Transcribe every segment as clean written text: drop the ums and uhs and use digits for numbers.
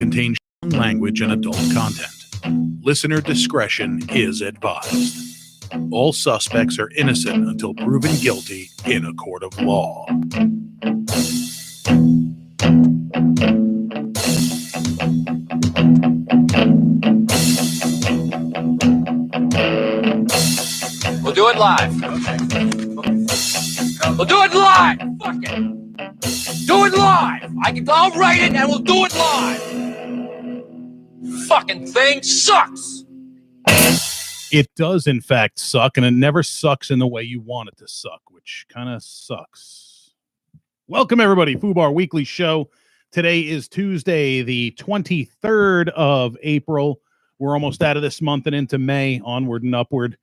contain strong language and adult content. Listener discretion is advised. All suspects are innocent until proven guilty in a court of law. We'll do it live. We'll do it live. Fuck it. Do it live. I'll write it and we'll do it live. Fucking thing sucks. It does, in fact, suck, and it never sucks in the way you want it to suck, which kind of sucks. Welcome, everybody. FooBar Weekly Show. Today is Tuesday, the 23rd of April. We're almost out of this month and into May, onward and upward.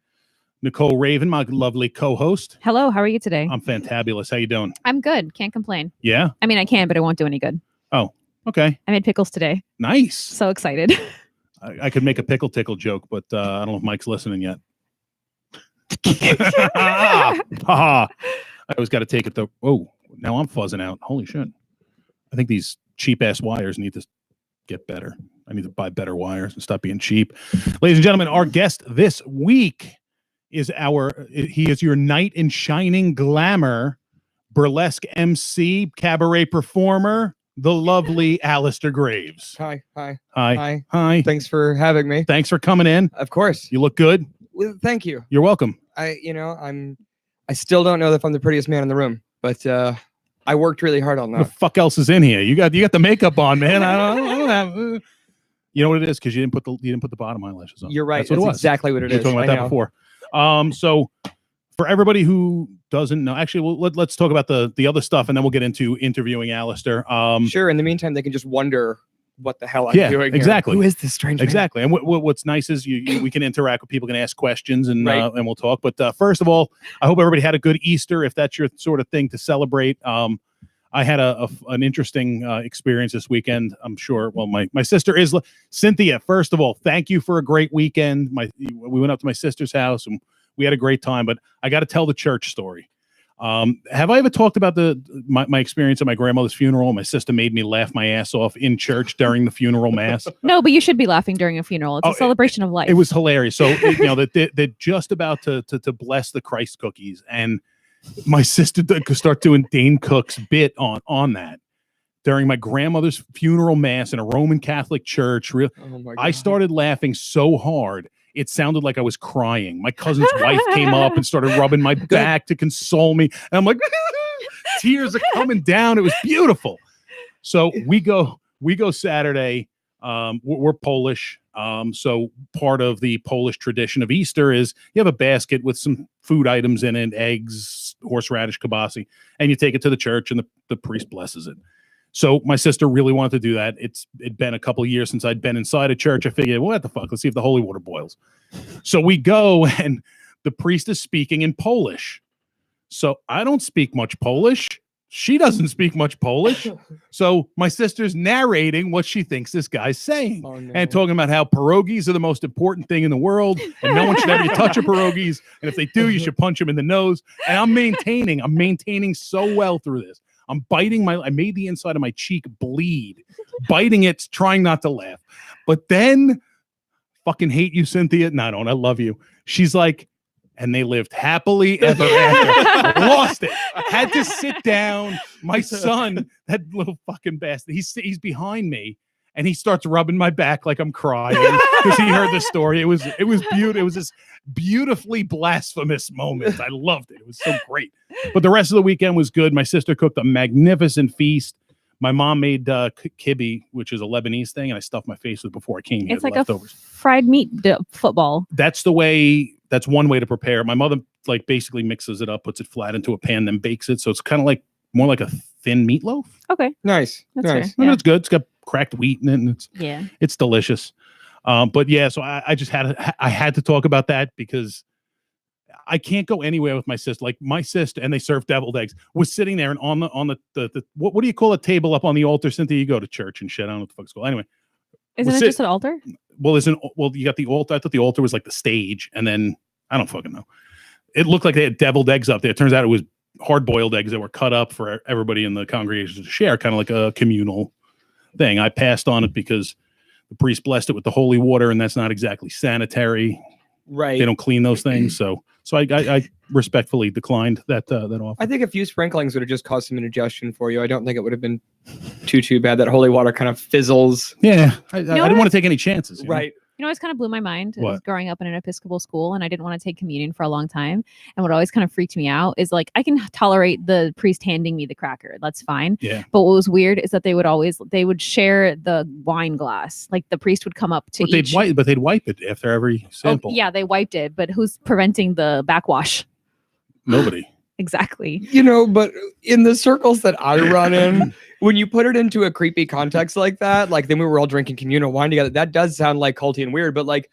Nicole Raven, my lovely co-host. Hello, how are you today? I'm fantabulous. How you doing? I'm good. Can't complain. Yeah? I mean, I can, but it won't do any good. Oh, okay. I made pickles today. Nice. So excited. I could make a pickle tickle joke, but I don't know if Mike's listening yet. I always got to take it, though. Oh, now I'm fuzzing out. Holy shit. I think these cheap-ass wires need to get better. I need to buy better wires and stop being cheap. Ladies and gentlemen, our guest this week is he is your knight in shining glamour, burlesque MC, cabaret performer, the lovely Alistair Graves. Hi. Thanks for having me. Thanks for coming in. Of course. You look good. Well, thank you. You're welcome. I still don't know if I'm the prettiest man in the room, but I worked really hard on What the that. fuck else is in here? You got the makeup on, man. I don't have. You know what it is? Because you didn't put the bottom eyelashes on. You're right. That's what it was. Exactly what it We were is. talking about that before. So for everybody who doesn't know, actually, let's talk about the other stuff, and then we'll get into interviewing Alistair. Sure. In the meantime, they can just wonder what the hell I'm doing here. Exactly. Who is this strange man? Exactly. And what's nice is we can interact with people, can ask questions, and Right. And we'll talk. But first of all, I hope everybody had a good Easter, if that's your sort of thing to celebrate. I had an interesting experience this weekend. I'm sure. Well, my sister is Cynthia. First of all, thank you for a great weekend. We went up to my sister's house and we had a great time. But I got to tell the church story. Have I ever talked about my experience at my grandmother's funeral? My sister made me laugh my ass off in church during the funeral mass. No, but you should be laughing during a funeral. It's a celebration of life. It was hilarious. So they're just about to bless the Christ cookies, and my sister could start doing Dane Cook's bit on that during my grandmother's funeral mass in a Roman Catholic church. Oh my God. I started laughing so hard it sounded like I was crying. My cousin's wife came up and started rubbing my back to console me, and I'm like, tears are coming down. It was beautiful. So we go Saturday. We're Polish. So part of the Polish tradition of Easter is you have a basket with some food items in it, eggs, horseradish, kielbasa, and you take it to the church and the priest blesses it. So my sister really wanted to do that. It'd been a couple of years since I'd been inside a church. I figured, what the fuck? Let's see if the holy water boils. So we go and the priest is speaking in Polish. So I don't speak much Polish. She doesn't speak much Polish. So my sister's narrating what she thinks this guy's saying. Oh, no. And talking about how pierogies are the most important thing in the world and no one should ever touch a pierogies. And if they do, you should punch them in the nose. And I'm maintaining so well through this. I'm biting I made the inside of my cheek bleed, biting it, trying not to laugh. But then, fucking hate you, Cynthia. No, I don't. I love you. She's like, and they lived happily ever after. Lost it. Had to sit down. My son, that little fucking bastard, he's behind me, and he starts rubbing my back like I'm crying because he heard the story. It was beautiful. It was this beautifully blasphemous moment. I loved it. It was so great. But the rest of the weekend was good. My sister cooked a magnificent feast. My mom made kibbe, which is a Lebanese thing, and I stuffed my face with before I came here. It's like leftovers. a fried meat football. That's one way to prepare. My mother basically mixes it up, puts it flat into a pan, then bakes it. So it's kind of more like a thin meatloaf. Okay. Nice. That's Nice. fair. And it's good. It's got cracked wheat in it, and it's delicious. But yeah, so I just had to talk about that because I can't go anywhere with my sister. Like my sister, and they serve deviled eggs, was sitting there and on the what do you call a table up on the altar? Cynthia, you go to church and shit. I don't know what the fuck's called. Anyway, Isn't it just an altar? Well, you got the altar. I thought the altar was like the stage, and then I don't fucking know. It looked like they had deviled eggs up there. It turns out it was hard-boiled eggs that were cut up for everybody in the congregation to share, kind of like a communal thing. I passed on it because the priest blessed it with the holy water, and that's not exactly sanitary. Right. They don't clean those things, so I respectfully declined that offer. I think a few sprinklings would have just caused some indigestion for you. I don't think it would have been too bad. That holy water kind of fizzles. Yeah, I didn't want to take any chances. Right. You know, it kind of blew my mind. I What? was growing up in an Episcopal school, and I didn't want to take communion for a long time. And what always kind of freaked me out is like, I can tolerate the priest handing me the cracker. That's fine. Yeah. But what was weird is that they would share the wine glass. Like the priest would come up to But each. they'd wipe it after every sample. Yeah, they wiped it. But who's preventing the backwash? Nobody. Exactly. You know, but in the circles that I run in, when you put it into a creepy context like that, like then we were all drinking communal wine together, that does sound like culty and weird, but like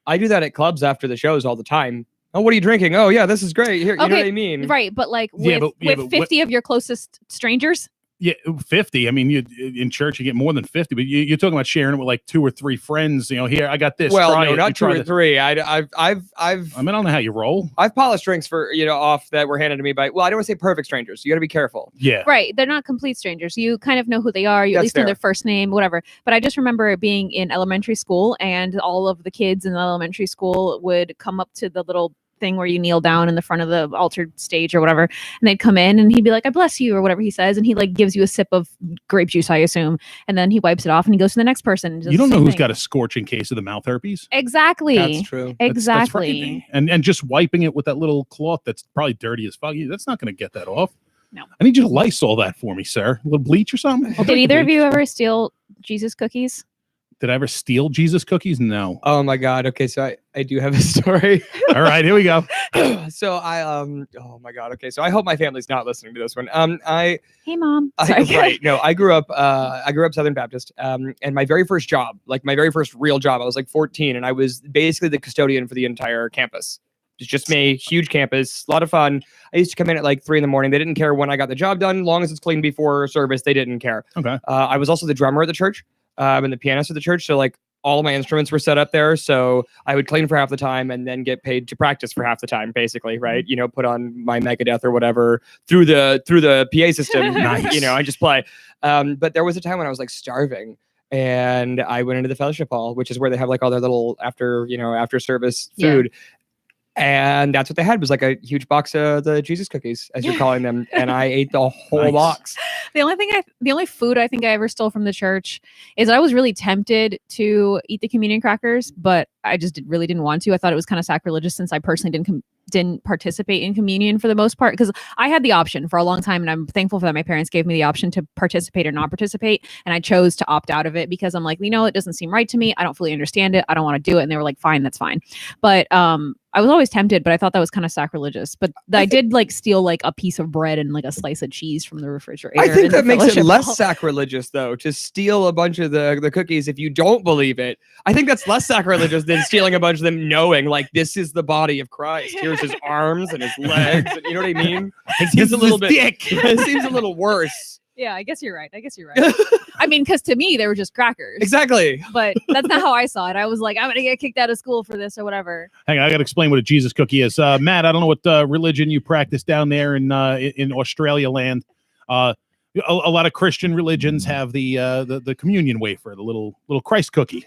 I do that at clubs after the shows all the time. Oh, what are you drinking? Oh, yeah, this is great. Here, you know what I mean? Right. But like Yeah, with but 50 of your closest strangers. Yeah, 50. I mean, in church you get more than 50, but you're talking about sharing it with like 2 or 3 friends. You know, here I got this. Well, try no, it. not You 2 try or this. 3. I've I mean, I don't know how you roll. I've polished drinks for off that were handed to me by. Well, I don't want to say perfect strangers. You got to be careful. Yeah. Right. They're not complete strangers. You kind of know who they are. You at That's least know fair. their first name, whatever. But I just remember being in elementary school, and all of the kids in the elementary school would come up to the little thing where you kneel down in the front of the altar stage or whatever, and they'd come in and he'd be like, I bless you, or whatever he says, and he like gives you a sip of grape juice, I assume, and then he wipes it off and he goes to the next person and does You don't the know same who's thing. got a scorching case of the mouth herpes. Exactly. That's true. That's Exactly. frightening. And just wiping it with that little cloth that's probably dirty as fuck. That's not going to get that off. No. I need you to Lysol that for me, sir. A little bleach or something. I'll Did take the either of bleach. you ever steal Jesus cookies? Did I ever steal Jesus cookies? No. Oh my God. Okay, so I do have a story. All right, here we go. So oh my God. Okay, so I hope my family's not listening to this one. Hey, Mom. Sorry. Right. No, I grew up Southern Baptist. And my very first job, like my very first real job, I was like 14, and I was basically the custodian for the entire campus. It's just me, huge campus, a lot of fun. I used to come in at like 3 a.m. They didn't care when I got the job done, long as it's clean before service. They didn't care. Okay. I was also the drummer at the church, and the pianist at the church. So like all of my instruments were set up there. So I would clean for half the time and then get paid to practice for half the time, basically, right? You know, put on my Megadeth or whatever through the PA system. Nice. You know, I just play. But there was a time when I was like starving. And I went into the fellowship hall, which is where they have like all their little after service food. And that's what they had, was like a huge box of the Jesus cookies, as you're calling them. And I ate the whole Nice. box. The only food I think I ever stole from the church is I was really tempted to eat the communion crackers, but I just really didn't want to. I thought it was kind of sacrilegious since I personally didn't participate in communion for the most part, because I had the option for a long time, and I'm thankful for that. My parents gave me the option to participate or not participate, and I chose to opt out of it because I'm like, it doesn't seem right to me. I don't fully understand it. I don't want to do it. And they were like, fine, that's fine. But I was always tempted, but I thought that was kind of sacrilegious. But I did like steal like a piece of bread and like a slice of cheese from the refrigerator. I think in the that makes it fellowship less hall. sacrilegious, though, to steal a bunch of the cookies if you don't believe it. I think that's less sacrilegious than stealing a bunch of them knowing, like, this is the body of Christ. Here's his arms and his legs. And you know what I mean? It seems a little bit. It seems a little worse. Yeah, I guess you're right. I mean, because to me, they were just crackers. Exactly. But that's not how I saw it. I was like, I'm going to get kicked out of school for this or whatever. Hang on, I got to explain what a Jesus cookie is. Matt, I don't know what religion you practice down there in Australia land. A lot of Christian religions have the communion wafer, the little Christ cookie.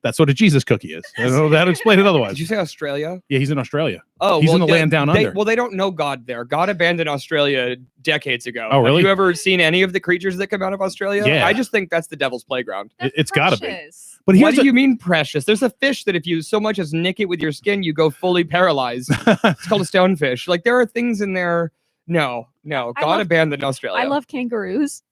That's what a Jesus cookie is. I don't know how to explain it otherwise. Did you say Australia? Yeah, he's in Australia. Oh, He's well, in the land down under. Well, they don't know God there. God abandoned Australia decades ago. Oh, really? Have you ever seen any of the creatures that come out of Australia? Yeah. I just think that's the devil's playground. It's got to be. Precious. But What here's do you mean precious? There's a fish that if you so much as nick it with your skin, you go fully paralyzed. It's called a stonefish. Like there are things in there. No. God abandoned Australia. I love kangaroos.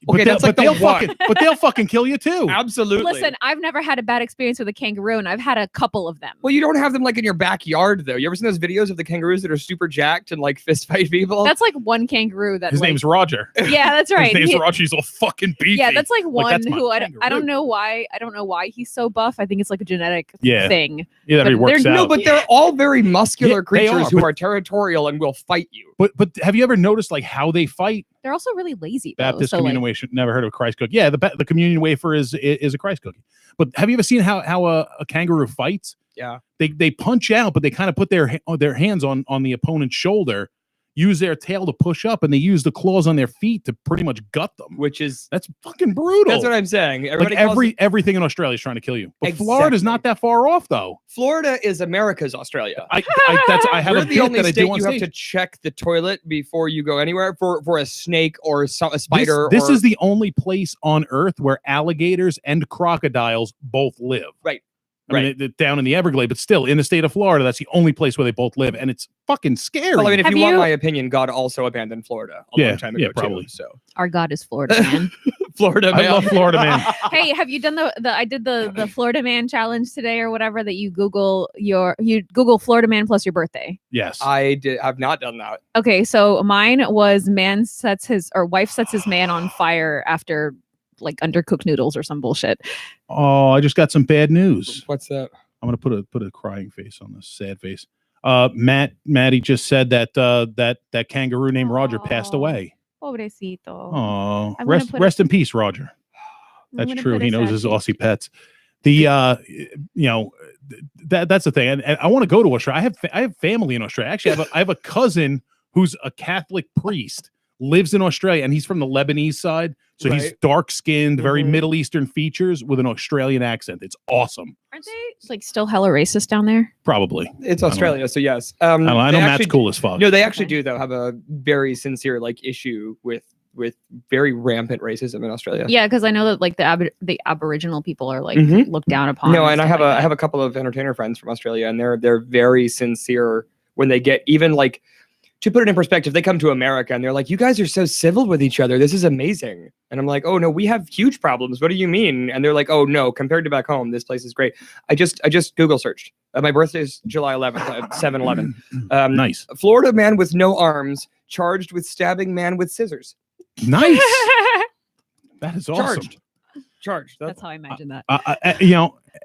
Okay, that's like the one. but they'll fucking kill you too. Absolutely. Listen, I've never had a bad experience with a kangaroo, and I've had a couple of them. Well, you don't have them like in your backyard, though. You ever seen those videos of the kangaroos that are super jacked and like fist fight people? That's like one kangaroo that His name's Roger. Yeah, that's right. His name's Roger. He's all fucking beefy. Yeah, that's like one that's my who I kangaroo. don't know why. I don't know why he's so buff. I think it's like a genetic Yeah. thing. Yeah, that but he works they're- out. No, but they're all very muscular Yeah, they creatures are, who but- are territorial and will fight you. But have you ever noticed like how they fight? They're also really lazy. Though, Baptist so, communion like, wafer. Never heard of a Christ cookie. Yeah, the communion wafer is a Christ cookie. But have you ever seen how a kangaroo fights? Yeah. They punch out, but they kind of put their hands on the opponent's shoulder, use their tail to push up, and they use the claws on their feet to pretty much gut them. That's fucking brutal. That's what I'm saying. Everybody Everything in Australia is trying to kill you. But Exactly. Florida's not that far off, though. Florida is America's Australia. I have We're a the bit only that I state do on you have stage. to check the toilet before you go anywhere for a snake or a spider. This is the only place on Earth where alligators and crocodiles both live. Right. I mean, they're down in the Everglades, but still in the state of Florida, that's the only place where they both live, and it's fucking scary. Well, I mean, if Have you want you- my opinion, God also abandoned Florida a long time ago, probably. too. So Our God is Florida man. Florida, I man. love Florida, man. Hey, have you done I did the Florida man challenge today or whatever that you Google Florida man plus your birthday. Yes. I have not done that. Okay, so mine was wife sets his man on fire after like undercooked noodles or some bullshit. Oh, I just got some bad news. What's that? I'm gonna put a crying face on this sad face. Maddie just said that that kangaroo named Roger passed Aw. away. Pobrecito. Oh, I'm gonna rest in peace, Roger. I'm That's gonna true. put He a knows sad his face. Aussie pets. That's the thing. And I want to go to Australia. I have family in Australia. Actually, I have a cousin who's a Catholic priest, lives in Australia, and he's from the Lebanese side. So he's Right. dark skinned, very Mhm. Middle Eastern features with an Australian accent. It's awesome. Aren't they like still hella racist down there? Probably. It's Australia, so yes. I know they Matt's actually- cool as fuck. No, they actually Okay. do though have a very sincere issue with very rampant racism in Australia. Yeah, because I know that like the Aboriginal people are like Mhm. looked down upon. No, and I stuff have like a couple of entertainer friends from Australia, and they're very sincere when they get even like, to put it in perspective, they come to America and they're like, "You guys are so civil with each other. This is amazing." And I'm like, "Oh no, we have huge problems. What do you mean?" And they're like, "Oh no, compared to back home, this place is great." I just Google searched. My birthday is July 11th, 7/11. Nice. Florida man with no arms charged with stabbing man with scissors. Nice. that. That is awesome. Charged. That's how I imagine that.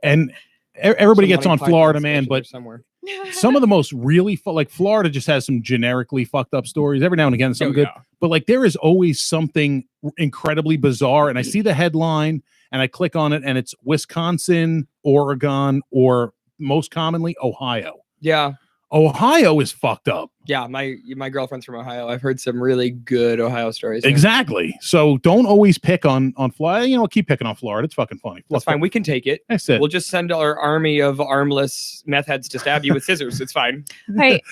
And everybody gets Some on Monty Florida, Python man, sketch in but there somewhere. some of the most really like Florida just has some generically fucked up stories every now and again. Some good, but like there is always something incredibly bizarre. And I see the headline and I click on it, and it's Wisconsin, Oregon, or most commonly Ohio. Yeah. Ohio is fucked up. Yeah, my girlfriend's from Ohio. I've heard some really good Ohio stories. Yeah. Exactly. So don't always pick on Florida. Keep picking on Florida. It's fucking funny. That's fine. We can take it. That's it. We'll just send our army of armless meth heads to stab you with scissors. It's fine. Hey,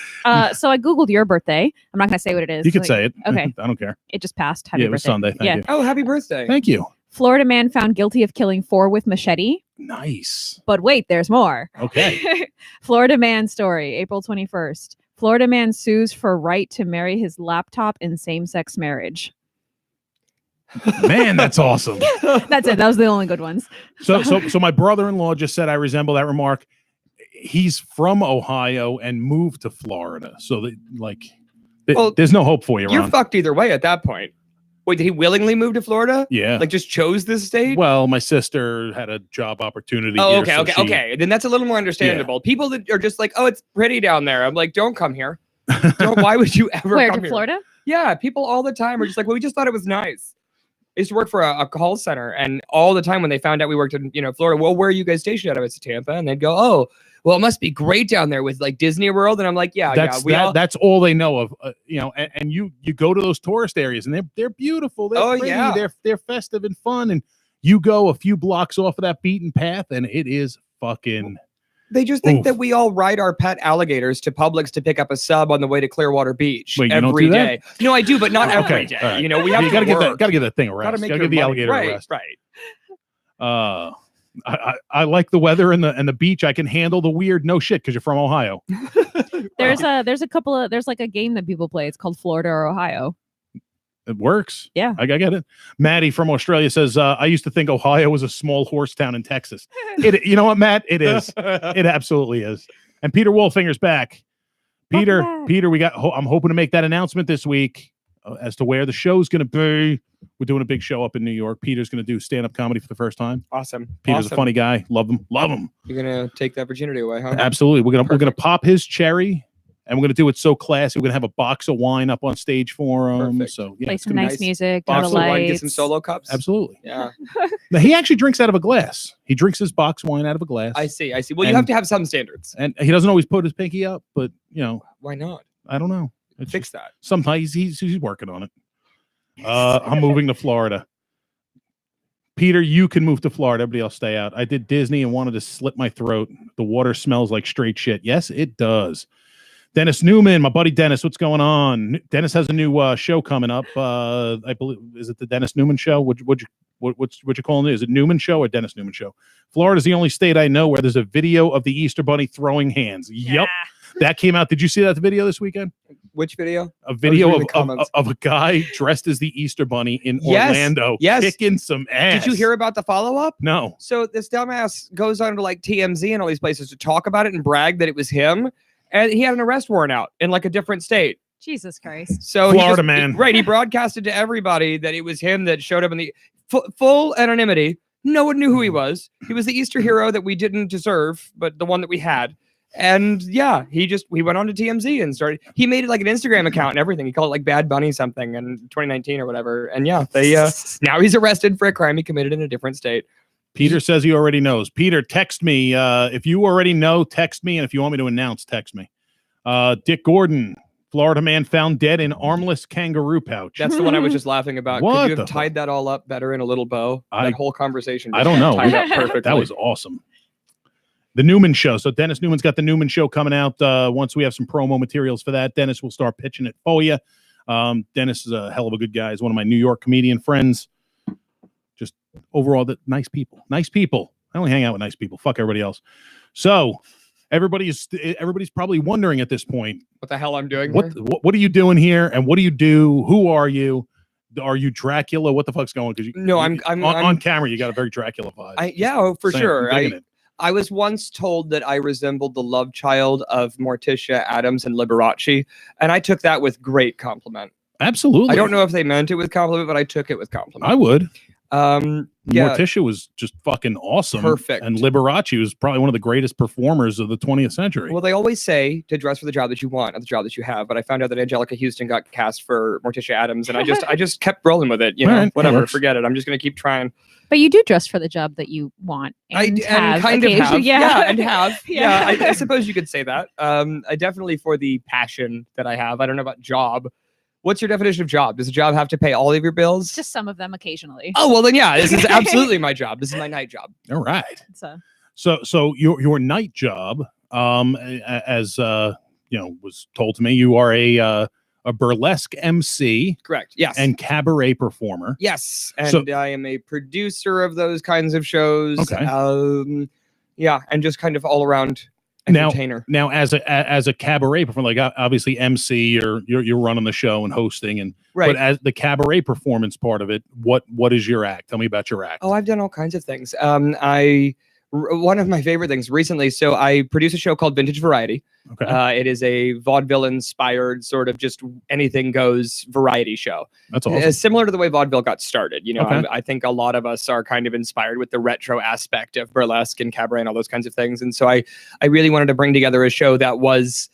so I googled your birthday. I'm not gonna say what it is. You can Like, say it. Okay. I don't care. It just passed. Happy Yeah, it was birthday. Sunday. Thank you. Oh, happy birthday. Thank you. Florida man found guilty of killing 4 with machete. Nice. But wait, there's more. Okay. Florida man story, April 21st. Florida man sues for right to marry his laptop in same-sex marriage. Man, that's awesome. That's it. That was the only good ones. So my brother-in-law just said I resemble that remark. He's from Ohio and moved to Florida. So that Well, there's no hope for you, You're Ron. fucked either way at that point. Wait, did he willingly move to Florida? Yeah. Like just chose this state? Well, my sister had a job opportunity. Oh, here, okay, so okay, she- okay. Then that's a little more understandable. People that are just like, "Oh, it's pretty down there." I'm like, "Don't come here." Why would you ever Where, come to here? Florida? Yeah, people all the time are just like, "Well, we just thought it was nice." I used to work for a call center, and all the time when they found out we worked in Florida, well, where are you guys stationed out of? It's Tampa, and they'd go, "Oh, well, it must be great down there with like Disney World," and I'm like, "Yeah, That's all they know of, and you go to those tourist areas and they're beautiful. They're Oh, pretty, yeah. they're festive and fun, and you go a few blocks off of that beaten path and it is fucking They just think Oof. that we all ride our pet alligators to Publix to pick up a sub on the way to Clearwater Beach Wait, you don't every do that? day. No, I do, but not every Okay, day. all right. We have you to gotta work. give that thing a Gotta rest. make Gotta your give the money. alligator right, a rest. Right. I like the weather and the beach. I can handle the weird no shit because you're from Ohio. There's like a game that people play. It's called Florida or Ohio. It works. Yeah. I get it. Maddie from Australia says, I used to think Ohio was a small horse town in Texas. You know what, Matt? It is. It absolutely is. And Peter Wolfinger's back. Peter, back. Peter, I'm hoping to make that announcement this week as to where the show's going to be. We're doing a big show up in New York. Peter's going to do stand-up comedy for the first time. Awesome. Peter's Awesome. a funny guy. Love him. You're gonna take that virginity away, huh? Absolutely. We're gonna Perfect. pop his cherry, and we're gonna do it so classy. We're gonna have a box of wine up on stage for him. Perfect. So yeah, Play it's some gonna be nice nice. music. Box Turn of the wine, get some lights. solo cups. absolutely. Yeah, Now, he actually drinks out of a glass. He drinks his box wine out of a glass. I see. Well, you And- have to have some standards. And he doesn't always put his pinky up, but Why not? I don't know. Fix that. Sometimes he's working on it. I'm moving to Florida. Peter, you can move to Florida. Everybody else stay out. I did Disney and wanted to slit my throat. The water smells like straight shit. Yes, it does. Dennis Newman, my buddy Dennis, what's going on? Dennis has a new show coming up. I believe, is it the Dennis Newman Show? What you calling it? Is it Newman Show or Dennis Newman Show? Florida's the only state I know where there's a video of the Easter Bunny throwing hands. Yep. That came out. Did you see that video this weekend? Which video? A video of a guy dressed as the Easter Bunny in Orlando kicking some ass. Did you hear about the follow-up? No. So this dumbass goes on to like TMZ and all these places to talk about it and brag that it was him. And he had an arrest warrant out in like a different state. Jesus Christ. So Florida man. He broadcasted to everybody that it was him that showed up in the full anonymity. No one knew who he was. He was the Easter hero that we didn't deserve, but the one that we had. And yeah, he went on to TMZ and he made it like an Instagram account and everything. He called it like Bad Bunny something in 2019 or whatever. And yeah, now he's arrested for a crime he committed in a different state. Peter says he already knows. Peter, text me. If you already know, text me. And if you want me to announce, text me. Dick Gordon, Florida man found dead in armless kangaroo pouch. That's the one I was just laughing about. What Could you have tied that all up better in a little bow? That whole conversation. I don't know. Tied up perfectly. That was awesome. The Newman Show. So Dennis Newman's got the Newman Show coming out. Once we have some promo materials for that, Dennis will start pitching it for you. Dennis is a hell of a good guy. He's one of my New York comedian friends. Just overall, nice people. Nice people. I only hang out with nice people. Fuck everybody else. So everybody's probably wondering at this point, what the hell I'm doing here? What are you doing here? And what do you do? Who are you? Are you Dracula? What the fuck's going on? I'm on camera. You got a very Dracula vibe. For sure. I was once told that I resembled the love child of Morticia Addams and Liberace, and I took that with great compliment. Absolutely. I don't know if they meant it with compliment, but I took it with compliment. I would. Yeah. Morticia was just fucking awesome. Perfect. And Liberace was probably one of the greatest performers of the 20th century. Well, they always say to dress for the job that you want, not the job that you have. But I found out that Angelica Houston got cast for Morticia Addams, and I just kept rolling with it. Whatever, forget it. I'm just gonna keep trying. But you do dress for the job that you want. And kind of have. Yeah. I suppose you could say that. I definitely for the passion that I have. I don't know about job. What's your definition of job? Does a job have to pay all of your bills? Just some of them occasionally. Oh, well then, yeah, this is absolutely my job. This is my night job. All right. So your night job, as was told to me, you are a burlesque MC. Correct. Yes. And cabaret performer. Yes. And I am a producer of those kinds of shows. Okay. And just kind of all around entertainer. Now, as a cabaret performer, like obviously MC, you're running the show and hosting, and right. But as the cabaret performance part of it, what is your act? Tell me about your act. Oh, I've done all kinds of things. One of my favorite things recently. So I produce a show called Vintage Variety. Okay. It is a vaudeville inspired sort of just anything goes variety show. That's awesome. Similar to the way vaudeville got started. Okay. I think a lot of us are kind of inspired with the retro aspect of burlesque and cabaret and all those kinds of things. And so I really wanted to bring together a show that was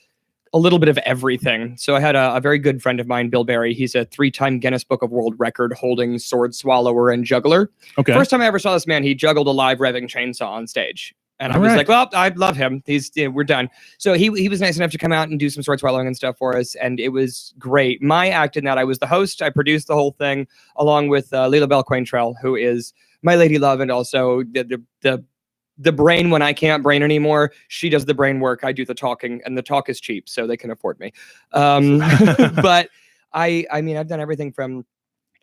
a little bit of everything. So I had a very good friend of mine, Bill Barry. He's a 3-time Guinness Book of World Record holding sword swallower and juggler. Okay. First time I ever saw this man, he juggled a live revving chainsaw on stage. And I was like, well, I love him. We're done. So he was nice enough to come out and do some sword swallowing and stuff for us. And it was great. My act in that, I was the host. I produced the whole thing along with Leela Bell Quaintrell, who is my lady love and also the brain when I can't brain anymore. She does the brain work. I do the talking, and the talk is cheap, so they can afford me. But I mean, I've done everything from,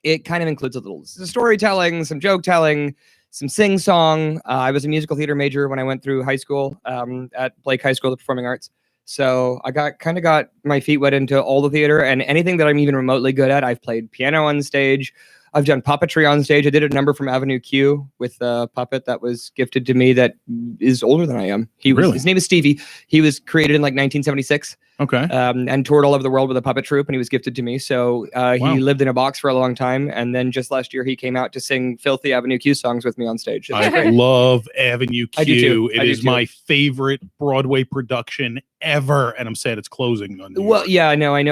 it kind of includes a little storytelling, some joke telling, some sing song. I was a musical theater major when I went through high school at Blake High School of Performing Arts. So I got my feet wet into all the theater, and anything that I'm even remotely good at. I've played piano on stage. I've done puppetry on stage. I did a number from Avenue Q with a puppet that was gifted to me that is older than I am. His name is Stevie. He was created in like 1976. Okay. And toured all over the world with a puppet troupe, and he was gifted to me. So he lived in a box for a long time, and then just last year he came out to sing filthy Avenue Q songs with me on stage. I love Avenue Q. I do too. It is my favorite Broadway production ever, and I'm sad it's closing. Well, yeah, I know, and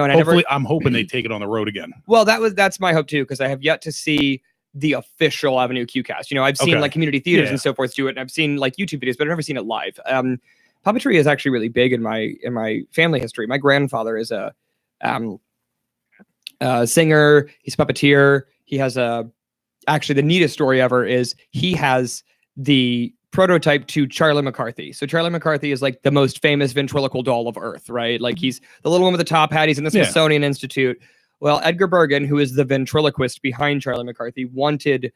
I'm hoping they take it on the road again. Well, that's my hope too, because I have yet to see the official Avenue Q cast. I've seen like community theaters and so forth do it, and I've seen like YouTube videos, but I've never seen it live. Puppetry is actually really big in my family history. My grandfather is a singer. He's a puppeteer. He has actually the neatest story ever is he has the prototype to Charlie McCarthy. So Charlie McCarthy is like the most famous ventriloquial doll of Earth, right? Like he's the little one with the top hat. He's in the Smithsonian Institute. Well, Edgar Bergen, who is the ventriloquist behind Charlie McCarthy, wanted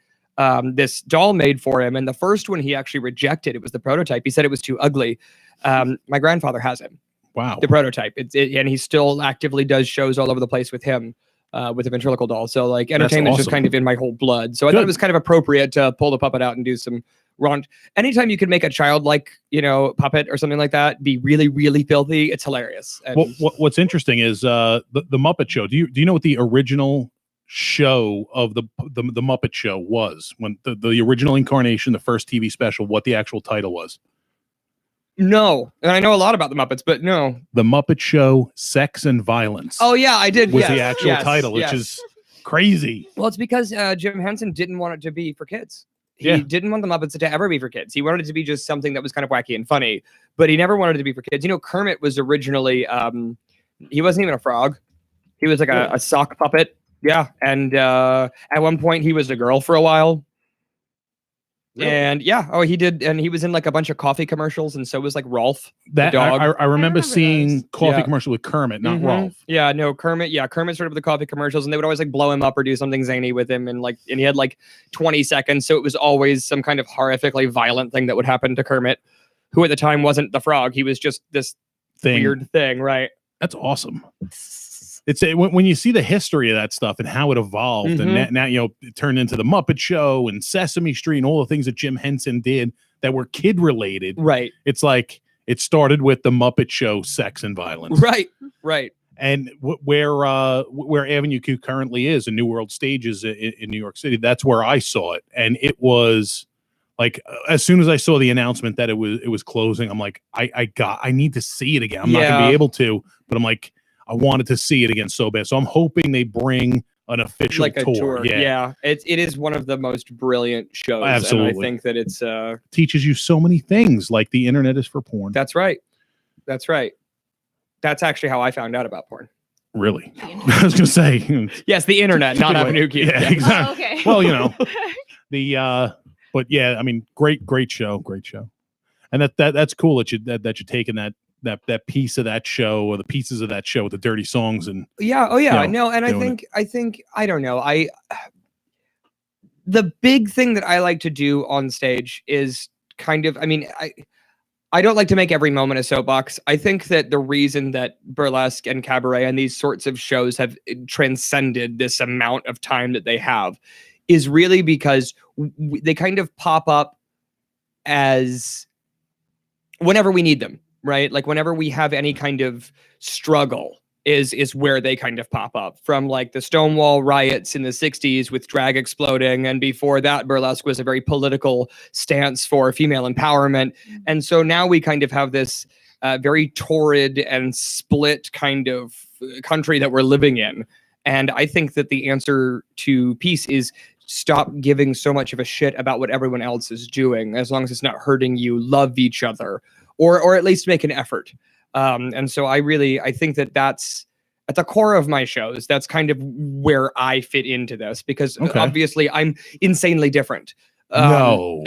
this doll made for him. And the first one he actually rejected. It was the prototype. He said it was too ugly. My grandfather has it. Wow. The prototype. And he still actively does shows all over the place with him. With the ventriloquial doll. So like entertainment's just kind of in my whole blood. So I thought it was kind of appropriate to pull the puppet out and do some wrong. Anytime you can make a childlike, puppet or something like that be really, really filthy, it's hilarious. And What's interesting is the Muppet Show. Do you know what the original show of the Muppet Show was? When the original incarnation, the first TV special, what the actual title was? No. And I know a lot about the Muppets, but no. The Muppet Show, Sex and Violence. Oh yeah, I did. Was the actual title, which is crazy. Well, it's because Jim Henson didn't want it to be for kids. He Yeah. didn't want the Muppets to ever be for kids. He wanted it to be just something that was kind of wacky and funny, but he never wanted it to be for kids. Kermit was originally, he wasn't even a frog. He was like a sock puppet. Yeah. And at one point he was a girl for a while. Really? And he did. And he was in like a bunch of coffee commercials. And so was like Rolf, the dog. I remember seeing those. coffee commercial with Kermit, not Rolf. Yeah, no, Kermit. Yeah, Kermit started with the coffee commercials, and they would always like blow him up or do something zany with him, and he had like 20 seconds, so it was always some kind of horrifically violent thing that would happen to Kermit, who at the time wasn't the frog. He was just this weird thing, right? That's awesome. It's when you see the history of that stuff and how it evolved, and now it turned into the Muppet Show and Sesame Street and all the things that Jim Henson did that were kid related. Right. It's like it started with the Muppet Show, Sex and Violence. Right. And where Avenue Q currently is, in New World Stages in New York City, that's where I saw it, and it was like as soon as I saw the announcement that it was closing, I'm like, I need to see it again. I'm not gonna be able to, but I'm like, I wanted to see it again so bad. So I'm hoping they bring an official like a tour. Yeah. It is one of the most brilliant shows. Absolutely. And I think that it's teaches you so many things, like the internet is for porn. That's right. That's actually how I found out about porn. Really? I was gonna say yes, the internet, not Avenue Q. Yeah, exactly. Oh, okay. Well, but yeah, I mean, great show. And that's cool that you're taking that piece of that show, or the pieces of that show, the dirty songs, and no, and I think I don't know, the big thing that I like to do on stage is kind of, I don't like to make every moment a soapbox. I think that the reason that burlesque and cabaret and these sorts of shows have transcended this amount of time that they have is really because they kind of pop up as whenever we need them. Right? Like whenever we have any kind of struggle is where they kind of pop up, from like the Stonewall riots in the 60s with drag exploding. And before that, burlesque was a very political stance for female empowerment. And so now we kind of have this very torrid and split kind of country that we're living in. And I think that the answer to peace is stop giving so much of a shit about what everyone else is doing, as long as it's not hurting you. Love each other. Or at least make an effort. And so I think that that's at the core of my shows. That's kind of where I fit into this, because obviously I'm insanely different. No,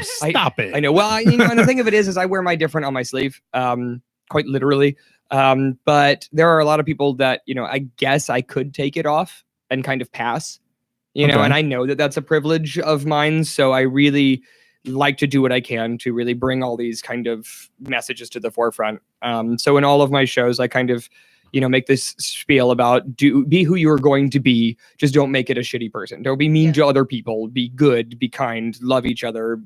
stop it. I know. Well, and the thing of it is I wear my different on my sleeve, quite literally. But there are a lot of people that, I guess I could take it off and kind of pass, and I know that that's a privilege of mine. So I really like to do what I can to really bring all these kind of messages to the forefront. So in all of my shows, I kind of, make this spiel about be who you're going to be. Just don't make it a shitty person. Don't be mean to other people. Be good, be kind, love each other.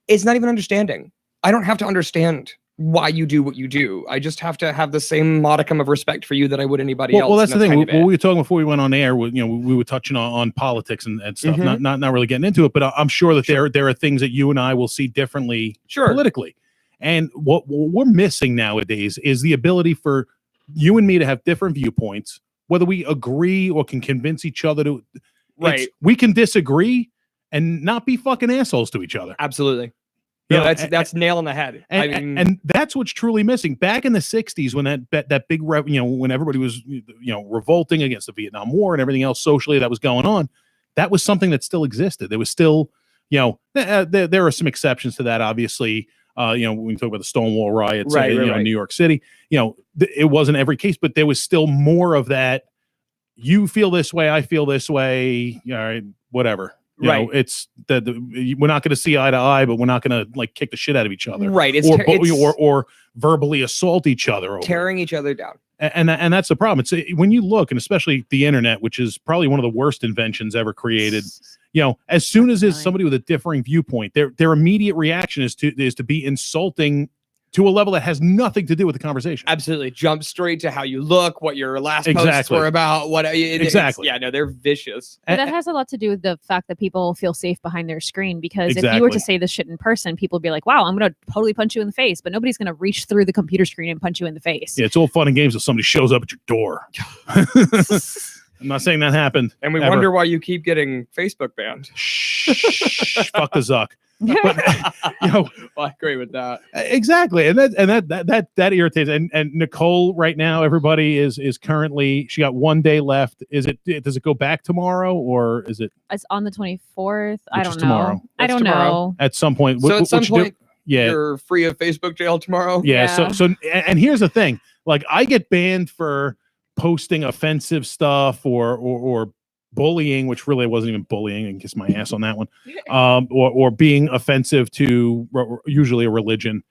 It's not even understanding. I don't have to understand why you do what you do. I just have to have the same modicum of respect for you that I would anybody else. Well, that's the thing. We were talking before we went on air. We were touching on politics and stuff. Not really getting into it, but I'm sure that there are things that you and I will see differently politically. And what we're missing nowadays is the ability for you and me to have different viewpoints, whether we agree or can convince each other to. Right. We can disagree and not be fucking assholes to each other. Absolutely. You No, know, that's nail on the head. I mean, and that's what's truly missing. Back in the 60s, when that big when everybody was revolting against the Vietnam War and everything else socially that was going on, that was something that still existed. There was still, there are some exceptions to that, obviously. When we talk about the Stonewall riots in New York City, it wasn't every case, but there was still more of that. You feel this way, I feel this way. All right, whatever. It's that we're not going to see eye to eye, but we're not going to kick the shit out of each other, right? Or verbally assault each other, tearing each other down. And that's the problem. It's when you look, and especially the internet, which is probably one of the worst inventions ever created. As soon as there's somebody with a differing viewpoint, their immediate reaction is to be insulting to a level that has nothing to do with the conversation. Absolutely, jump straight to how you look, what your last posts were about, exactly. Yeah, no, they're vicious. But that has a lot to do with the fact that people feel safe behind their screen, because if you were to say this shit in person, people would be like, wow, I'm going to totally punch you in the face, but nobody's going to reach through the computer screen and punch you in the face. Yeah, it's all fun and games if somebody shows up at your door. I'm not saying that happened. And we wonder why you keep getting Facebook banned. Shh, fuck the Zuck. But, well, I agree with that. Exactly. And that irritates. And Nicole right now, everybody is currently, she got 1 day left. Does it go back tomorrow, or is it? It's on the 24th. I don't know. Tomorrow. I don't know. At some point. So at some point, yeah, you're free of Facebook jail tomorrow. Yeah. So and here's the thing, I get banned for posting offensive stuff or bullying, which really wasn't even bullying, and kiss my ass on that one, or being offensive to usually a religion,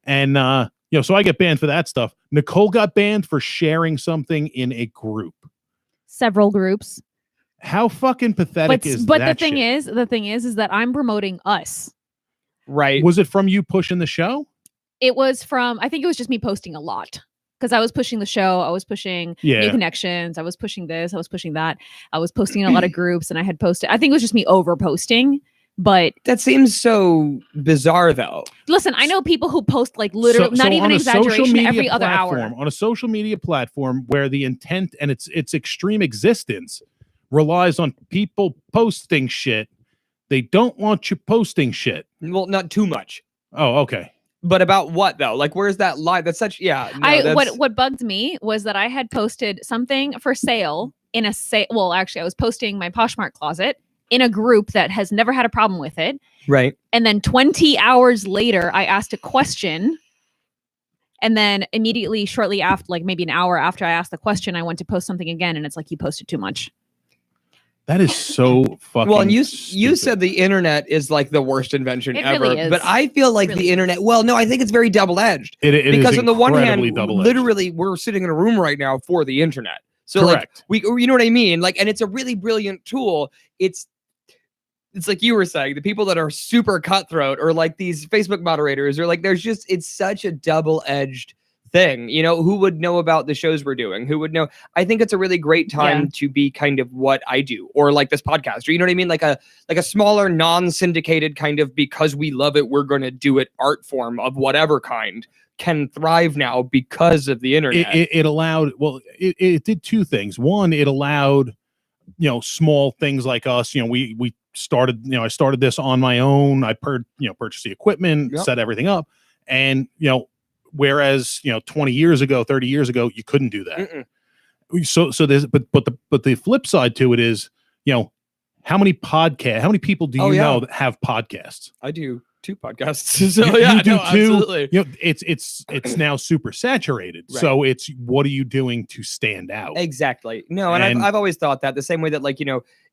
and so I get banned for that stuff. Nicole got banned for sharing something in a group, several groups. How fucking pathetic is that? But the thing is that I'm promoting us. Right? Was it from you pushing the show? It was from, I think it was just me posting a lot. Because I was pushing the show, I was pushing new connections, I was pushing this, I was pushing that, I was posting in a lot of groups, and I had posted. I think it was just me over posting, but that seems so bizarre, though. Listen, I know people who post literally, not even exaggeration, every other hour on a social media platform where the intent and its extreme existence relies on people posting shit. They don't want you posting shit. Well, not too much. Oh, okay. But about what, though? Where's that line? That's such, what bugged me was that I had posted something for sale in a sale. Well, actually, I was posting my Poshmark closet in a group that has never had a problem with it. Right. And then 20 hours later, I asked a question. And then immediately, shortly after, maybe an hour after I asked the question, I went to post something again. And it's you posted too much. That is so fucking well, and you stupid. said the internet is the worst invention ever. Really is. But I feel like the internet, no, I think it's very double-edged. It because on the one hand, double-edged. literally we're sitting in a room right now for the internet. So correct. You know what I mean? And it's a really brilliant tool. It's like you were saying, the people that are super cutthroat or these Facebook moderators or it's such a double-edged thing. Who would know about the shows we're doing? Who would know? I think it's a really great time to be kind of what I do, or this podcast, or you know what I mean, like a smaller non-syndicated kind of, because we love it, we're going to do it, art form of whatever kind can thrive now because of the internet. It allowed, it did two things. One, it allowed small things like us. We started, I started this on my own. I purchased the equipment, set everything up, and whereas 20 years ago, 30 years ago, you couldn't do that. So there's but the flip side to it is, how many people do you know that have podcasts? I do 2 podcasts. So you do 2. Absolutely. It's now super saturated. Right. So it's, what are you doing to stand out? Exactly. No, and I've always thought that the same way that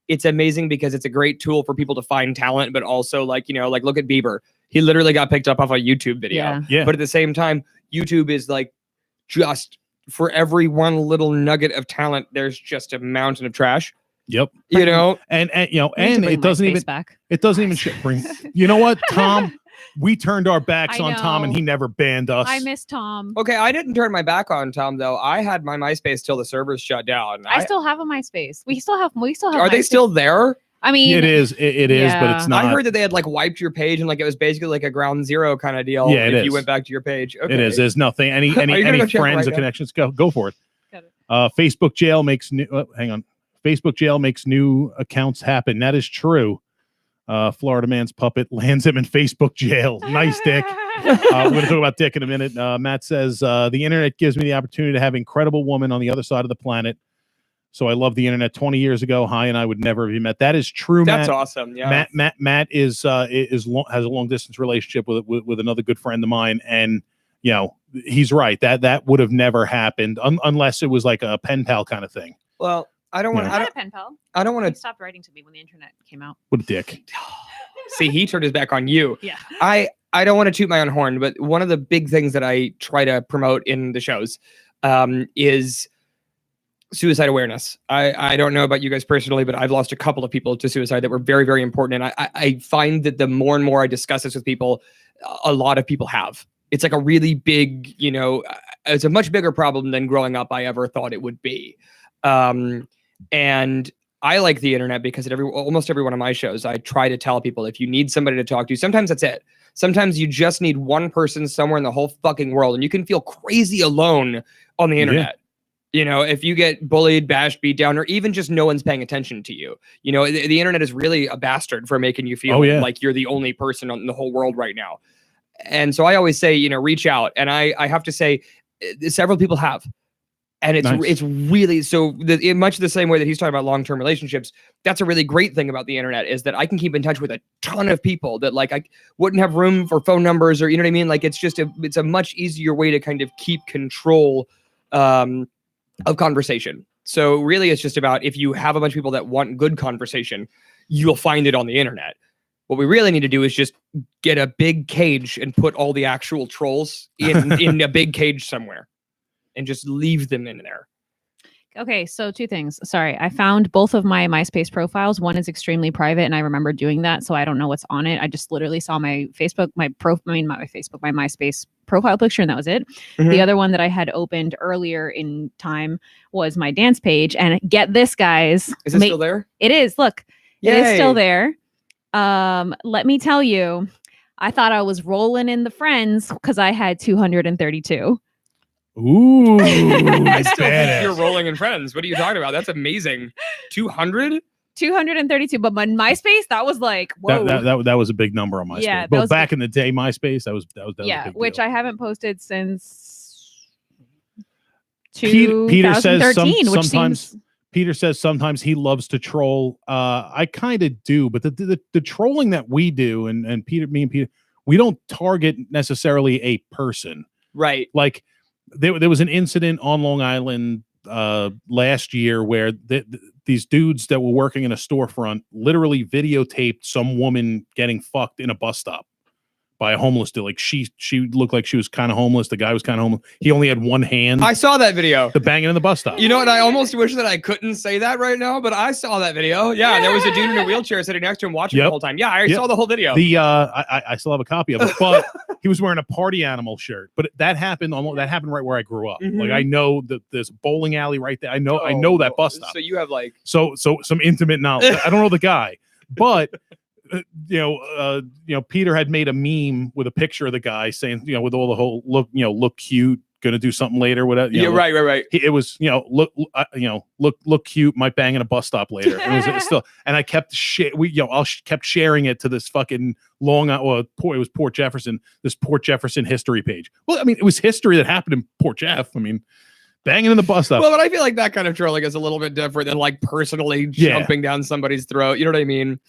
it's amazing because it's a great tool for people to find talent, but also look at Bieber. He literally got picked up off a YouTube video. Yeah. But at the same time, YouTube is just for every one little nugget of talent, there's just a mountain of trash. Yep. and and it doesn't even back. It doesn't even bring. You know what, Tom? We turned our backs on Tom, and he never banned us. I miss Tom. Okay, I didn't turn my back on Tom though. I had my MySpace till the servers shut down. I still have a MySpace. We still have. Are they still there? I mean, it is, but it's not. I heard that they had wiped your page and it was basically a ground zero kind of deal. Yeah, if you went back to your page. Okay. It is. There's nothing. Any friends or connections? Go for it. Facebook jail makes new. Hang on. Facebook jail makes new accounts happen. That is true. Florida man's puppet lands him in Facebook jail. Nice, Dick. We're going to talk about Dick in a minute. Matt says, the internet gives me the opportunity to have incredible women on the other side of the planet. So I love the internet. 20 years ago, Hi and I would never have met. That is true, That's Matt. awesome. Yeah. Matt has a long distance relationship with another good friend of mine, and he's right. That would have never happened unless it was like a pen pal kind of thing. Well, I don't want. I had a pen pal. I don't want He to. stopped writing to me when the internet came out. What a dick. See, he turned his back on you. Yeah. I don't want to toot my own horn, but one of the big things that I try to promote in the shows is suicide awareness. I don't know about you guys personally, but I've lost a couple of people to suicide that were very, very important. And I find that the more and more I discuss this with people, a lot of people have. It's like a really big, it's a much bigger problem than growing up I ever thought it would be. And I like the internet because at almost every one of my shows, I try to tell people if you need somebody to talk to, sometimes that's it. Sometimes you just need one person somewhere in the whole fucking world, and you can feel crazy alone on the internet. If you get bullied, bashed, beat down, or even just no one's paying attention to you, the internet is really a bastard for making you feel like you're the only person in the whole world right now. And so I always say, reach out. And I have to say, several people have. And it's really so in much the same way that he's talking about long-term relationships. That's a really great thing about the internet is that I can keep in touch with a ton of people that like I wouldn't have room for phone numbers or you know what I mean. Like it's a much easier way to kind of keep control of conversation. So really, it's just about if you have a bunch of people that want good conversation, you'll find it on the internet. What we really need to do is just get a big cage and put all the actual trolls in a big cage somewhere. And just leave them in there. Okay, so two things. Sorry, I found both of my MySpace profiles. One is extremely private, and I remember doing that, so I don't know what's on it. I just literally saw my MySpace profile picture, and that was it. Mm-hmm. The other one that I had opened earlier in time was my dance page. And get this, guys. Is it still there? It is. Look, Yay. It is still there. Let me tell you, I thought I was rolling in the friends because I had 232. Ooh, I still think badass. you're rolling in friends. What are you talking about? That's amazing. 200? 232, but my MySpace, that was like, whoa. That was a big number on MySpace. Yeah, but back in the day, MySpace, that was yeah, a big which deal. I haven't posted since Peter says 2013, which sometimes seems... Peter says sometimes he loves to troll. I kind of do, but the trolling that we do, and me and Peter, we don't target necessarily a person. Right. Like there was an incident on Long Island last year where these dudes that were working in a storefront literally videotaped some woman getting fucked in a bus stop by a homeless dude. Like she looked like she was kind of homeless. The guy was kind of homeless. He only had one hand. I saw that video. The banging in the bus stop. You know what? I almost wish that I couldn't say that right now, but I saw that video. Yeah, there was a dude in a wheelchair sitting next to him watching the whole time. Yeah, I saw the whole video. I still have a copy of it, but he was wearing a party animal shirt. But that happened right where I grew up. Mm-hmm. Like I know that there's a bowling alley right there. I know that bus stop. So you have like so some intimate knowledge. I don't know the guy, but Peter had made a meme with a picture of the guy saying, with all the whole look cute, gonna do something later, whatever. Right. It was, look cute, might bang in a bus stop later. It was still, and I kept kept sharing it to this fucking it was Port Jefferson, this Port Jefferson history page. Well, I mean, it was history that happened in Port Jeff. I mean, banging in the bus stop. Well, but I feel like that kind of trolling is a little bit different than like personally jumping down somebody's throat. You know what I mean?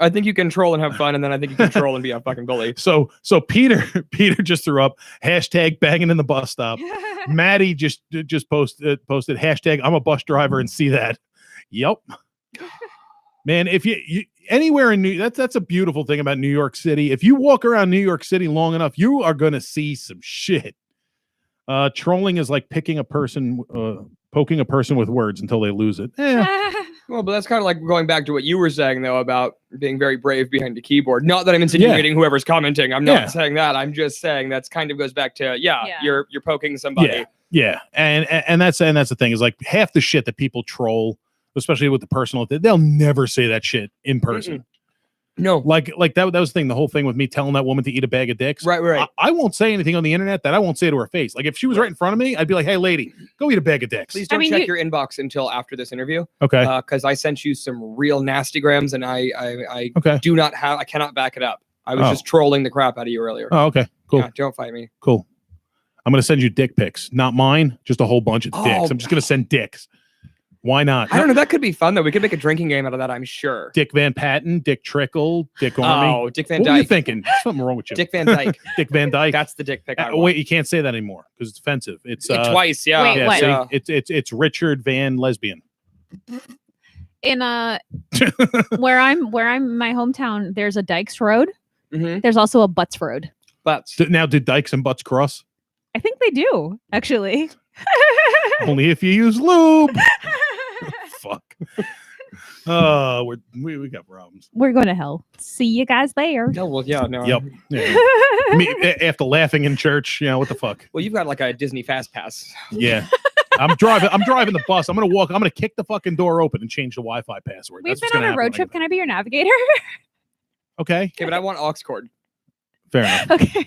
I think you can troll and have fun, and then I think you can troll and be a fucking bully. So Peter just threw up hashtag banging in the bus stop. Maddie just posted hashtag I'm a bus driver and see that. Yep. Man, if you anywhere in that's a beautiful thing about New York City. If you walk around New York City long enough, you are gonna see some shit. Trolling is like poking a person with words until they lose it. Well, but that's kind of like going back to what you were saying, though, about being very brave behind the keyboard. Not that I'm insinuating whoever's commenting. I'm not saying that. I'm just saying that's kind of goes back to, you're poking somebody. Yeah. And that's the thing is like half the shit that people troll, especially with the personal, they'll never say that shit in person. No. Like that was the thing. The whole thing with me telling that woman to eat a bag of dicks. Right. I won't say anything on the internet that I won't say to her face. Like if she was right in front of me, I'd be like, "Hey, lady, go eat a bag of dicks." Please don't mean, check you- your inbox until after this interview. Okay. Because I sent you some real nasty grams, and I Okay. I cannot back it up. I was Oh. just trolling the crap out of you earlier. Oh, okay. Cool. Yeah, don't fight me. Cool. I'm gonna send you dick pics, not mine, just a whole bunch of dicks. Oh. I'm just gonna send dicks. Why not? I don't know. That could be fun though. We could make a drinking game out of that. I'm sure. Dick Van Patten, Dick Trickle, Dick Army. Oh, Dick Van What were you Dyke. thinking? Something wrong with you. Dick Van Dyke. Dick Van Dyke. That's the dick pic. I want. Wait, you can't say that anymore because it's offensive. It's Twice. Yeah. Wait, yeah, what? see, Yeah. it's Richard Van Lesbian. In where I'm my hometown, there's a Dykes Road. Mhm. There's also a Butts Road. But Now, did dykes and butts cross? I think they do, actually. Only if you use lube. Fuck. Oh, we got problems. We're going to hell. See you guys there. no, well, yeah, no. Yep. Yeah. Me, after laughing in church, what the fuck? Well, you've got like a Disney Fast Pass. Yeah. I'm driving the bus. I'm gonna kick the fucking door open and change the Wi-Fi password. We've That's what's been on gonna a happen road when I trip. get Can I be your navigator? there. Okay. Okay, but I want aux cord. Fair enough. Okay.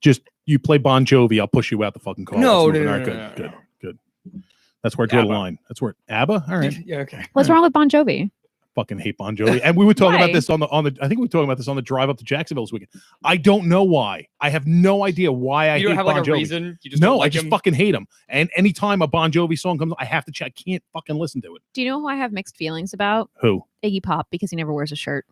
Just you play Bon Jovi, I'll push you out the fucking car. No, Let's move no, on. no, Good, no, no, good, no. good. That's where I draw the ABBA. line. That's where ABBA. All right. Yeah. Okay. What's wrong with Bon Jovi? Fucking hate Bon Jovi. And we were talking about Why? this on the I think we were talking about this on the drive up to Jacksonville this weekend. I don't know why. I have no idea why I You don't hate have Bon like a Jovi. reason. You just No, don't I like just him? fucking hate him. And anytime a Bon Jovi song comes, I have to check. I can't fucking listen to it. Do you know who I have mixed feelings about? Who? Iggy Pop, because he never wears a shirt.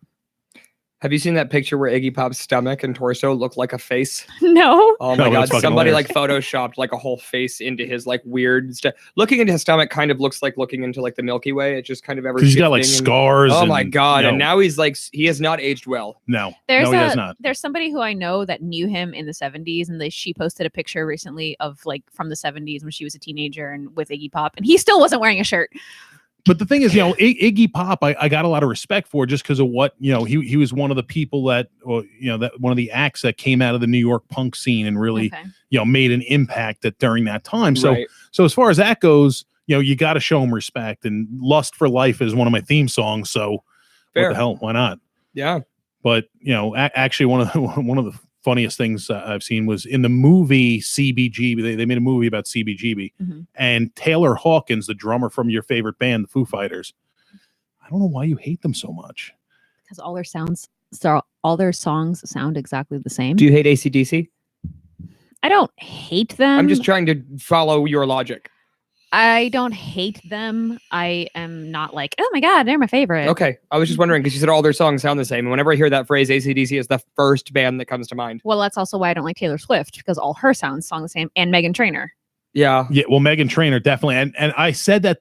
Have you seen that picture where Iggy Pop's stomach and torso look like a face? No. Oh No, my god! that's fucking Somebody hilarious. like photoshopped like a whole face into his like weird stuff. Looking into his stomach kind of looks like looking into like the Milky Way. It just kind of ever. Because he's got like shifting and- scars. Oh and, my god! No, And now he's like he has not aged well. no, There's no, he does not. there's somebody who I know that knew him in the 70s, and she posted a picture recently of like from the 70s when she was a teenager and with Iggy Pop, and he still wasn't wearing a shirt. But the thing is, Iggy Pop, I got a lot of respect for just because of what, he was one of the people that, that one of the acts that came out of the New York punk scene and really, Okay. made an impact during that time. So, Right. so as far as that goes, you got to show him respect, and Lust for Life is one of my theme songs. So Fair. what the hell? Why not? Yeah. But, actually one of the funniest things I've seen was in the movie CBGB. They made a movie about CBGB, Mhm. and Taylor Hawkins, the drummer from your favorite band, the Foo Fighters. I don't know why you hate them so much. Because all their songs sound exactly the same. Do you hate AC/DC? I don't hate them. I'm just trying to follow your logic. I don't hate them. I am not like, oh my god, they're my favorite. Okay, I was just wondering because you said all their songs sound the same, and whenever I hear that phrase, AC/DC is the first band that comes to mind. Well, that's also why I don't like Taylor Swift, because all her sounds sound the same, and Meghan Trainor. Yeah. Yeah, well, Meghan Trainor definitely, and I said that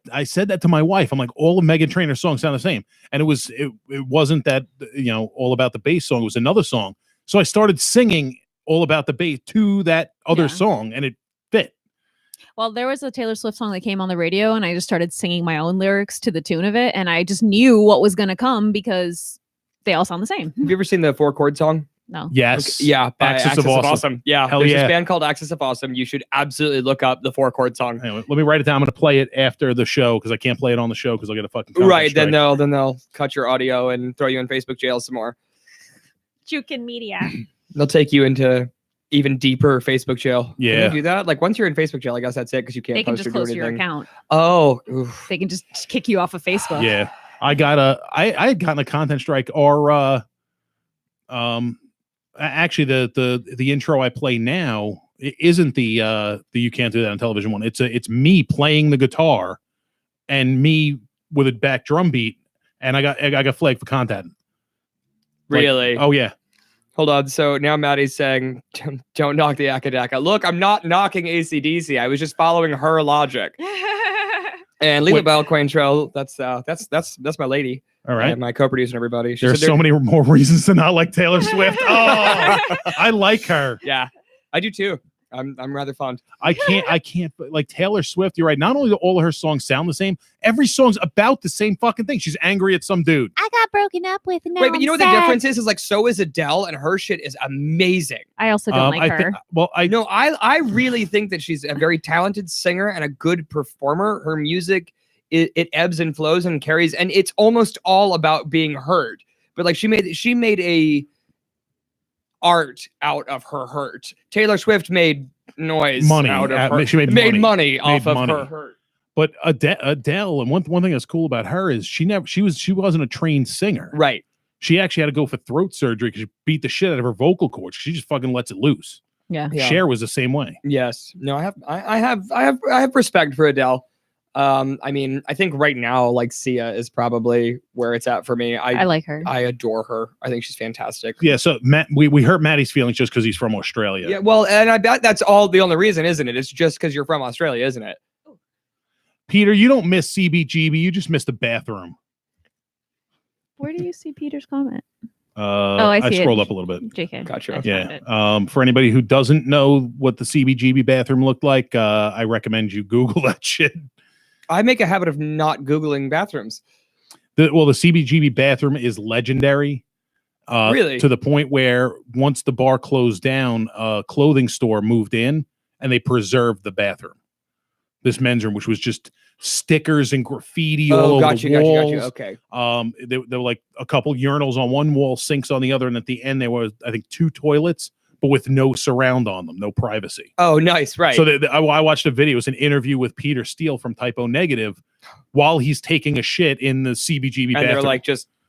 to my wife. I'm like, all of Meghan Trainor's songs sound the same, and it wasn't that all about the bass song. It was another song, so I started singing all about the bass to that other Yeah. song, and it fit. Well, there was a Taylor Swift song that came on the radio, and I just started singing my own lyrics to the tune of it, and I just knew what was going to come because they all sound the same. Have you ever seen the 4-chord song? No. Yes, Okay, yeah, by Axis of Awesome. Yeah, Hell there's yeah. this band called Axis of Awesome. You should absolutely look up the 4-chord song. Anyway, let me write it down. I'm going to play it after the show because I can't play it on the show because I'll get a fucking Right, copyright then they'll cut your audio and throw you in Facebook jail some more. Jukin Media. They'll take you into even deeper Facebook jail. Can Yeah. they do that? Like once you're in Facebook jail, I guess that's it because you can't They can post just or do close your anything. account. Oh, oof. They can just kick you off of Facebook. Yeah, I had gotten a content strike. Or actually the intro I play now isn't the you can't do that on television one. It's me playing the guitar and me with a back drum beat, and I got flagged for content. Like, Really? oh yeah. Hold on. So now Maddie's saying, don't knock the Akadaka. Look, I'm not knocking AC/DC. I was just following her logic. And Leela Wait. Bell Quaintrell, that's my lady. All right. And my co-producer and everybody. She There's said so many more reasons to not like Taylor Swift. Oh, I like her. yeah, I do too. I'm rather fond. I can't like Taylor Swift. You're right. Not only do all of her songs sound the same, every song's about the same fucking thing. She's angry at some dude. I got broken up with. And now Wait, but you know I'm what the sad. difference is? Is like so is Adele, and her shit is amazing. I also don't like her. No, I really think that she's a very talented singer and a good performer. Her music it ebbs and flows and carries, and it's almost all about being heard. but like she made a art out of her hurt. Taylor Swift made noise Money. out of her. She made money off of money. her hurt. But Adele, and one thing that's cool about her is she wasn't a trained singer. Right. She actually had to go for throat surgery because she beat the shit out of her vocal cords. She just fucking lets it loose. Yeah. Cher was the same way. Yes. No, I have respect for Adele. I mean, I think right now, like Sia is probably where it's at for me. I like her. I adore her. I think she's fantastic. Yeah. So Matt, we hurt Matty's feelings just because he's from Australia. Yeah. Well, and I bet that's all the only reason, isn't it? It's just because you're from Australia, isn't it? Peter, you don't miss CBGB. You just miss the bathroom. Where do you see Peter's comment? I see scrolled it. up a little bit. JK. Gotcha. I found Yeah. it. For anybody who doesn't know what the CBGB bathroom looked like, I recommend you Google that shit. I make a habit of not Googling bathrooms. The CBGB bathroom is legendary. Really? To the point where once the bar closed down, a clothing store moved in and they preserved the bathroom. This men's room, which was just stickers and graffiti all over the walls. Okay. There were like a couple urinals on one wall, sinks on the other, and at the end there was, I think, 2 toilets, but with no surround on them, no privacy. Oh, nice. Right. So I watched a video. It was an interview with Peter Steele from Typo Negative while he's taking a shit in the CBGB and bathroom. they're like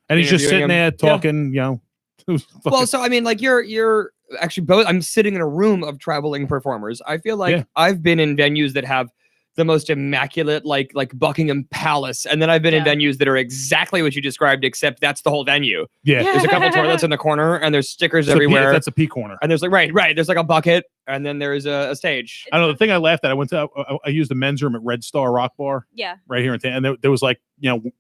and he's just sitting him. there talking, It was well, so I mean, like you're actually both. I'm sitting in a room of traveling performers. I feel like I've been in venues that have the most immaculate, like Buckingham Palace, and then I've been in venues that are exactly what you described, except that's the whole venue. Yeah, there's a couple toilets in the corner, and there's stickers That's everywhere. That's a pee corner. And there's like right. There's like a bucket, and then there's a stage. I don't know. The thing I laughed at, I used the men's room at Red Star Rock Bar. Yeah. Right here in town. And there was like,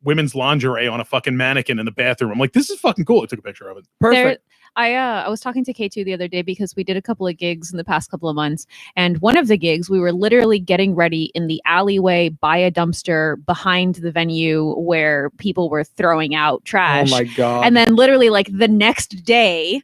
women's lingerie on a fucking mannequin in the bathroom. I'm like, this is fucking cool. I took a picture of it. Perfect. I was talking to K2 the other day because we did a couple of gigs in the past couple of months. And one of the gigs, we were literally getting ready in the alleyway by a dumpster behind the venue where people were throwing out trash. Oh my God. And then literally like the next day,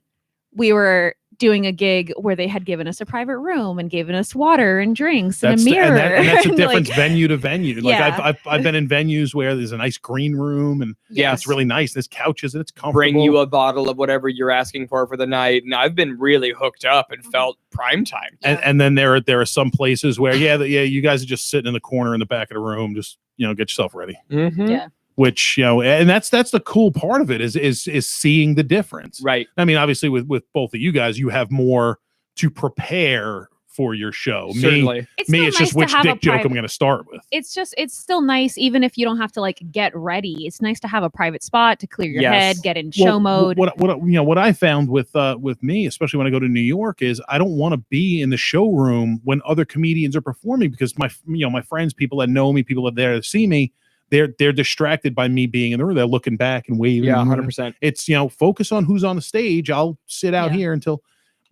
we were doing a gig where they had given us a private room and given us water and drinks and a mirror. And that's a And, difference venue to venue. Like Yeah. I've been in venues where there's a nice green room and it's really nice. There's couches and it's comfortable. Bring you a bottle of whatever you're asking for the night. And I've been really hooked up and felt prime time. And then there are some places where you guys are just sitting in the corner in the back of the room, just get yourself ready. Mm-hmm. Yeah. Which and that's the cool part of it is seeing the difference. Right. I mean, obviously with both of you guys, you have more to prepare for your show. Certainly. It's just which dick joke I'm going to start with. It's still nice, even if you don't have to like get ready. It's nice to have a private spot to clear your head, get in show mode. What I found with me, especially when I go to New York, is I don't want to be in the showroom when other comedians are performing because my friends, people that know me, people that are there to see me, they're distracted by me being in the room. They're looking back and waving. Yeah, 100%. It's focus on who's on the stage. I'll sit out here until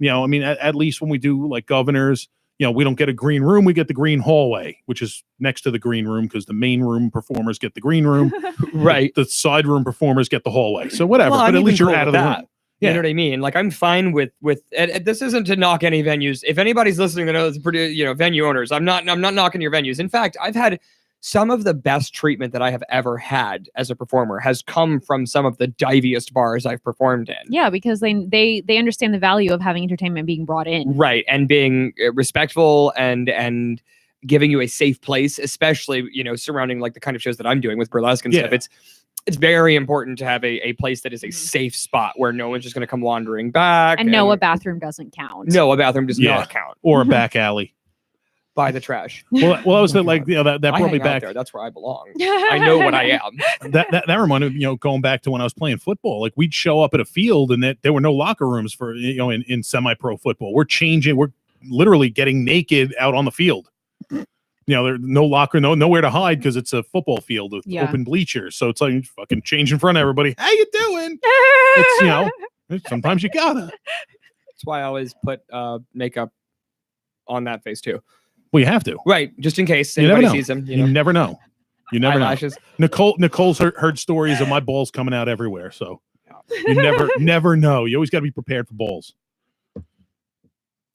at least when we do like Governors, we don't get a green room. We get the green hallway, which is next to the green room because the main room performers get the green room. Right. The side room performers get the hallway. So whatever. Well, but I'm at least even you're cool out of with the that. room. You know what I mean? Like I'm fine with and this isn't to knock any venues. If anybody's listening that knows pretty, venue owners, I'm not knocking your venues. In fact, I've had some of the best treatment that I have ever had as a performer has come from some of the diviest bars I've performed in. Yeah, because they understand the value of having entertainment being brought in. Right. And being respectful and giving you a safe place, especially, surrounding like the kind of shows that I'm doing with burlesque and stuff. It's very important to have a place that is a safe spot where no one's just going to come wandering back. And no, a bathroom doesn't count. No, a bathroom does not count. Or a back alley. By the trash. Well, I was that I brought me hang out back. There. That's where I belong. I know what I am. That reminded me, going back to when I was playing football. Like we'd show up at a field and there were no locker rooms for in semi-pro football. We're literally getting naked out on the field. There's no locker, nowhere to hide because it's a football field with open bleachers. So it's like fucking change in front of everybody. How you doing? It's sometimes you gotta. That's why I always put makeup on that face too. Well, you have to, right? Just in case anybody sees them. You never know. You never Eyelashes. know. Nicole's heard stories of my balls coming out everywhere, so you never know. You always got to be prepared for balls.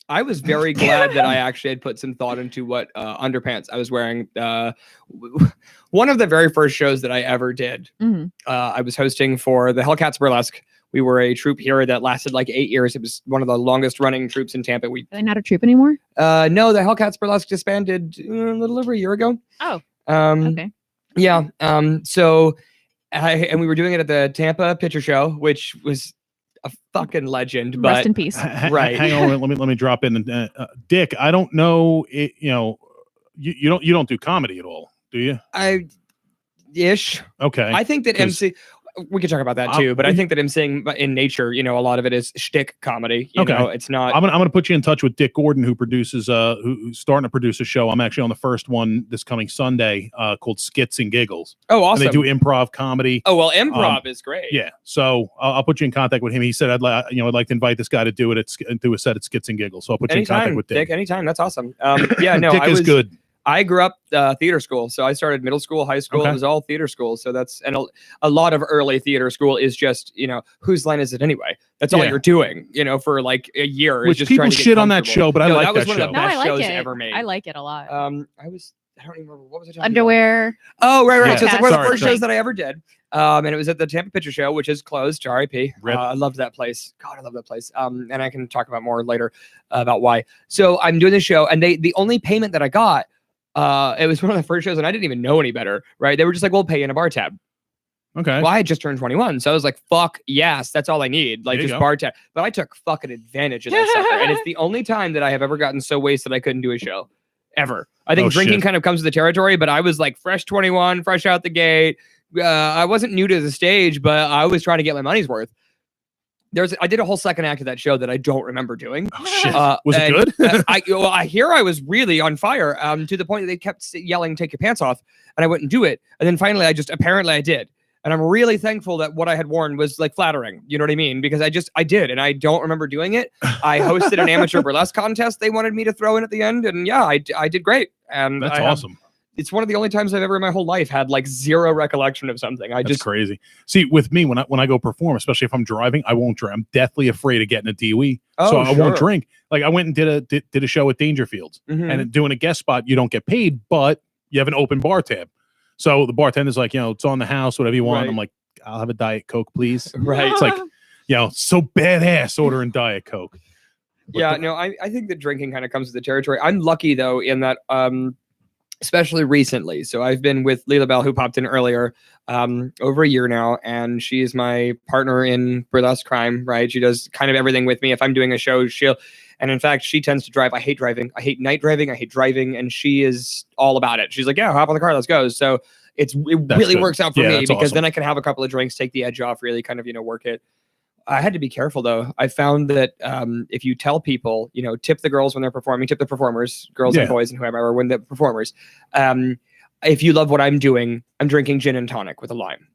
I was very glad that I actually had put some thought into what underpants I was wearing. One of the very first shows that I ever did, I was hosting for the Hellcats Burlesque We were a troupe here that lasted like 8 years. It was one of the longest running troupes in Tampa. Are they not a troupe anymore? No, the Hellcats Burlesque disbanded a little over a year ago. Oh, Um, okay. Yeah. And we were doing it at the Tampa Picture Show, which was a fucking legend. Rest But in peace. Right. Hang on. Let me drop in. Dick, I don't know. You don't do comedy at all, do you? Ish. Okay. I think that 'Cause- MC. We could talk about that too, but I think that emceeing in nature, a lot of it is shtick comedy. You Okay. know, it's not. I'm gonna put you in touch with Dick Gordon, who produces who's starting to produce a show. I'm actually on the first one this coming Sunday, called Skits and Giggles. Oh, awesome. And they do improv comedy. Oh well, improv is great. Yeah, so I'll put you in contact with him. He said I'd like to invite this guy to do it do a set at Skits and Giggles. So I'll put you in contact with Dick. Anytime, that's awesome. Yeah, no, Dick is good. I grew up theater school, so I started middle school, high school. Okay. It was all theater school. So a lot of early theater school is just whose line is it anyway? That's all Yeah. you're doing, for like a year. Which is just people trying to get shit on that comfortable. show, but I No, like that was that one show. of the No, best I like shows it. ever made. I like it a lot. I don't even remember what was I talking about? Underwear. Oh, right. Yeah. So it's like one of the Sorry, first sorry. shows that I ever did. And it was at the Tampa Picture Show, which is closed. R.I.P. Rip. I loved that place. God, I love that place. And I can talk about more later about why. So I'm doing this show, and the only payment that I got, it was one of the first shows, and I didn't even know any better. Right? They were just like, "We'll pay you in a bar tab." Okay. Well, I had just turned 21, so I was like, "Fuck yes, that's all I need." Like There you just go. bar tab. But I took fucking advantage of that sucker, and it's the only time that I have ever gotten so wasted I couldn't do a show, ever. I think Oh, drinking shit. kind of comes with the territory, but I was like fresh 21, fresh out the gate. I wasn't new to the stage, but I was trying to get my money's worth. I did a whole second act of that show that I don't remember doing. Oh, shit. Uh, Was it and, good? I hear I was really on fire, to the point that they kept yelling, "Take your pants off," and I wouldn't do it. And then finally, apparently I did. And I'm really thankful that what I had worn was like flattering. You know what I mean? Because I did, and I don't remember doing it. I hosted an amateur burlesque contest they wanted me to throw in at the end, and yeah, I did great. And That's awesome. It's one of the only times I've ever in my whole life had like zero recollection of something. That's crazy. See, with me, when I go perform, especially if I'm driving, I won't drink. I'm deathly afraid of getting a DOE, so I won't sure. drink. Like I went and did a show at Dangerfields, Mhm. and doing a guest spot, you don't get paid, but you have an open bar tab. So the bartender's like, it's on the house, whatever you want. Right. I'm like, I'll have a Diet Coke, please. Right. It's like, so badass ordering Diet Coke. Yeah, no, I think that drinking kind of comes with the territory. I'm lucky though in that, especially recently. So I've been with Leela Bell, who popped in earlier, over a year now, and she is my partner in burlesque crime. Right, she does kind of everything with me. If I'm doing a show, and in fact, she tends to drive. I hate driving. I hate night driving. I hate driving, and she is all about it. She's like, "Yeah, hop on the car, let's go." So it really good. works out for Yeah, me that's because awesome. then I can have a couple of drinks, take the edge off, really kind of work it. I had to be careful though. I found that if you tell people, tip the girls when they're performing, tip the performers, girls and Yeah. boys and whoever, when the performers, if you love what I'm doing, I'm drinking gin and tonic with a lime.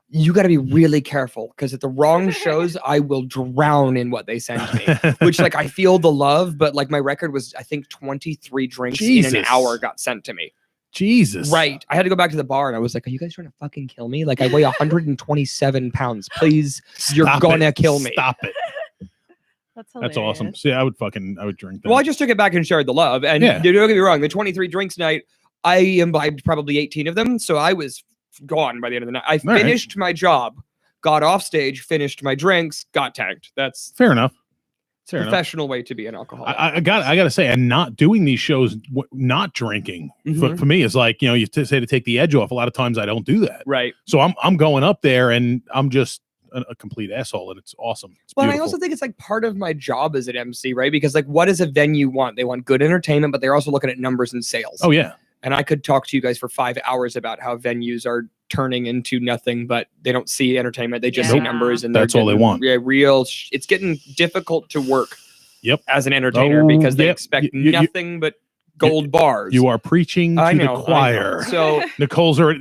You got to be really careful because at the wrong shows, I will drown in what they send me, which like I feel the love, but like my record was, I think 23 drinks in an Jesus. hour got sent to me. Jesus. Right. I had to go back to the bar and I was like, are you guys trying to fucking kill me? Like I weigh 127 pounds. Please, you're Stop gonna it. kill me. Stop it. That's awesome. See, I would drink that. Well, I just took it back and shared the love. And Yeah. don't get me wrong, the 23 drinks night, I imbibed probably 18 of them. So I was gone by the end of the night. I right. finished my job, got off stage, finished my drinks, got tanked. That's Fair enough. a Fair enough. professional way to be an alcoholic. I gotta say, and not doing these shows, not drinking Mhm. for me is like, you say to take the edge off. A lot of times I don't do that. Right. So I'm going up there and I'm just a complete asshole, and it's awesome. It's Well, and I beautiful. also think it's like part of my job as an MC, right? Because like, what does a venue want? They want good entertainment, but they're also looking at numbers and sales. Oh yeah. And I could talk to you guys for 5 hours about how venues are turning into nothing, but they don't see entertainment. They just see Yeah. numbers, and That's all they want. Yeah, it's getting difficult to work. Yep. As an entertainer, Oh, because they yep. expect You- nothing but gold bars. You are preaching I to know, the choir. I know. So Nicole's I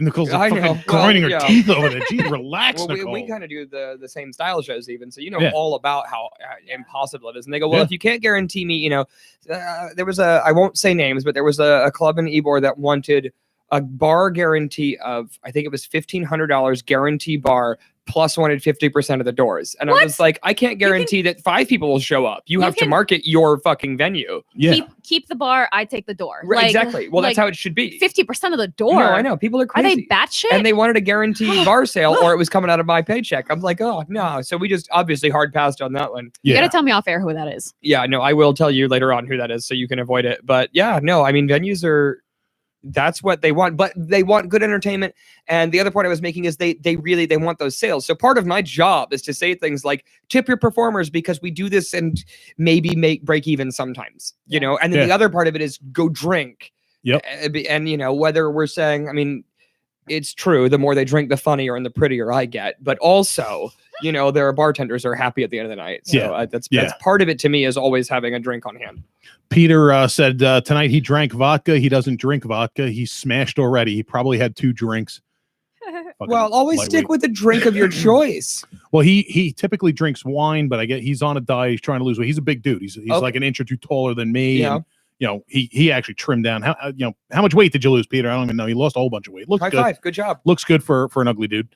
know. fucking grinding Well, her yeah. teeth over there. Gee, relax, well, Nicole. we kind of do the same style shows even, so Yeah. all about how impossible it is. And they go, well, Yeah. if you can't guarantee me, there was I won't say names, but there was a club in Ybor that wanted a bar guarantee of, I think it was $1,500 guarantee bar plus one at 50% of the doors. And I What? was like, I can't guarantee that 5 people will show up. You have to can- market your fucking venue. Yeah. Keep the bar. I take the door. Right, exactly. Well, that's how it should be. 50% of the door. No, I know. People are Are crazy. they batshit? And they wanted a guaranteed bar sale or it was coming out of my paycheck. I'm like, oh, no. So we just obviously hard passed on that one. You Yeah. gotta tell me off air who that is. Yeah, no, I will tell you later on who that is so you can avoid it. But yeah, no, I mean, venues are, that's what they want, but they want good entertainment. And the other point I was making is they want those sales. So part of my job is to say things like tip your performers because we do this and maybe break even sometimes, you know, and then Yeah. the other part of it is go drink. Yep. And you know, whether we're saying, I mean, it's true, the more they drink, the funnier and the prettier I get, but also, you know, there are bartenders who are happy at the end of the night. So Yeah. that's Yeah. part of it to me is always having a drink on hand. Peter said tonight he drank vodka. He doesn't drink vodka. He's smashed already. He probably had 2 drinks. Fucking Well, always lightweight. stick with the drink of your choice. Well, he typically drinks wine, but I get he's on a diet. He's trying to lose weight. He's a big dude. He's Okay. like an inch or 2 taller than me. Yeah. And, you know, he actually trimmed down. How much weight did you lose, Peter? I don't even know. He lost a whole bunch of weight. Looks High good. five. Good job. Looks good for an ugly dude.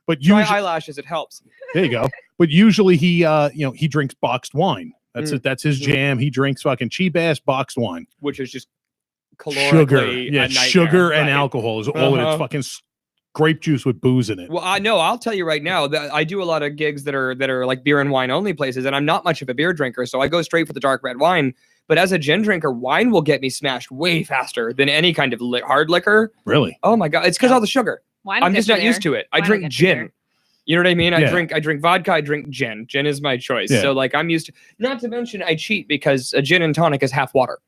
But Try usually eyelashes. It helps. there you go. But usually he he drinks boxed wine. That's Mm. it. That's his jam. He drinks fucking cheap ass boxed wine. Which is just Sugar, calorically yeah, a nightmare. sugar and Right. alcohol is all it is. Uh-huh. Fucking grape juice with booze in it. Well, I know. I'll tell you right now that I do a lot of gigs that are like beer and wine only places, and I'm not much of a beer drinker, so I go straight for the dark red wine. But as a gin drinker, wine will get me smashed way faster than any kind of hard liquor. Really? Oh my god, it's because all the sugar. Wine I'm just not used to it. I Wine will drink get you gin. there. You know what I mean? I Yeah. drink vodka. I drink gin. Gin is my choice. Yeah. So like I'm used to. Not to mention I cheat because a gin and tonic is half water,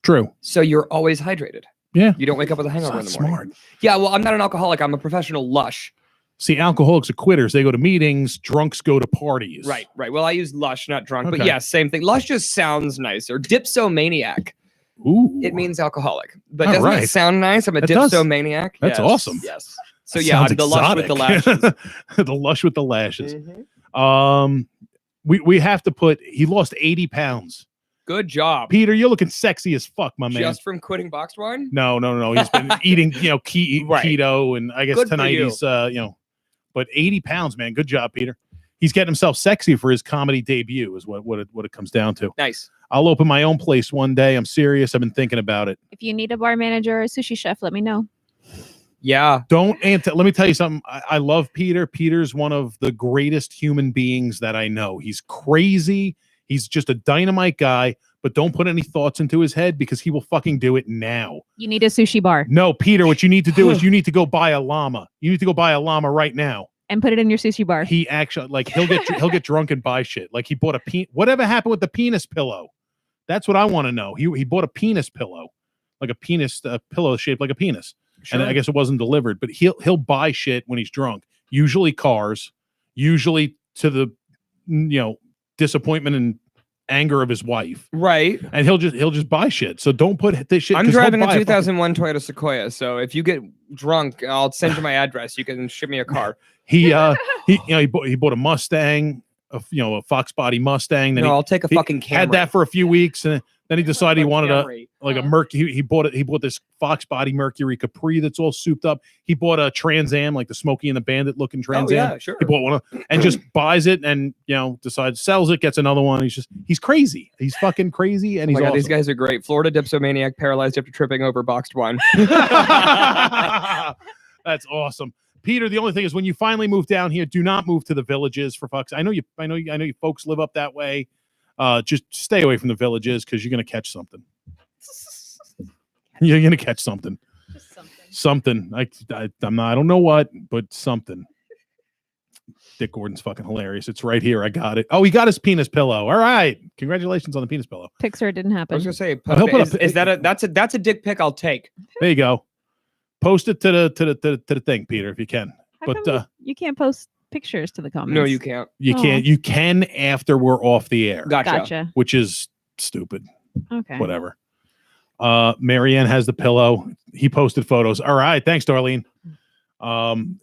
True. so you're always hydrated. Yeah. You don't wake up with a hangover in That's the morning. smart. Yeah, well, I'm not an alcoholic. I'm a professional lush. See, alcoholics are quitters. They go to meetings. Drunks go to parties. Right. Well, I use lush, not drunk, but Okay. yeah, same thing. Lush just sounds nicer. Dipsomaniac. Ooh. It means alcoholic. But All doesn't right. it sound nice? I'm a It does. dipsomaniac. That's Yes. awesome. Yes. So That yeah, I'm sounds the lush with the exotic. lashes. The lush with the lashes. Mhm. We have to put. He lost 80 pounds. Good job. Peter, you're looking sexy as fuck, my man. Just from quitting boxed wine? No. He's been eating, Right. keto, and I guess Good for tonight you. he's, but 80 pounds, man. Good job, Peter. He's getting himself sexy for his comedy debut, is what it comes down to. Nice. I'll open my own place one day. I'm serious. I've been thinking about it. If you need a bar manager or a sushi chef, let me know. Yeah. Let me tell you something. I love Peter. Peter's one of the greatest human beings that I know. He's crazy. He's just a dynamite guy, but don't put any thoughts into his head because he will fucking do it now. You need a sushi bar No, Peter, what you need to do is you need to go buy a llama. You need to go buy a llama right now. and put it in your sushi bar. He actually, like, he'll get drunk and buy shit. Like, he bought whatever happened with the penis pillow? That's what I want to know. He bought a penis pillow, like a penis pillow shaped like a penis. Sure. And I guess it wasn't delivered, but he'll buy shit when he's drunk. Usually cars, usually to the disappointment and anger of his wife. Right. And he'll just buy shit. So don't put this shit. I'm 'cause he'll driving a buy fucking- 2001 Toyota Sequoia, so if you get drunk, I'll send you my address. You can ship me a car. He bought a Mustang, a Fox body Mustang. Then No, I'll take a fucking Camry. had that for a few weeks, and then he decided he wanted a Camry. like a Mercury. He bought this Fox body Mercury Capri that's all souped up. He bought a Trans Am, like the Smokey and the Bandit looking Trans Oh, Am. yeah, sure. He bought one and just buys it, and decides sells it, gets another one. He's crazy. He's fucking crazy, and Oh he's my God, awesome. these guys are great. Florida dipsomaniac paralyzed after tripping over boxed wine. That's awesome. Peter, the only thing is when you finally move down here, do not move to the villages for fucks. I know you folks live up that way. Just stay away from the villages because you're gonna catch something. You're gonna catch something. Just something. Something. I don't know what, but something. Dick Gordon's fucking hilarious. It's right here. I got it. Oh, he got his penis pillow. All right. Congratulations on the penis pillow. Pixar didn't I happen. was gonna say, I'll put is that that's a dick pic I'll take. There you go. Post it to the thing, Peter, if you can. How But come you can't post pictures to the comments? No, you can't. you Oh. can't. You can after we're off the air, Gotcha. which is stupid. Okay. Whatever. Marianne has the pillow. He posted photos. All right. Thanks, Darlene.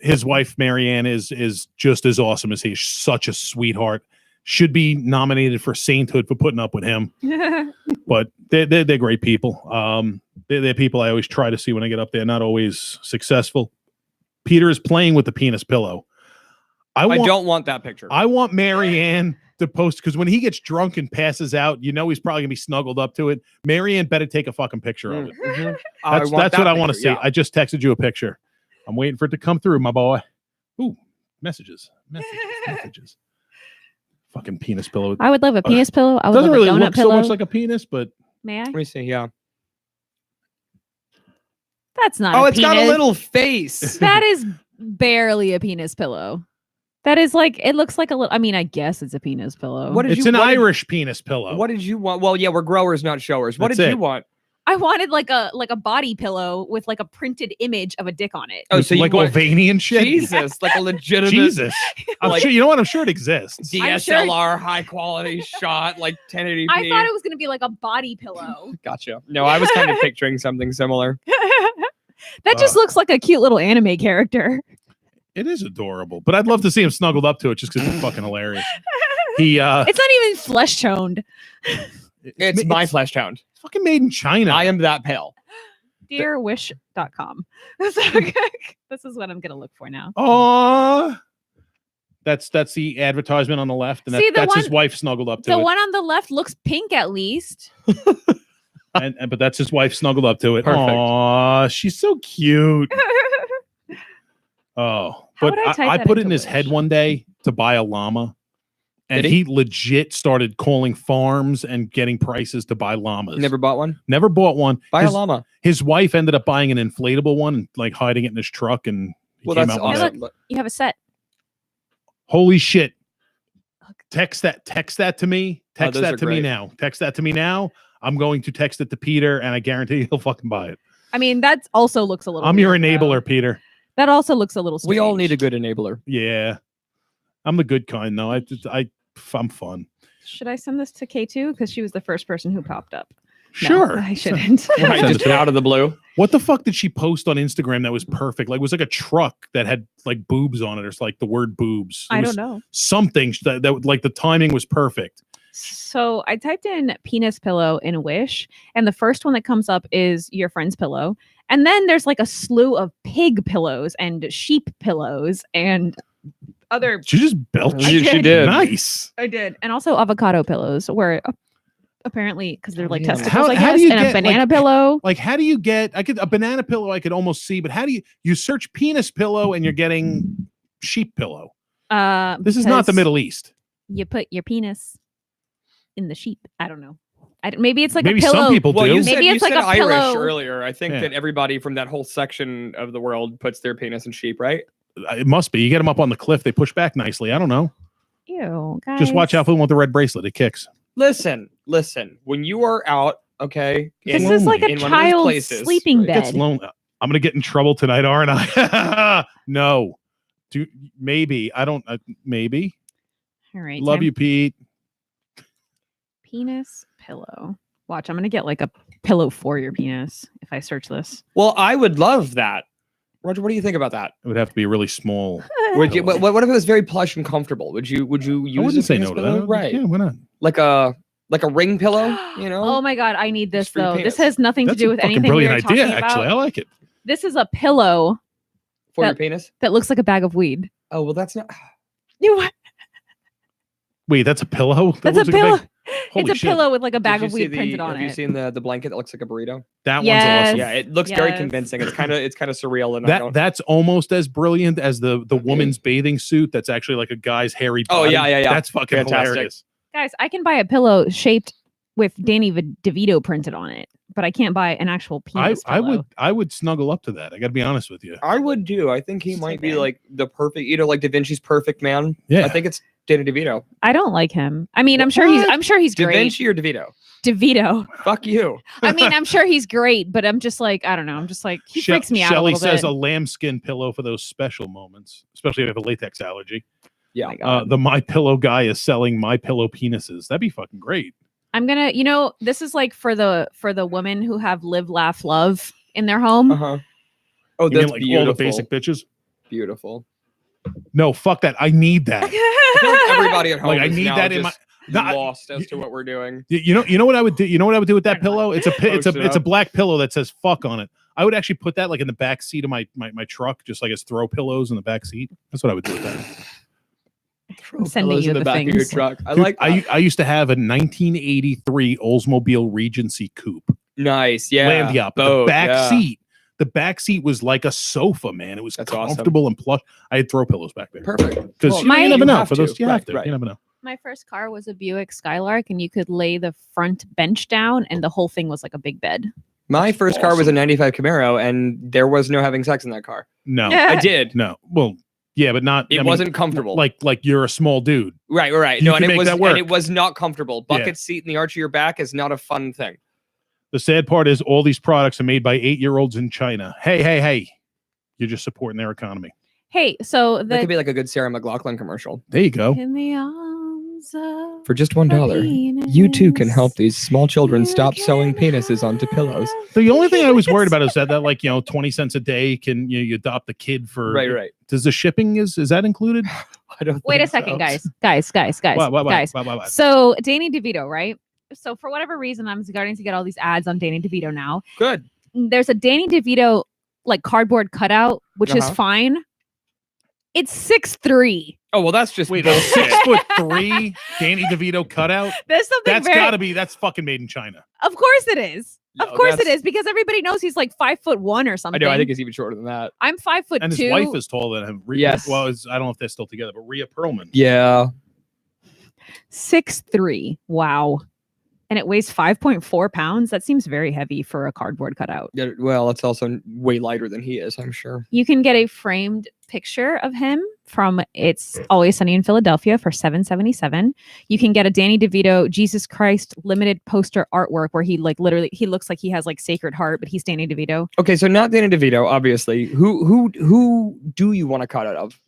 His wife, Marianne, is just as awesome as he is. Such a sweetheart. Should be nominated for sainthood for putting up with him. But they're great people. They're people I always try to see when I get up there. Not always successful. Peter is playing with the penis pillow. I don't want that picture. I want Marianne to post, because when he gets drunk and passes out, he's probably gonna be snuggled up to it. Marianne better take a fucking picture of it. Mhm. That's what I want to see. Yeah. I just texted you a picture. I'm waiting for it to come through, my boy. Ooh, messages. Fucking penis pillow. I would love a penis pillow. I would Doesn't love really a donut look pillow. so much like a penis, but May I? Let me see. Yeah. That's not. Oh, a it's got a penis. little face. That is barely a penis pillow. That is like, it looks like a little. I mean, I guess it's a penis pillow. What did it's you? an what did- Irish penis pillow. What did you want? Well, yeah, we're growers, not showers. What That's did it. you want? I wanted like a body pillow with like a printed image of a dick on it. Oh, With, so you like want Ovanian shit? Jesus, like a legitimate Jesus. I'm Like- sure, you know what? I'm sure it exists. DSLR high quality shot, like 1080p. I thought it was gonna be like a body pillow. Gotcha. No, I was kind of picturing something similar. That just looks like a cute little anime character. It is adorable, but I'd love to see him snuggled up to it just because it's fucking hilarious. He It's not even flesh toned. It's my flesh hound. fucking made in China. I am that pale. Dearwish.com. This is what I'm gonna look for now. Oh, that's the advertisement on the left, and See, the that's his one- wife snuggled up to The it. one on the left looks pink at least. But that's his wife snuggled up to it. Perfect. Aw, she's so cute. Oh, How but would I type I that put it into in his Wish? head one day to buy a llama, and Did he legit started calling farms and getting prices to buy llamas. Never bought one. Never bought one. Buy a his, llama. his wife ended up buying an inflatable one and like hiding it in his truck, and he Well, came that's out with awesome. that. You have a set. Holy shit! Text that to me. Text those that are to me great. now. Text that to me now. I'm going to text it to Peter, and I guarantee he'll fucking buy it. I mean, that also looks a little. I'm your weird, though. enabler, Peter. That also looks a little. We all strange. need a good enabler. Yeah, I'm the good kind though. I'm fun. Should I send this to K2 because she was the first person who popped up? No, Sure. I shouldn't. Right, Send it just to her. out of the blue. What the fuck did she post on Instagram that was perfect? Like, it was like a truck that had like boobs on it, or it's like the word boobs. It I was don't know. Something that like the timing was perfect. So I typed in penis pillow in Wish, and the first one that comes up is your friend's pillow. And then there's like a slew of pig pillows and sheep pillows and other. She just belched. She did. Nice. I did. And also avocado pillows, where apparently, because they're like Yeah. testicles, I How guess, do you and get, a banana like- pillow. Like, how do you get? A banana pillow I could almost see, but how do you search penis pillow and you're getting sheep pillow? This is not the because Middle East. You put your penis in the sheep. I don't know. Maybe it's like Maybe a pillow. some people Well, do. you Maybe said, it's like you said a Irish pillow. earlier. I think Yeah. that everybody from that whole section of the world puts their penis in sheep, right? It must be. You get them up on the cliff, they push back nicely. I don't know. Ew, guys. Just watch out for the one with the red bracelet. It kicks. Listen. When you are out, okay, This in- is like a in one of those child's places, sleeping right, It gets bed. lonely. I'm gonna get in trouble tonight, aren't I? No. Maybe. I don't. Maybe. All right. Love time- you, Pete. Penis pillow. Watch, I'm gonna get like a pillow for your penis if I search this. Well, I would love that. Roger, what do you think about that? It would have to be really small. Would you, what if it was very plush and comfortable? Would you use I a wouldn't say penis no to pillow? that. Right. Yeah, why not? Like a ring pillow, you know? Oh my god, I need this Just for your though. penis. This has nothing That's to do a with fucking anything we brilliant were idea. talking Actually, I about. like it. This is a pillow For your that- penis? that looks like a bag of weed. Oh, well, that's not. You what? Wait, that's a pillow. That That's a looks like pillow. bag- Holy It's a shit. pillow with like a bag Did of you see weed printed on Have you it. seen the blanket that looks like a burrito? That Yes. one's awesome. Yeah, it looks very Yes. convincing. It's kind of surreal, and I That don't. that's almost as brilliant as the woman's bathing suit. That's actually like a guy's hairy. Oh, body. yeah. That's fucking Fantastic. hilarious. Guys, I can buy a pillow shaped with Danny DeVito printed on it, but I can't buy an actual penis pillow. I would snuggle up to that. I got to be honest with you. I would do. I think he Just might type be in. like the perfect, like Da Vinci's perfect man. Yeah. I think it's Danny DeVito. I don't like him. I mean, I'm sure he's Da great. Vinci or DeVito? DeVito. Fuck you. I mean, I'm sure he's great, but I'm just like, I don't know. I'm just like, he freaks me out a Shelly little says bit. a lambskin pillow for those special moments, especially if you have a latex allergy. Yeah. Oh my God. The My Pillow guy is selling My Pillow penises. That'd be fucking great. I'm gonna, this is like for the women who have live, laugh, love in their home. Uh-huh. Oh, You mean that's like beautiful. all the basic bitches? Beautiful. No, fuck that. I need that. I feel like everybody at home Like, I is need now that in my- just No, I- lost as to what we're doing. You know what I would do? You know what I would do with that pillow? It's a Post it it's a up. black pillow that says fuck on it. I would actually put that like in the back seat of my truck, just like as throw pillows in the back seat. That's what I would do with that. I'm sending Pillows you in the the back of your things. truck. I Dude, like that. I used to have a 1983 Oldsmobile Regency coupe. Nice. Yeah. Landia. But Both, the back seat was like a sofa, man. It was That's awesome. comfortable and plush. I had throw pillows back there. Perfect. Because Well, you never know. have For those, to. you have Right, to. right. You never know. My first car was a Buick Skylark, and you could lay the front bench down, and the whole thing was like a big bed. My first car was a 95 Camaro, and there was no having sex in that car. No. I did. No. Well, yeah, but not. It wasn't comfortable. Like you're a small dude. Right. You No, can make that work. and it was not comfortable. Bucket Yeah. seat in the arch of your back is not a fun thing. The sad part is all these products are made by 8-year-olds in China. Hey. You're just supporting their economy. Hey, so That the could be like a good Sarah McLachlan commercial. There you go. in the arms of For just $1, you too can help these small children stop sewing penises onto pillows. The only thing I was worried about is that like 20 cents a day can you adopt a kid for Right. Does the shipping is that included? I don't. Wait a think second, so. guys. Guys. What? So Danny DeVito, right? So for whatever reason, I'm starting to get all these ads on Danny DeVito now. Good. There's a Danny DeVito like cardboard cutout, which is fine. It's 6'3". Oh well, that's just Wait, a bullshit. 6'3" Danny DeVito cutout? There's something That's fucking made in China. Of course it is. No, Of course it that's- is, because everybody knows he's like 5'1" or I something. know. I think it's even shorter than that. I'm 5'2". And his wife is taller than him. Yes. Well, I don't know if they're still together, but Rhea Perlman. Yeah. 6'3". Wow. And it weighs 5.4 pounds. That seems very heavy for a cardboard cutout. Yeah. Well, it's also way lighter than he is, I'm sure. You can get a framed picture of him from It's Always Sunny in Philadelphia for $7.77. You can get a Danny DeVito Jesus Christ limited poster artwork where he like literally he looks like he has like Sacred Heart, but he's Danny DeVito. Okay, so not Danny DeVito, obviously. Who do you want to cut out of?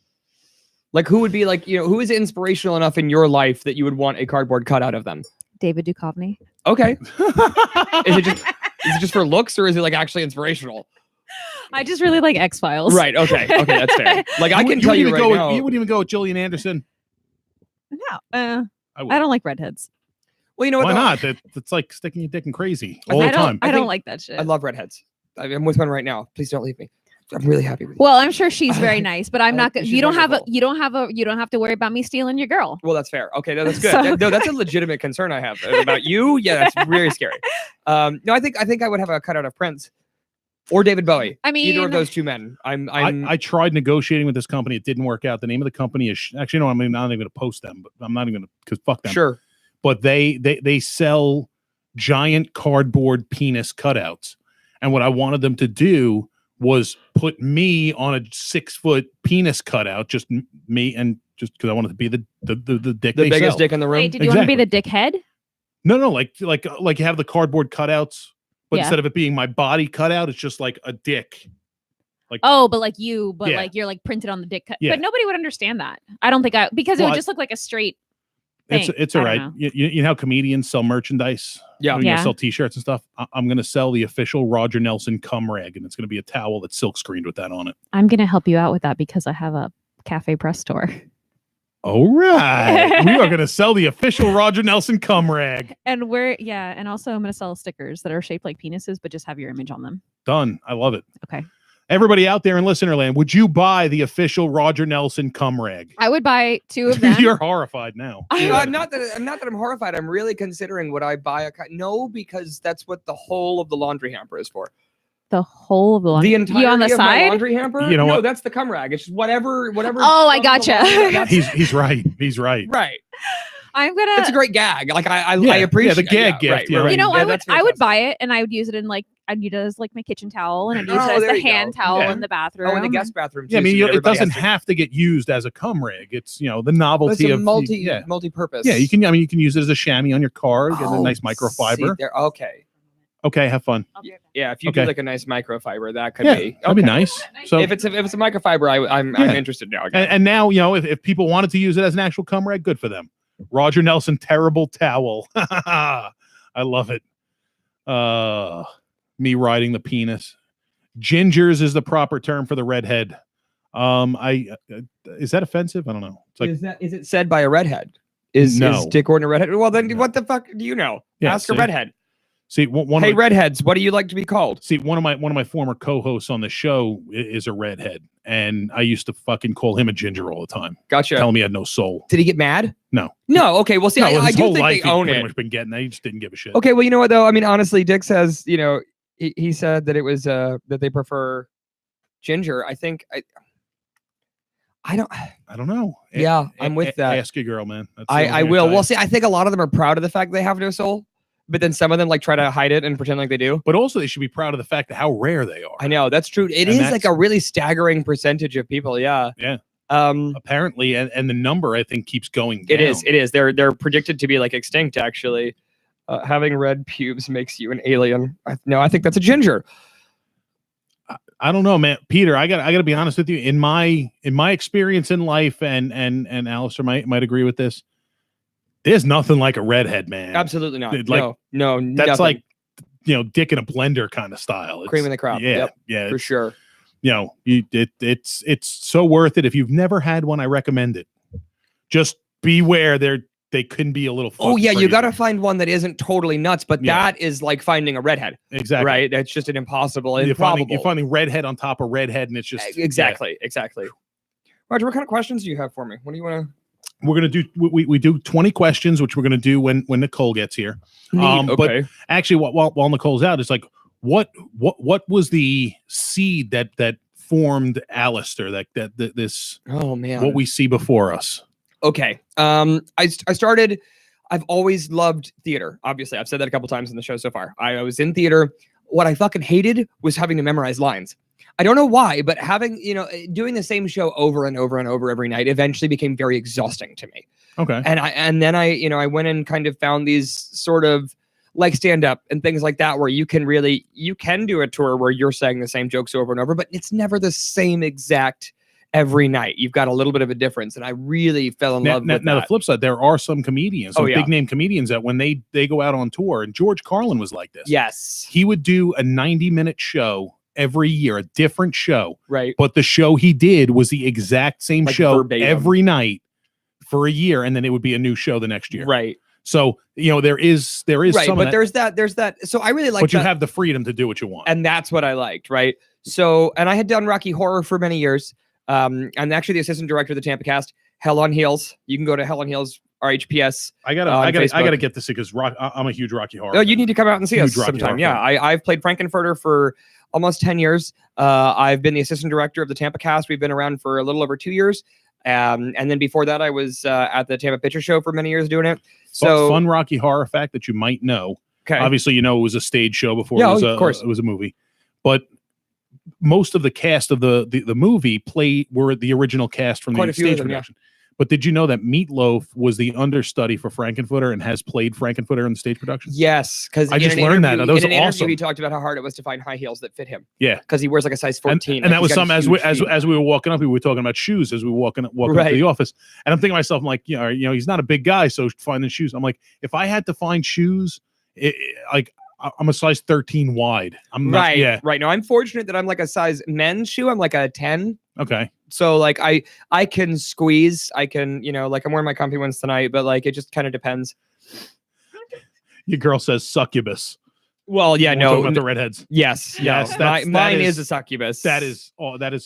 Like, who would be like, who is inspirational enough in your life that you would want a cardboard cutout of them? David Duchovny. Okay. Is it just for looks, or is it like actually inspirational? I just really like X-Files. Right. Okay, that's fair. Like, I can tell you right now. You wouldn't even go with Gillian Anderson. No. I would. I don't like redheads. Well, you know what? Why though? not? That's like sticking your dick in crazy I all the I don't time. I I don't think- like that shit. I love redheads. I'm with one right now. Please don't leave me. I'm really happy with you. Well, I'm sure she's very nice, but I'm not she's you don't wonderful. you don't have to worry about me stealing your girl. Well, that's fair. Okay, no, that's good. So- No, that's a legitimate concern I have about you. Yeah, that's very scary. No, I think I would have a cutout of Prince or David Bowie. I mean, Either of those two men. I tried negotiating with this company. It didn't work out. The name of the company is actually no. I'm not even going to post them, but I'm not even going to because fuck them. sure. But they sell giant cardboard penis cutouts, and what I wanted them to do was put me on a 6-foot penis cutout, just me, and just because I wanted to be the dick. The they biggest sell. dick in the room. Wait, did you want to be the dickhead? No, like you have the cardboard cutouts, but Yeah. instead of it being my body cutout, it's just like a dick. Oh, but like you, but Yeah. like you're like printed on the dick cut. Yeah. But nobody would understand that. I don't think because it Well, would just look like a straight It's thing. it's I all don't right. know. You know how comedians sell merchandise? Yeah. When you Yeah. sell T-shirts and stuff. I'm going to sell the official Roger Nelson cum rag, and it's going to be a towel that's silk screened with that on it. I'm gonna help you out with that because I have a cafe press store. All right, we are going to sell the official Roger Nelson cum rag. And and also I'm gonna sell stickers that are shaped like penises, but just have your image on them. Done. I love it. Okay. Everybody out there in listener land, would you buy the official Roger Nelson cum rag? I would buy 2 of them. You're horrified now. Not that I'm horrified. I'm really considering would I buy a cut? No, because that's what the whole of the laundry hamper is for. The whole of the laundry. The entirety you on the of my side? laundry hamper. You know no, what? that's the cum rag. It's just whatever. Oh, I comes gotcha. along, that's- He's right. He's right. right. I'm gonna. It's a great gag. Like I Yeah, appreciate the gag gift, Right, yeah. right, You know, yeah, I would that's buy fantastic. it and I would use it in like I'd use it as like my kitchen towel and I'd use Oh, it as there the you go. hand towel Yeah. in the bathroom. Oh, in the guest bathroom. Yeah, I too, mean, so it everybody doesn't has have to get used as a cum rag. It's the It's novelty a of multi-purpose. Yeah, you can use it as a chamois on your car. Get a Oh, nice see microfiber. there. Okay. Okay, have fun. Yeah, if you Okay. do like a nice microfiber, that could Yeah, be. that'd be okay. nice. So If it's a microfiber, I'm Yeah. interested now. Again. and now if people wanted to use it as an actual cum rag, good for them. Roger Nelson terrible towel. I love it. Me riding the penis. Gingers is the proper term for the redhead. Is that offensive? I don't know. It's like is it said by a redhead? Is No. Dick Gordon a redhead? Well, then what the fuck do you know? Yeah, Ask a see? redhead. See, one Hey, of redheads, what do you like to be called? see one of my former co-hosts on the show is a redhead, and I used to fucking call him a ginger all the time, Gotcha. tell him he had no soul. Did he get mad? No. No. Okay. Well, see, No, I his do whole think life they he'd own pretty it. much been getting that. He just didn't give a shit. Okay. Well, you know what though? I mean, honestly, Dick says, he said that it was that they prefer ginger. I think I don't. I don't know. Yeah, I'm with that. Ask your girl, man. That's the I only thing will. tell you. Well, see, I think a lot of them are proud of the fact they have no soul, but then some of them like try to hide it and pretend like they do. But also, they should be proud of the fact that how rare they are. I know that's true. It And is like that's- a really staggering percentage of people. Yeah. Yeah. Um, Apparently, and the number I think keeps going down. it is. It is. They're predicted to be like extinct. Actually, having red pubes makes you an alien. I think that's a ginger. I don't know, man. Peter, I got to be honest with you. In my experience in life, and Alistair might agree with this. There's nothing like a redhead, man. Absolutely not. Like, no. That's nothing. like, dick in a blender kind of style. It's, Cream in the crop. Yeah, Yep, yeah. for sure. It's so worth it. If you've never had one, I recommend it. Just beware, they can be a little. Oh yeah, you crazy. got to find one that isn't totally nuts, but Yeah. that is like finding a redhead, Exactly. right? That's just an impossible, You're improbable. finding redhead on top of redhead, and it's just Exactly. Roger, what kind of questions do you have for me? What do you want to? We're gonna do we do 20 questions, which we're gonna do when Nicole gets here. But actually, while Nicole's out, it's like what was the seed that formed Alistair? That this Oh man, what we see before us. Okay. I started. I've always loved theater. Obviously, I've said that a couple times in the show so far. I was in theater. What I fucking hated was having to memorize lines. I don't know why, but doing the same show over and over and over every night eventually became very exhausting to me. Okay. And then I went and kind of found these sort of like stand up and things like that where you can do a tour where you're saying the same jokes over and over, but it's never the same exact every night. You've got a little bit of a difference, and I really fell in love with now that. the flip side, there are some comedians, big name comedians that when they go out on tour, and George Carlin was like this. Yes. He would do a 90-minute show every year, a different show. Right. But the show he did was the exact same Like show verbatim. every night for a year, and then it would be a new show the next year. Right. So, there is Right. some But of that, there's that. So I really like but you that. have the freedom to do what you want. And that's what I liked. Right. So, and I had done Rocky Horror for many years. I'm actually the assistant director of the Tampa cast, Hell on Heels. You can go to Hell on Heels, RHPS. I gotta get this because I'm a huge Rocky Horror. Oh, you need to come out and see us Huge Rocky sometime. Horror Yeah. I've played Frankenfurter for almost 10 years. I've been the assistant director of the Tampa cast. We've been around for a little over 2 years. And then before that, I was at the Tampa Picture Show for many years doing it. So fun Rocky Horror fact that you might know. Okay. Obviously, it was a stage show before Yeah, it was of course. it was a movie. But most of the cast of the movie were the original cast from Quite the a few of stage them, yeah. production. But did you know that Meatloaf was the understudy for Frankenfurter and has played Frankenfurter in the stage production? Yes, because I just learned that. That was in an awesome. interview, he talked about how hard it was to find high heels that fit him. Yeah, because he wears like a size 14, and that was he's got something a as huge feet. we were walking up, we were talking about shoes as we were walking up to the office, and I'm thinking to myself, I'm like, he's not a big guy, so finding shoes. I'm like, if I had to find shoes, I'm a size 13 wide. I'm not, right. Yeah. Right. No, I'm fortunate that I'm like a size men's shoe. I'm like a 10. Okay. So like I can squeeze. I can, like I'm wearing my comfy ones tonight, but like it just kind of depends. Your girl says succubus. Well, yeah, We're no. talking about the redheads. Yes. Yes. No, mine is a succubus. That is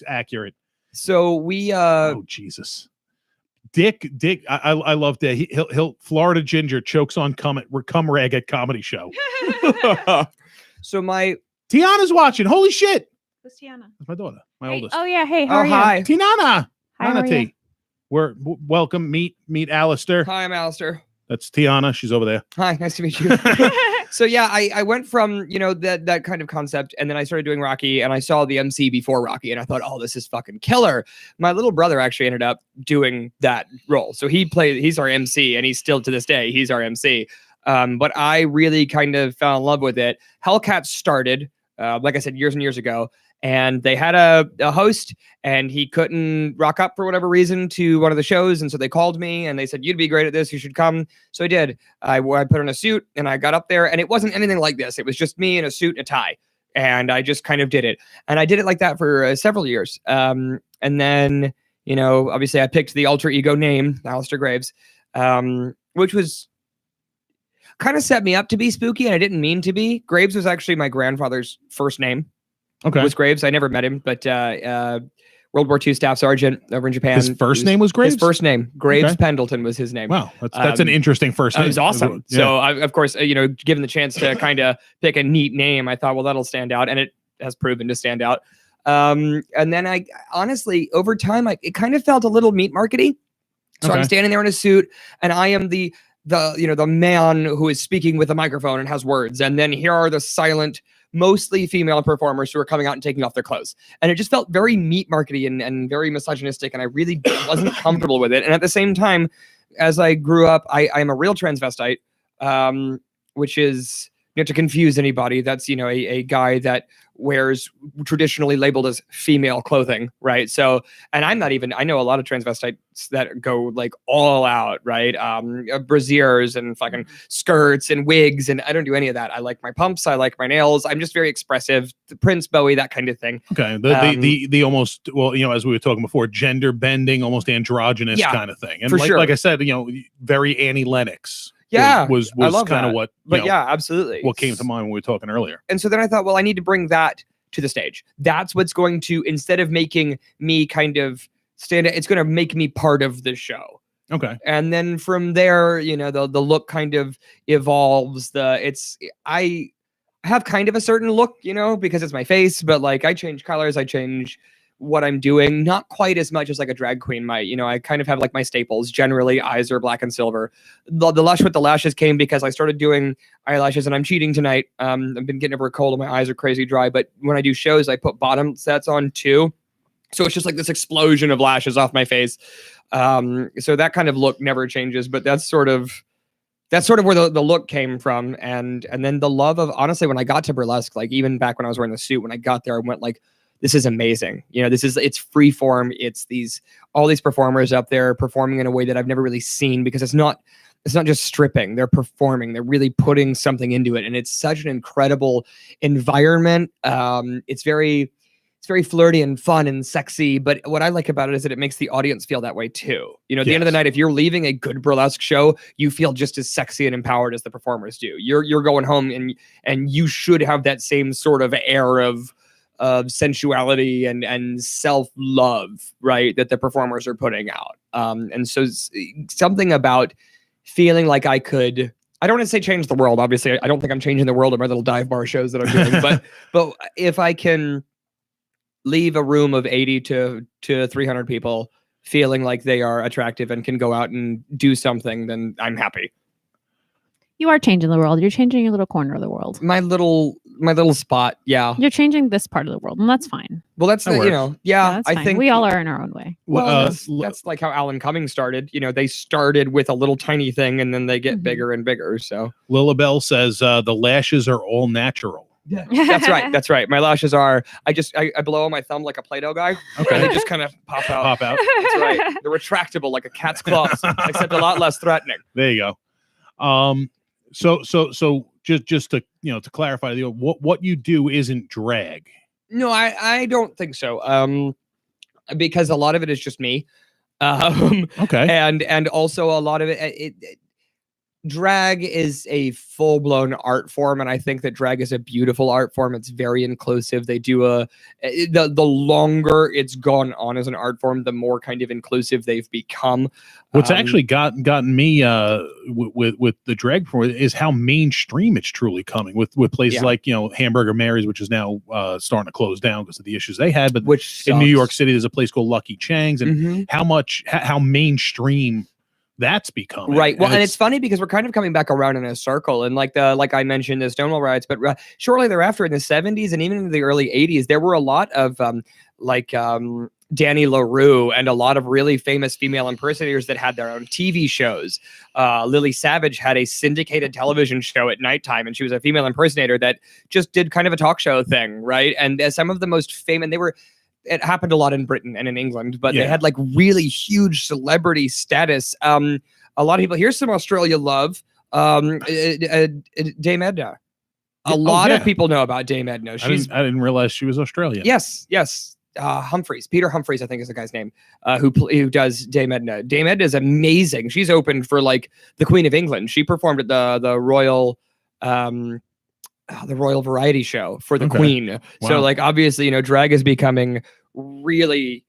accurate. So we oh Jesus. Dick, I love that. He'll Florida Ginger chokes on cum rag at comedy show. So my Tiana's watching. Holy shit. Who's Tiana? That's my daughter, my Hey, oldest. oh yeah, hey, how are you? hi. Tiana. Hi, how are Tiana you? T. Welcome. Meet Alistair. Hi, I'm Alistair. That's Tiana. She's over there. Hi, nice to meet you. So yeah, I went from that kind of concept, and then I started doing Rocky, and I saw the MC before Rocky, and I thought, oh, this is fucking killer. My little brother actually ended up doing that role, so he's our MC, and he's still to this day he's our MC. But I really kind of fell in love with it. Hellcat started, like I said, years and years ago. And they had a host, and he couldn't rock up for whatever reason to one of the shows. And so they called me and they said, you'd be great at this. You should come. So I did. I put on a suit and I got up there, and it wasn't anything like this. It was just me in a suit and a tie. And I just kind of did it. And I did it like that for several years. And then, obviously I picked the alter ego name, Alistair Graves, which was, kind of set me up to be spooky, and I didn't mean to be. Graves was actually my grandfather's first name. Okay. Was Graves. I never met him, but World War II staff sergeant over in Japan. His first name was Graves? His first name. Graves Pendleton was his name. Wow. That's an interesting first name. It was awesome. Yeah. So, of course, given the chance to kind of pick a neat name, I thought, well, that'll stand out. And it has proven to stand out. And then I honestly, over time, it kind of felt a little meat markety. So I'm standing there in a suit, and I am the man who is speaking with a microphone and has words. And then here are the silent, mostly female performers who are coming out and taking off their clothes. And it just felt very meat markety and very misogynistic. And I really wasn't comfortable with it. And at the same time, as I grew up, I am a real transvestite, which is, to confuse anybody, that's, a guy that wears traditionally labeled as female clothing, right? So, and I know a lot of transvestites that go like all out, right? Brassieres and fucking skirts and wigs, and I don't do any of that. I like my pumps, I like my nails. I'm just very expressive. Prince, Bowie, that kind of thing. Okay, the almost, well, as we were talking before, gender bending, almost androgynous kind of thing. And like I said, very Annie Lennox. Yeah, was kind of what, absolutely, what came to mind when we were talking earlier. And so then I thought, well, I need to bring that to the stage. That's what's going to, instead of making me kind of stand out, it's going to make me part of the show. Okay. And then from there, the look kind of evolves. I have kind of a certain look, because it's my face, but like I change colors, I change what I'm doing, not quite as much as like a drag queen might. I kind of have like my staples. Generally, eyes are black and silver. The lush with the lashes came because I started doing eyelashes, and I'm cheating tonight. I've been getting over a cold and my eyes are crazy dry, but when I do shows, I put bottom sets on too. So it's just like this explosion of lashes off my face. So that kind of look never changes, but that's sort of where the look came from. And then the love of, honestly, when I got to burlesque, like even back when I was wearing the suit, when I got there, I went like, this is amazing. It's free form. It's all these performers up there performing in a way that I've never really seen, because it's not just stripping. They're performing. They're really putting something into it. And it's such an incredible environment. It's very flirty and fun and sexy. But what I like about it is that it makes the audience feel that way too. At the end of the night, if you're leaving a good burlesque show, you feel just as sexy and empowered as the performers do. You're going home and you should have that same sort of air of sensuality and self-love, right, that the performers are putting out. And so something about feeling like I don't want to say change the world. Obviously, I don't think I'm changing the world in my little dive bar shows that I'm doing, but if I can leave a room of 80 to 300 people feeling like they are attractive and can go out and do something, then I'm happy. You are changing the world. You're changing your little corner of the world. My little spot. Yeah. You're changing this part of the world, and that's fine. Well, that's that's I fine. think we all are in our own way. Well, that's like how Alan Cummings started. They started with a little tiny thing, and then they get bigger and bigger. So Lilabelle says the lashes are all natural. Yeah, that's right. My lashes are. I blow on my thumb like a Play-Doh guy. Okay. And they just kind of pop out. That's right. They're retractable like a cat's claws, except a lot less threatening. There you go. So just to to clarify, what you do isn't drag. No, I don't think so. Because a lot of it is just me. Okay. And also a lot of it drag is a full-blown art form, and I think that drag is a beautiful art form. It's very inclusive. They do the longer it's gone on as an art form, the more kind of inclusive they've become. What's actually gotten me with the drag performance is how mainstream it's truly coming with places like Hamburger Mary's, which is now starting to close down because of the issues they had. But in New York City, there's a place called Lucky Chang's, and how mainstream that's becoming. Right. Well, and it's funny because we're kind of coming back around in a circle, and like I mentioned, the Stonewall riots, but shortly thereafter in the 70s and even in the early 80s, there were a lot of Danny LaRue and a lot of really famous female impersonators that had their own TV shows. Lily Savage had a syndicated television show at nighttime, and she was a female impersonator that just did kind of a talk show thing, right? And some of the most famous, it happened a lot in Britain and in England, but they had like really huge celebrity status. A lot of people, here's some Australia love. Dame Edna. A lot of people know about Dame Edna. I didn't realize she was Australian. Yes. Peter Humphreys, I think is the guy's name, who does Dame Edna. Dame Edna is amazing. She's opened for like the Queen of England. She performed at the Royal Variety Show for the Queen. Wow. So like obviously, drag is becoming really,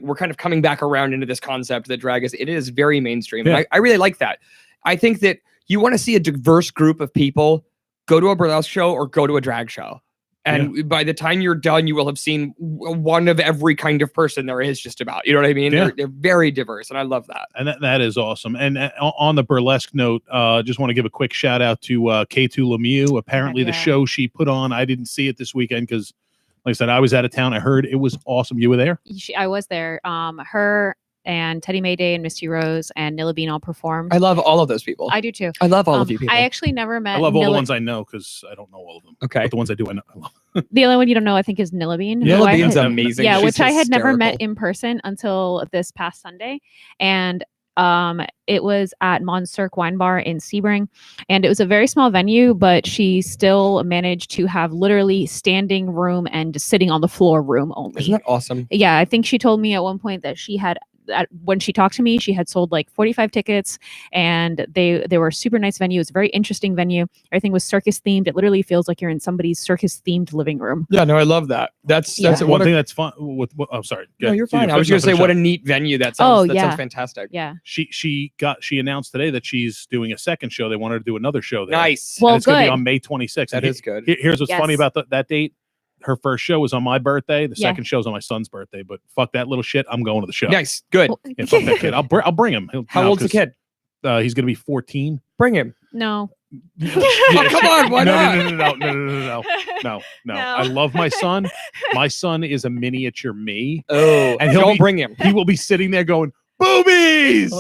we're kind of coming back around into this concept that drag is very mainstream. Yeah. And I really like that. I think that you want to see a diverse group of people go to a burlesque show or go to a drag show. And by the time you're done, you will have seen one of every kind of person there is just about. You know what I mean? Yeah. They're very diverse, and I love that. And that is awesome. And on the burlesque note, just want to give a quick shout out to K2 Lemieux. Apparently, the show she put on, I didn't see it this weekend because, like I said, I was out of town. I heard it was awesome. You were there? I was there. Her and Teddy Mayday and Misty Rose and Nilla Bean all performed. I love all of those people. I do too. I love all of you people. I actually never met. I love all the ones I know because I don't know all of them. Okay. But the ones I do, I know. I love. The only one you don't know, I think, is Nilla Bean. Yeah, who I Bean's had- amazing. Yeah, She's which I had never met hysterical. in person until this past Sunday, and it was at Monsterk Wine Bar in Sebring, and it was a very small venue, but she still managed to have literally standing room and sitting on the floor room only. Isn't that awesome? Yeah, I think she told me at one point that she had, when she talked to me, she had sold like 45 tickets, and they were a super nice venue. It was a very interesting venue. Everything was circus themed. It literally feels like you're in somebody's circus themed living room. Yeah, no, I love that. That's One thing that's fun with. Oh, sorry. No, you're fine. I was going to say what a neat venue that sounds. That sounds fantastic. Yeah. She announced today that she's doing a second show. They want her to do another show there. Nice. Well, And it's going to be good. on May 26th. That is good. Here's what's funny Yes. about that date. Her first show was on my birthday. The Yeah. second show's on my son's birthday. But fuck that little shit. I'm going to the show. Nice. Good. Yeah, fuck that kid. I'll bring him. How old's the kid? He's going to be 14. Bring him. No. Oh, come on. Why not? No. I love my son. My son is a miniature me. Oh, And he'll don't be- bring him. He will be sitting there going, boobies.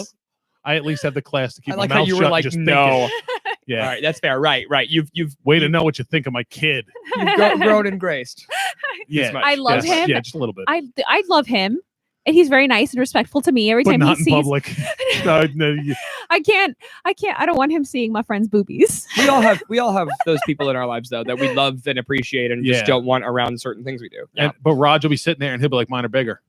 I at least have the class to keep I my like mouth how you shut were and like, just no. thinking. Yeah. All right, that's fair. Right. You've Way to know what you think of my kid. grown and graced. Yeah. much. I love him. Yeah, just a little bit. I love him, and he's very nice and respectful to me every But time not he in sees. public. No, I can't. I don't want him seeing my friend's boobies. We all have those people in our lives though that we love and appreciate and Yeah. just don't want around certain things we do. But Raj will be sitting there and he'll be like, mine are bigger.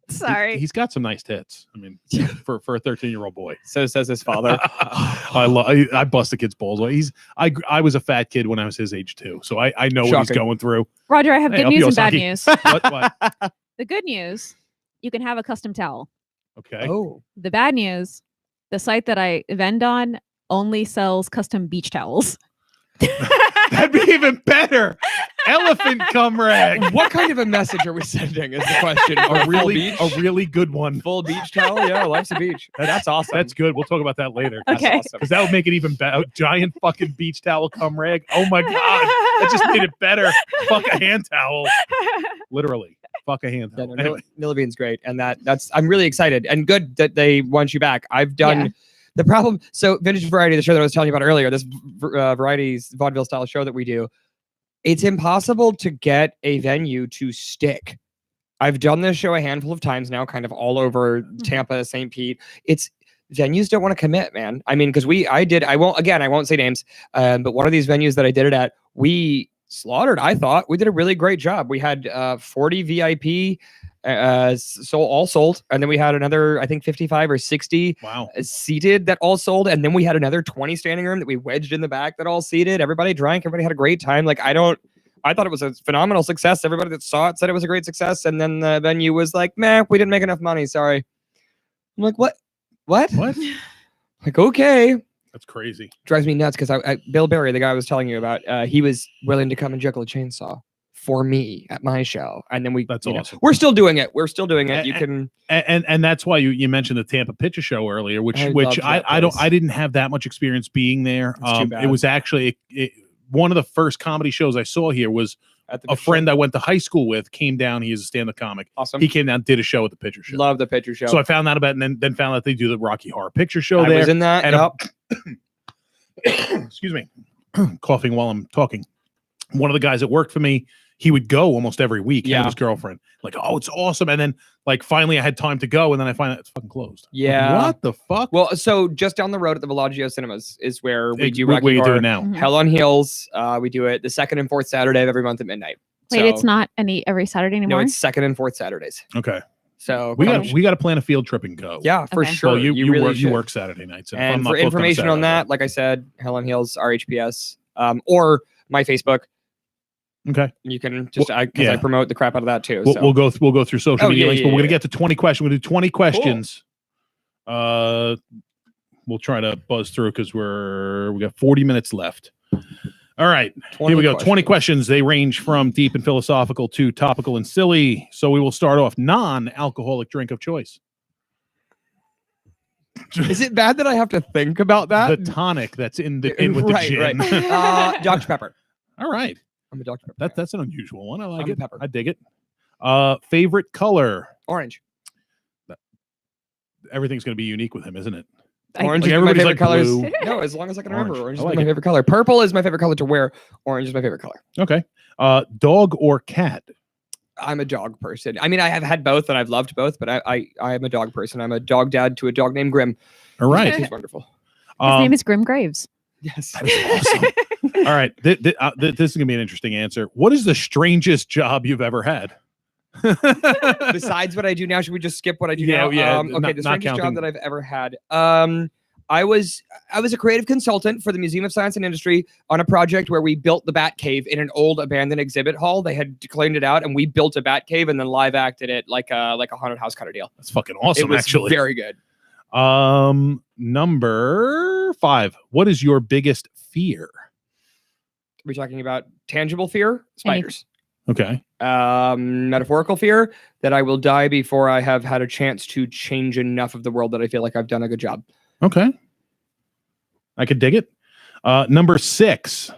Sorry. He's got some nice tits. I mean, for a 13-year-old boy. So says his father. I bust the kid's balls. I was a fat kid when I was his age too, so I know what he's Shocking. going through. Roger, I have Hey, good up news yours, and bad honey. news. What? The good news, you can have a custom towel. Okay. Oh, The bad news, the site that I vend on only sells custom beach towels. That'd be even better. Elephant cum rag. what kind of a message are we sending? Is the question. A really really good one. full beach towel? Yeah, life's a beach. That's awesome. That's good. We'll talk about that later. That's Okay. awesome. Because that would make it even better. Giant fucking beach towel cum rag. Oh my god, that just made it better. Fuck a hand towel. Literally, fuck a hand Yeah, towel. no, Anyway, Nilla Bean's great, and that's I'm really excited and good that they want you back. I've done Yeah. the problem. So Vintage Variety, the show that I was telling you about earlier, this variety's vaudeville style show that we do, it's impossible to get a venue to stick. I've done this show a handful of times now, kind of all over Tampa, St. Pete. It's venues don't want to commit, man. I mean, because I won't say names, but one of these venues that I did it at, we slaughtered. I thought we did a really great job. We had 40 VIP, all sold, and then we had another, I think 55 or 60 wow. seated that all sold, and then we had another 20 standing room that we wedged in the back that all seated. Everybody drank. Everybody had a great time. Like I thought it was a phenomenal success. Everybody that saw it said it was a great success, and then the venue was like, "Man, we didn't make enough money. Sorry." I'm like, "What? What? Like, okay." That's crazy. Drives me nuts because Bill Berry, the guy I was telling you about, he was willing to come and juggle a chainsaw for me at my show, and then That's awesome. we're still doing it. We're still doing it. You And- can. And that's why you mentioned the Tampa Picture Show earlier, which I loved that I place. didn't have that much experience being there. It's too It bad. was actually one of the first comedy shows I saw here was At the a picture friend I went to high school with came down. He is a stand-up comic. show. Awesome. He came down, did a show at the Picture Show. Love the picture show. So I found out about it and then found out they do the Rocky Horror Picture Show I there. was in that. and Yep. excuse me, coughing while I'm talking. One of the guys that worked for me, he would go almost every week. Him and Yeah. his girlfriend. Like, oh, it's awesome. And then like finally I had time to go, and then I find out it's fucking closed. Like, Yeah. what the fuck? Well, so just down the road at the Bellagio Cinemas is where we do Where Rocky you do Horror. it now. Mhm. Hell on Heels. We do it the second and fourth Saturday of every month at midnight. Wait, it's not every Saturday anymore? No, it's second and fourth Saturdays. Okay. So We got to plan a field trip and go. yeah, for Okay. sure. Well, you really work you should. work Saturday nights. And if I'm And not for booked on a information on Saturday, that, like I said, Helen Heels RHPS, or my Facebook. okay. You can just Well, because yeah. I promote the crap out of that too. We'll, so. we'll go through social Oh, media yeah, links, yeah, but we're gonna yeah. get to 20 questions. We're gonna do 20 questions. We'll try to buzz through because we got 40 minutes left. All right, here we go. 20 questions. They range from deep and philosophical to topical and silly. So we will start off non-alcoholic drink of choice. Is it bad that I have to think about that? The tonic that's in with the right, gin. right. Dr. Pepper. All right, I'm a Dr. Pepper. that's an unusual one. I like I'm a it. pepper. I dig it. Favorite color. Orange. Everything's going to be unique with him, isn't it? Orange Like is my everybody's favorite like colors. blue. No, as long as I can remember. Orange. Orange I is like my it. favorite color. Purple is my favorite color to wear. Orange is my favorite color. Okay. Dog or cat? I'm a dog person. I mean, I have had both and I've loved both, but I am a dog person. I'm a dog dad to a dog named Grim. All right. He's wonderful. His name is Grim Graves. Yes. That is awesome. All right. This is going to be an interesting answer. What is the strangest job you've ever had? Besides what I do now, should we just skip what I do Yeah, now? yeah, Okay, not the strangest counting. job that I've ever had. I was a creative consultant for the Museum of Science and Industry on a project where we built the Bat Cave in an old abandoned exhibit hall. They had cleaned it out, and we built a Bat Cave and then live acted it like a haunted house kind of deal. That's fucking awesome, It was actually. very good. Number 5. What is your biggest fear? We're talking about tangible fear, spiders. Okay. Metaphorical fear that I will die before I have had a chance to change enough of the world that I feel like I've done a good job. Okay. I could dig it. Number 6.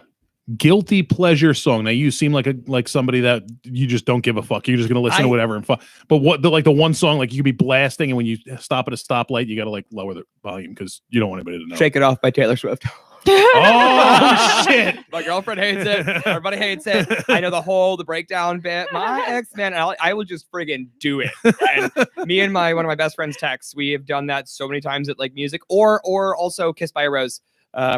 Guilty pleasure song. Now you seem like somebody that you just don't give a fuck. You're just gonna listen to whatever and fuck. But what the one song like you could be blasting, and when you stop at a stoplight, you gotta like lower the volume because you don't want anybody to know. Shake It Off by Taylor Swift. Oh shit! My girlfriend hates it. Everybody hates it. I know the breakdown bit. My ex man, I will just friggin' do it. And me and one of my best friends, Tex, we have done that so many times at like music or also Kissed by a Rose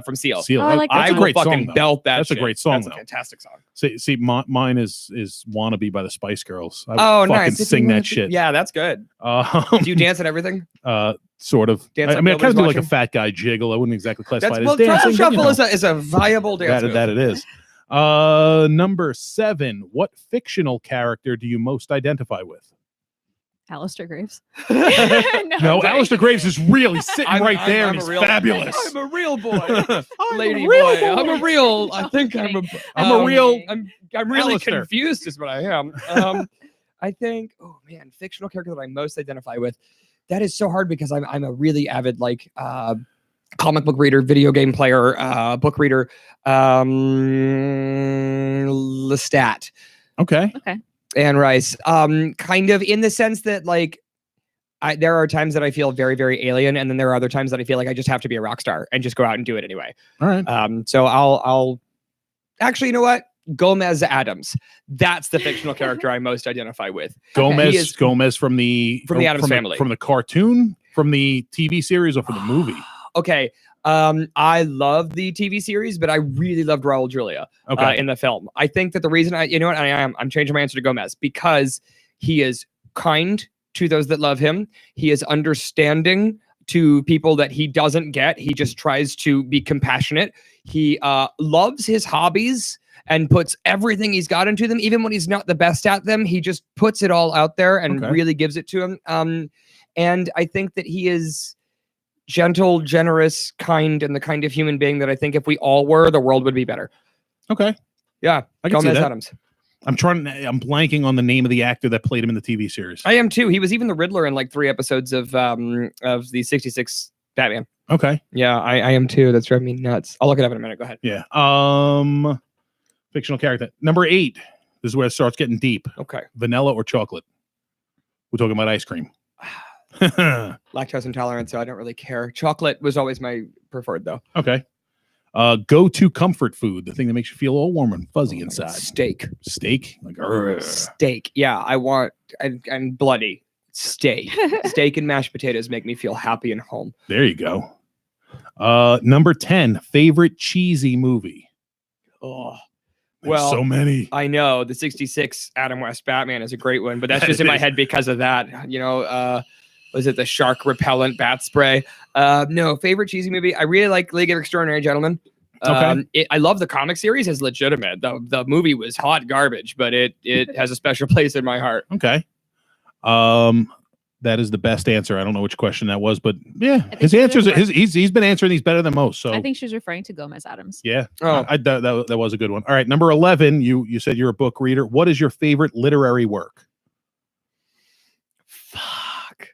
from Seal. Seal. Oh, I like that That's a song. great fucking song. Though. belt that. That's a shit. great song. That's though. a fantastic song. See, mine is "Wannabe" by the Spice Girls. I Oh, fucking nice. sing that shit. Yeah, that's good. Do you dance at everything? Sort of. Dance I like mean, I kind of nobody's do like a watching? fat guy jiggle. I wouldn't exactly classify it as Truffle dancing. but, you Shuffle know, is a viable dance. that it is. Number 7. What fictional character do you most identify with? Alistair Graves. No, Alistair Graves is really sitting right there, and he's fabulous. I'm a real boy. I'm Lady a real boy. boy. I'm a real. I think I'm a. I'm a real I'm really Alistair. confused, is what I am. I think. Oh man, fictional character that I most identify with. That is so hard because I'm a really avid comic book reader, video game player, book reader. Lestat. Okay. Anne Rice. Kind of in the sense that there are times that I feel very, very alien, and then there are other times that I feel like I just have to be a rock star and just go out and do it anyway. All right. So I'll actually, you know what? Gomez Adams. That's the fictional character I most identify with. Gomez. He is- Gomez from the Addams Family. from the cartoon, from the TV series, or from the movie. Okay. I love the TV series, but I really loved Raul Julia Okay. in the film. I think that the reason I'm changing my answer to Gomez because he is kind to those that love him. He is understanding to people that he doesn't get. He just tries to be compassionate. He loves his hobbies and puts everything he's got into them, even when he's not the best at them. He just puts it all out there and Okay. really gives it to him. And I think that he is gentle, generous, kind, and the kind of human being that I think if we all were, the world would be better. Okay. Yeah, I can see Gomez that. Adams. I'm blanking on the name of the actor that played him in the TV series. I am too. He was even the Riddler in like 3 episodes of the 66 Batman. Okay. Yeah, I am too. That's driving me nuts. I'll look it up in a minute. Go ahead. Yeah. Fictional character. Number 8. This is where it starts getting deep. Okay. Vanilla or chocolate? We're talking about ice cream. Lactose intolerant, so I don't really care. Chocolate was always my preferred though. Okay. Go-to comfort food, the thing that makes you feel all warm and fuzzy inside. Steak. Steak? Like, "Urgh." Steak. Yeah, I want and bloody steak. Steak and mashed potatoes make me feel happy and home. There you go. Number 10, favorite cheesy movie. Oh, Well, so many. I know the 66 Adam West Batman is a great one, but that's That just in my is. head because of that. Was it the shark repellent bat spray? No, favorite cheesy movie. I really like League of Extraordinary Gentlemen. I love the comic series as legitimate. The movie was hot garbage, but it has a special place in my heart. Okay. That is the best answer. I don't know which question that was, but yeah, his he was answers. referring- He's been answering these better than most. So I think she was referring to Gomez Adams. yeah. Oh. That was a good one. All right, number 11. You said you're a book reader. What is your favorite literary work? Fuck.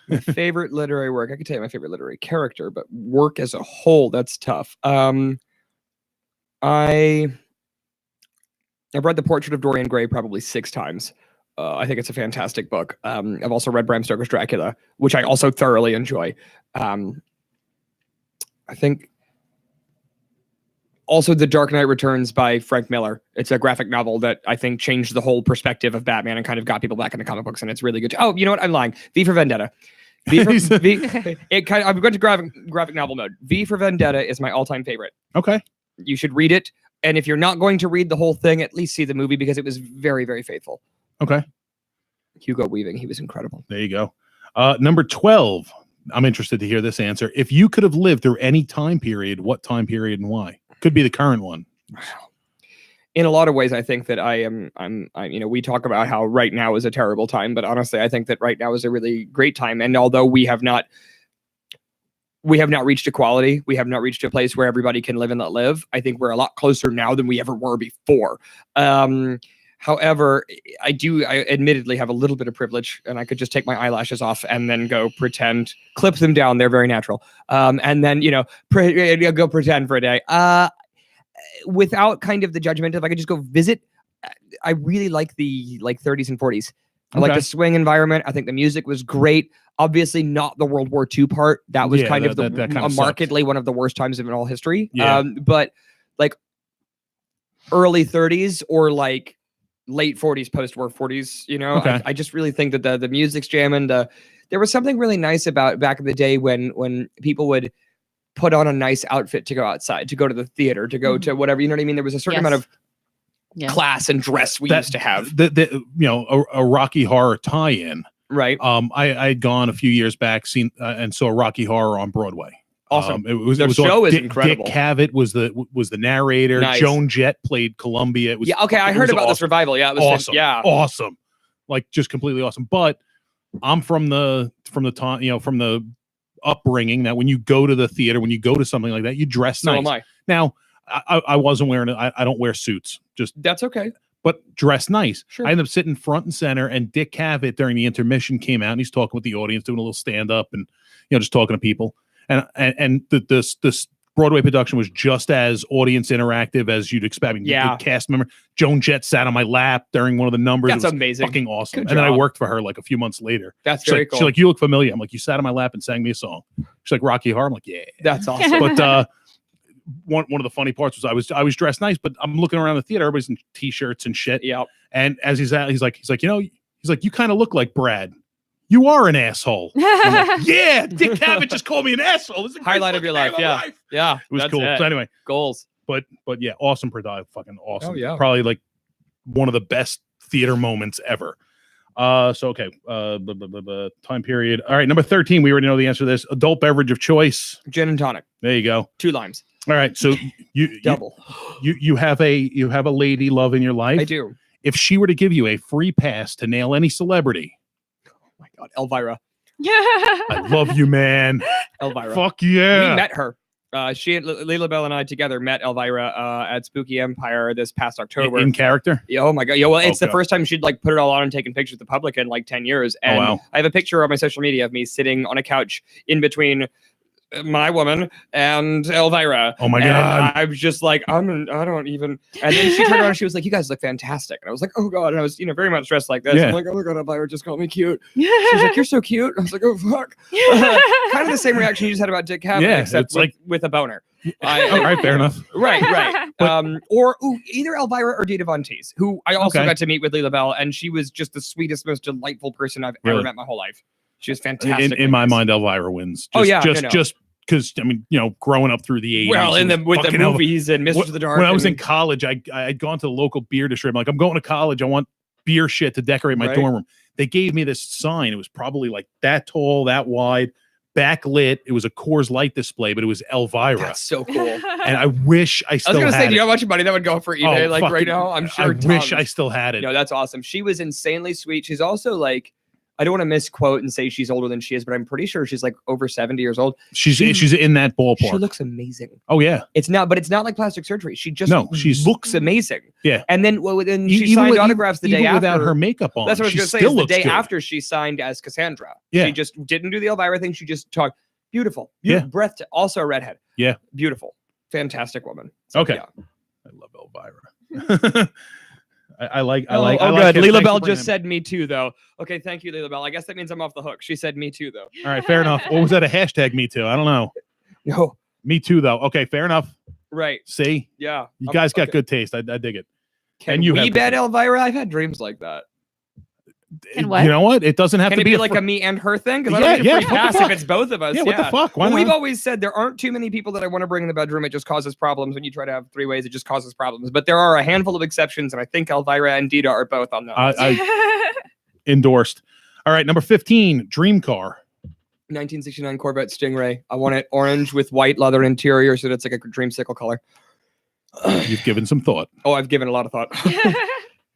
My favorite literary work. I could tell you my favorite literary character, but work as a whole, that's tough. I've read The Portrait of Dorian Gray probably 6 times. I think it's a fantastic book. I've also read Bram Stoker's Dracula, which I also thoroughly enjoy. I think also The Dark Knight Returns by Frank Miller. It's a graphic novel that I think changed the whole perspective of Batman and kind of got people back into comic books, and it's really good. Oh, you know what? I'm lying. V for Vendetta. I'm going to graphic novel mode. V for Vendetta is my all-time favorite. Okay. You should read it. And if you're not going to read the whole thing, at least see the movie because it was very, very faithful. Okay. Hugo Weaving, he was incredible. There you go. Number 12. I'm interested to hear this answer. If you could have lived through any time period, what time period and why? Could be the current one. In a lot of ways, I think that I'm we talk about how right now is a terrible time, but honestly, I think that right now is a really great time. And although we have not reached equality, we have not reached a place where everybody can live and let live, I think we're a lot closer now than we ever were before. However, I admittedly have a little bit of privilege, and I could just take my eyelashes off and then go pretend, clip them down. They're very natural. And then, go pretend for a day. Without kind of the judgment, if I could just go visit, I really like the 30s and 40s. I like the swing environment. I think the music was great. Obviously not the World War II part. That was kind of markedly one of the worst times in all history. Yeah. But like early 30s or like late 40s, post-war 40s, Okay. I just really think that the music's jamming. There was something really nice about back in the day when people would put on a nice outfit to go outside, to go to the theater, to go to whatever, you know what I mean? There was a certain amount of class and dress we used to have. A Rocky Horror tie-in. Right. I'd gone a few years back, seen and saw Rocky Horror on Broadway. Awesome. The show is incredible. Dick Cavett was the narrator. Nice. Joan Jett played Columbia. It was I heard about this revival. Yeah, it was awesome. Awesome, like just completely awesome. But I'm from the time, from the upbringing that when you go to the theater, when you go to something like that, you dress nice. So am I. Now, I wasn't wearing it. I don't wear suits. Just that's okay. But dress nice. Sure. I ended up sitting front and center, and Dick Cavett during the intermission came out and he's talking with the audience, doing a little stand up, and just talking to people. And this Broadway production was just as audience interactive as you'd expect. I mean, the cast member Joan Jett sat on my lap during one of the numbers. That's amazing. Fucking awesome. Good and then I job. worked for her like a few months later. That's she's very like, cool. She's like, you look familiar. I'm like, you sat on my lap and sang me a song. She's like, Rocky Horror. I'm like, yeah. That's awesome. But one of the funny parts was I was dressed nice, but I'm looking around the theater. Everybody's in t-shirts and shit. Yeah. And as he's like, you kind of look like Brad. You are an asshole. Like, yeah, Dick Cavett just called me an asshole. This is highlight of your life. Yeah. Yeah. It was cool. It. So anyway, goals. But yeah, awesome production. Fucking awesome. Oh, yeah. Probably like one of the best theater moments ever. Okay. Time period. All right. Number 13. We already know the answer to this. Adult beverage of choice. Gin and tonic. There you go. 2 limes. All right. So you double. You have a lady love in your life. I do. If she were to give you a free pass to nail any celebrity. Oh my God, Elvira. I love you, man. Elvira. Fuck yeah. We met her. She and Leila Bell and I together met Elvira at Spooky Empire this past October. In character? Yeah, oh my God. Yeah, well, it's the first time she'd like put it all on and taken pictures with the public in like 10 years. And wow. I have a picture on my social media of me sitting on a couch in between my woman and Elvira. Oh my God. I was just like, I don't even. And then she turned around and she was like, you guys look fantastic. And I was like, oh God. And I was, very much dressed like this. Yeah. I'm like, oh my God, Elvira just called me cute. She was like, you're so cute. I was like, oh fuck. Kind of the same reaction you just had about Dick Cavett, except with a boner. All right, fair enough. Right. Or either Elvira or Dita Von Teese, who I also got to meet with Leila Bell, and she was just the sweetest, most delightful person I've ever met in my whole life. She was fantastic. In my mind, Elvira wins. Just because I mean, growing up through the 80s. Well, with the fucking movies and Mr. the Dark. When I was in college, I'd gone to the local beer distributor. I'm like, I'm going to college. I want beer shit to decorate my dorm room. They gave me this sign. It was probably like that tall, that wide, backlit. It was a Coors Light display, but it was Elvira. That's so cool. And I wish I still I was going to say, had do you know it. how much money that would go for eBay right now? I'm sure. I wish I still had it. No, that's awesome. She was insanely sweet. She's also like, I don't want to misquote and say she's older than she is, but I'm pretty sure she's like over 70 years old. She's in that ballpark. She looks amazing. Oh yeah. It's not like plastic surgery. She just looks amazing. Yeah. And then she signed autographs the day after without her makeup on. That's what I was going to say. Is the day after she signed as Cassandra. Yeah. She just didn't do the Elvira thing. She just talked beautiful. Yeah. Breath. Also a redhead. Yeah. Beautiful. Fantastic woman. So, okay. Yeah. I love Elvira. I like. Good. Leela Bell just said me too, though. Okay, thank you, Leela Bell. I guess that means I'm off the hook. She said me too, though. All right, fair enough. What was that? A hashtag me too? I don't know. No. Me too, though. Okay, fair enough. Right. See? Yeah. You guys got good taste. I dig it. Can we bet Elvira? I've had dreams like that. And what? You know what? It doesn't have Can to it be like a me and her thing? Because I don't need a free pass if it's both of us. Yeah, what the fuck? Why not? We've always said there aren't too many people that I want to bring in the bedroom. It just causes problems. When you try to have three ways, it just causes problems. But there are a handful of exceptions, and I think Elvira and Dita are both on that. I endorsed. All right, number 15, dream car. 1969 Corvette Stingray. I want it orange with white leather interior, so that's like a dreamsicle color. You've given some thought. Oh, I've given a lot of thought.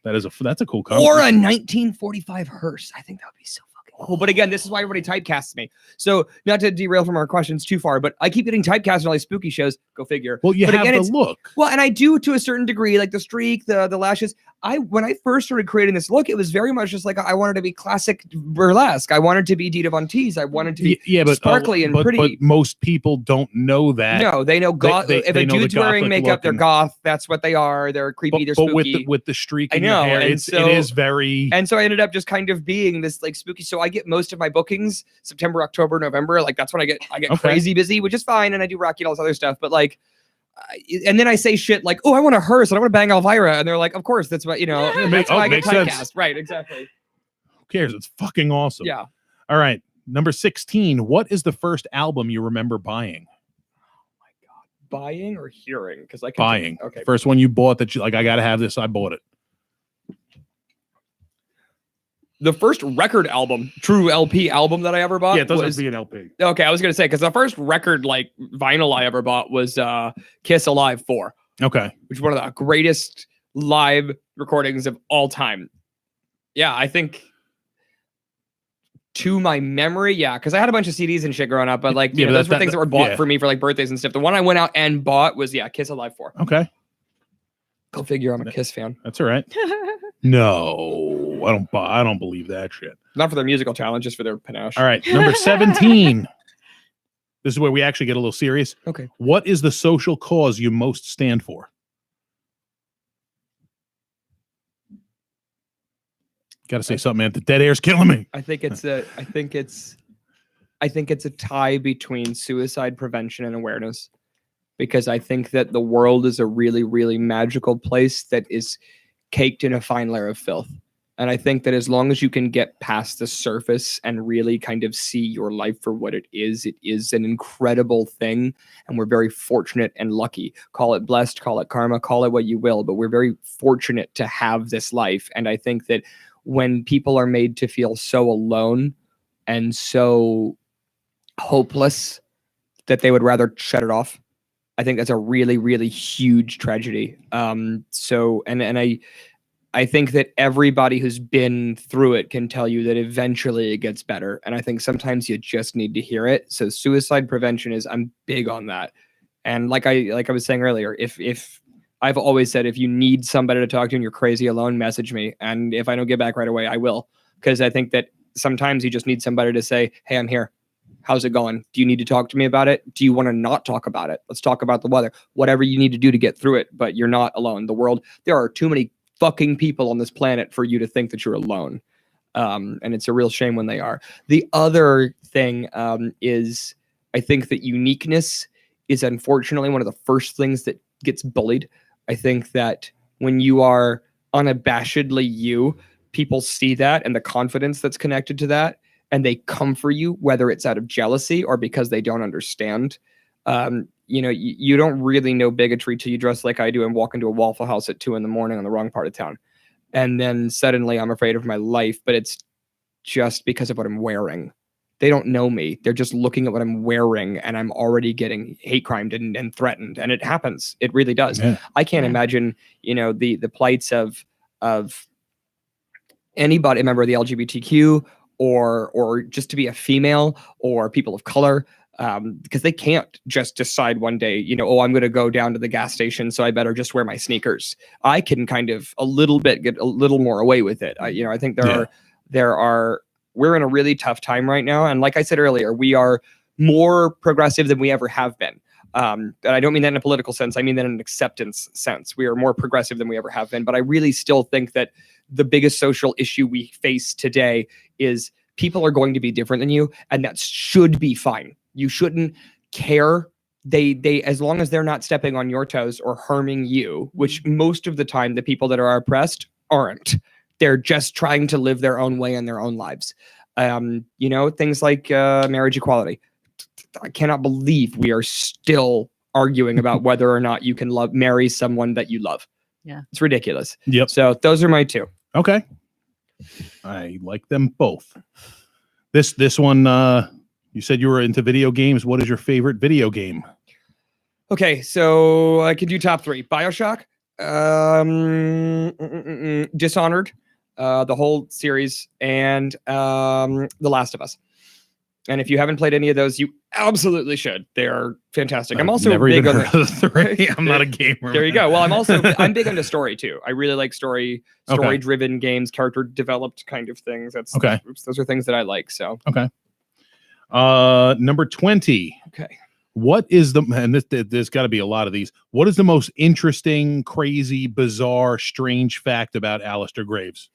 That's a cool car. Or a 1945 hearse. I think that would be so fucking cool. But again, this is why everybody typecasts me. So not to derail from our questions too far, but I keep getting typecast in all these spooky shows. Go figure. Well, you but have again, the look. Well, and I do to a certain degree, like the streak, the lashes. When I first started creating this look, it was very much just like I wanted to be classic burlesque. I wanted to be Dita Von Teese. I wanted to be sparkly and pretty. But most people don't know that. No, they know goth. If a dude's wearing makeup, they're goth. That's what they are. They're creepy. They're spooky. But with the streak in I know, your hair, and so, it is very. And so I ended up just kind of being this like spooky. So I get most of my bookings September, October, November. Like that's when I get crazy busy, which is fine, and I do Rocky and all this other stuff. But like. And then I say shit like, "Oh, I want a hearse and I want to bang Elvira," and they're like, "Of course, that's what that's why I get typecast." Sense. Right? Exactly. Who cares? It's fucking awesome. Yeah. All right, number 16. What is the first album you remember buying? Oh my god, buying or hearing? Because like buying. Okay. First one you bought that you like. I got to have this. I bought it. The first record album, true LP album that I ever bought. Yeah, it doesn't have to be an LP. Okay, I was gonna say because the first record like vinyl I ever bought was Kiss Alive 4. Okay, which is one of the greatest live recordings of all time. Yeah, I think to my memory, because I had a bunch of CDs and shit growing up, but like those were things that were bought for me for like birthdays and stuff. The one I went out and bought was Kiss Alive 4. Okay. Go figure, I'm a Kiss fan. That's all right. No, I don't believe that shit. Not for their musical talent, just for their panache. All right, number 17. This is where we actually get a little serious. Okay. What is the social cause you most stand for? Got to say something, man. The dead air's killing me. I think it's a tie between suicide prevention and awareness, because I think that the world is a really, really magical place that is caked in a fine layer of filth. And I think that as long as you can get past the surface and really kind of see your life for what it is an incredible thing. And we're very fortunate and lucky. Call it blessed, call it karma, call it what you will, but we're very fortunate to have this life. And I think that when people are made to feel so alone and so hopeless that they would rather shut it off, I think that's a really, really huge tragedy. I think that everybody who's been through it can tell you that eventually it gets better. And I think sometimes you just need to hear it. So suicide prevention I'm big on that. And like I was saying earlier, if I've always said, if you need somebody to talk to and you're crazy alone, message me. And if I don't get back right away, I will. Because I think that sometimes you just need somebody to say, hey, I'm here. How's it going? Do you need to talk to me about it? Do you want to not talk about it? Let's talk about the weather. Whatever you need to do to get through it, but you're not alone. The world, there are too many fucking people on this planet for you to think that you're alone. And it's a real shame when they are. The other thing is I think that uniqueness is unfortunately one of the first things that gets bullied. I think that when you are unabashedly you, people see that and the confidence that's connected to that. and they come for you, whether it's out of jealousy or because they don't understand. You don't really know bigotry till you dress like I do and walk into a Waffle House at 2 a.m. on the wrong part of town. And then suddenly I'm afraid of my life, but it's just because of what I'm wearing. They don't know me. They're just looking at what I'm wearing, and I'm already getting hate crimed and threatened. And it happens. It really does. Yeah. I can't imagine, the plights of anybody, a member of the LGBTQ or just to be a female or people of color, because they can't just decide one day, I'm going to go down to the gas station, so I better just wear my sneakers. I can kind of a little bit get a little more away with it. I think we're in a really tough time right now. And like I said earlier, we are more progressive than we ever have been. And I don't mean that in a political sense. I mean that in an acceptance sense. We are more progressive than we ever have been. But I really still think that the biggest social issue we face today is people are going to be different than you. And that should be fine. You shouldn't care. They as long as they're not stepping on your toes or harming you, which most of the time the people that are oppressed aren't. They're just trying to live their own way in their own lives. Things like marriage equality. I cannot believe we are still arguing about whether or not you can marry someone that you love. Yeah. It's ridiculous. Yep. So those are my two. Okay. I like them both. This one, you said you were into video games. What is your favorite video game? Okay, so I can do top 3. BioShock, Dishonored, the whole series, and The Last of Us. And if you haven't played any of those, you absolutely should. They are fantastic. I'm also big on the 3. I'm not a gamer. There you go. Well, I'm big into story too. I really like story-driven games, character developed kind of things. Those are things that I like. So okay. Number 20. Okay. What is there's got to be a lot of these. What is the most interesting, crazy, bizarre, strange fact about Alistair Graves?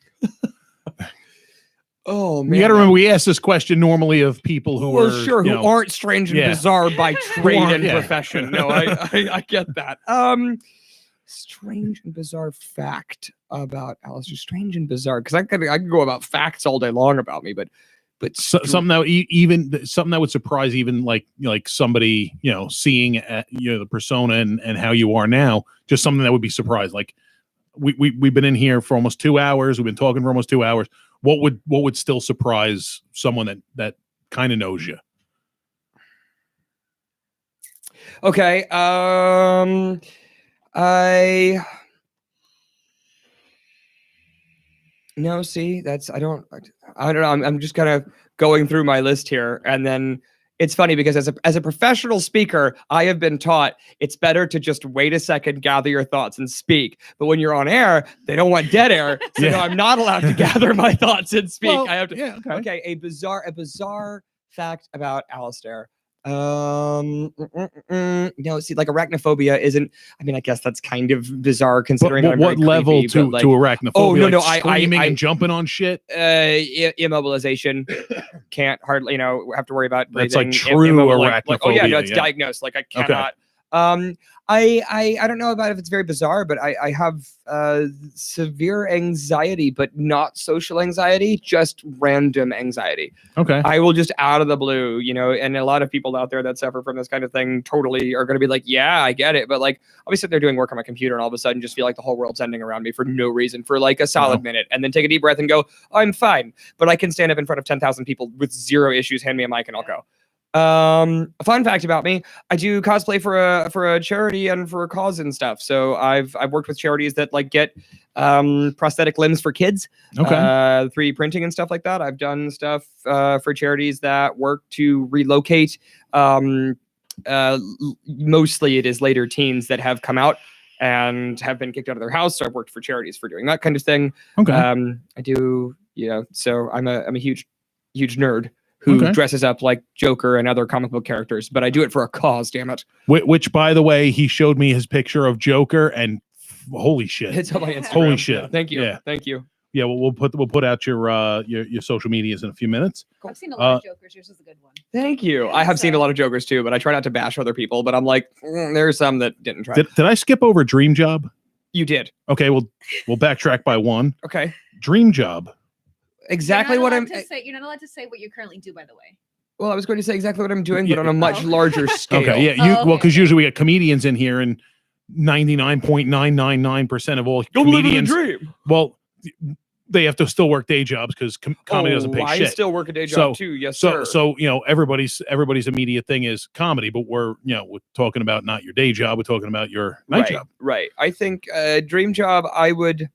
Oh man! You got to remember, we ask this question normally of people who aren't strange and bizarre by trade and profession. No, I get that. Strange and bizarre fact about Alistair. Strange and bizarre, because I could go about facts all day long about me, but something that would surprise even like somebody seeing the persona and how you are now. Just something that would be surprised. Like we've been in here for almost 2 hours. We've been talking for almost 2 hours. What would still surprise someone that kind of knows you? Okay. I don't know. I'm just kind of going through my list here, and then it's funny because as a professional speaker, I have been taught it's better to just wait a second, gather your thoughts, and speak. But when you're on air, they don't want dead air, so no, I'm not allowed to gather my thoughts and speak. Well, I have to. Yeah. Okay. A bizarre fact about Alistair. No, see, like arachnophobia isn't. I mean, I guess that's kind of bizarre considering. But what level creepy, to arachnophobia? Oh no, screaming and jumping on shit. Immobilization. Can't hardly, have to worry about breathing. That's like true arachnophobia. Oh yeah, no, it's diagnosed. Like I cannot. Okay. I don't know about if it's very bizarre, but I have severe anxiety, but not social anxiety, just random anxiety. Okay. I will just out of the blue, and a lot of people out there that suffer from this kind of thing totally are going to be like, yeah, I get it. But like, I'll be sitting there doing work on my computer and all of a sudden just feel like the whole world's ending around me for no reason for like a solid minute, and then take a deep breath and go, I'm fine. But I can stand up in front of 10,000 people with zero issues, hand me a mic and I'll go. A fun fact about me, I do cosplay for a charity and for a cause and stuff. So I've worked with charities that like get prosthetic limbs for kids, 3D printing and stuff like that. I've done stuff for charities that work to relocate. Mostly it is later teens that have come out and have been kicked out of their house. So I've worked for charities for doing that kind of thing. Okay. I do, so I'm a huge nerd who dresses up like Joker and other comic book characters, but I do it for a cause, damn it. Which, by the way, he showed me his picture of Joker, and holy shit. It's on my Instagram. Holy shit. Thank you. Yeah. Thank you. Yeah, well, we'll put out your social medias in a few minutes. I've seen a lot of Jokers. Yours is a good one. Thank you. I have seen a lot of Jokers too, but I try not to bash other people, but I'm like, there's some that didn't try. Did I skip over Dream Job? You did. Okay, we'll backtrack by one. Okay. Dream Job. exactly what I'm. You're not allowed to say what you currently do, by the way. Well, I was going to say exactly what I'm doing, Yeah. but on a much larger scale. Okay, yeah, Oh, okay, well, because okay. usually we get comedians in here, and 99.999% of all You're living a comedians, dream. well, they have to still work day jobs because comedy doesn't pay I shit. still work a day job too. Yes, sir. So everybody's immediate thing is comedy, but we're talking about not your day job. We're talking about your night job. Right. I think dream job. I would.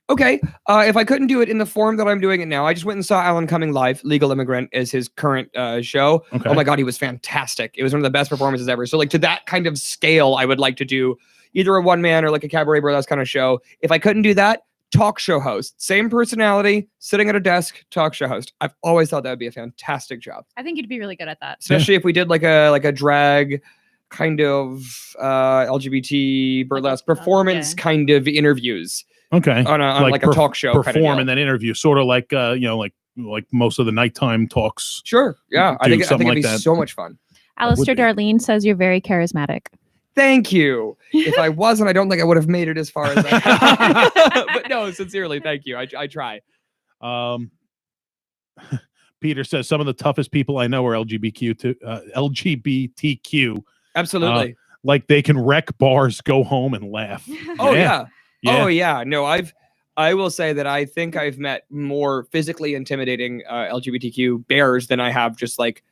Okay, if I couldn't do it in the form that I'm doing it now, I just went and saw Alan Cumming live. Legal Immigrant is his current show. Okay. Oh my God, he was fantastic. It was one of the best performances ever. So like to that kind of scale, I would like to do either a one man or like a cabaret burlesque kind of show. If I couldn't do that, talk show host, same personality, sitting at a desk, talk show host. I've always thought that would be a fantastic job, I think you'd be really good at that. especially if we did like a drag kind of LGBT burlesque performance kind of interviews. Okay, On like a talk show perform kind of deal. and then interview, sort of like like most of the nighttime talks. Sure. Yeah. I think it'd something be like that. so much fun. Alistair be. Darlene says you're very charismatic. Thank you. If I wasn't, I don't think I would have made it as far as I have. But no, sincerely, thank you. I try. Peter says some of the toughest people I know are LGBTQ. Absolutely. Like they can wreck bars, go home, and laugh. Oh yeah. Yeah. Oh yeah. No, I will say that I think I've met more physically intimidating LGBTQ bears than I have just like,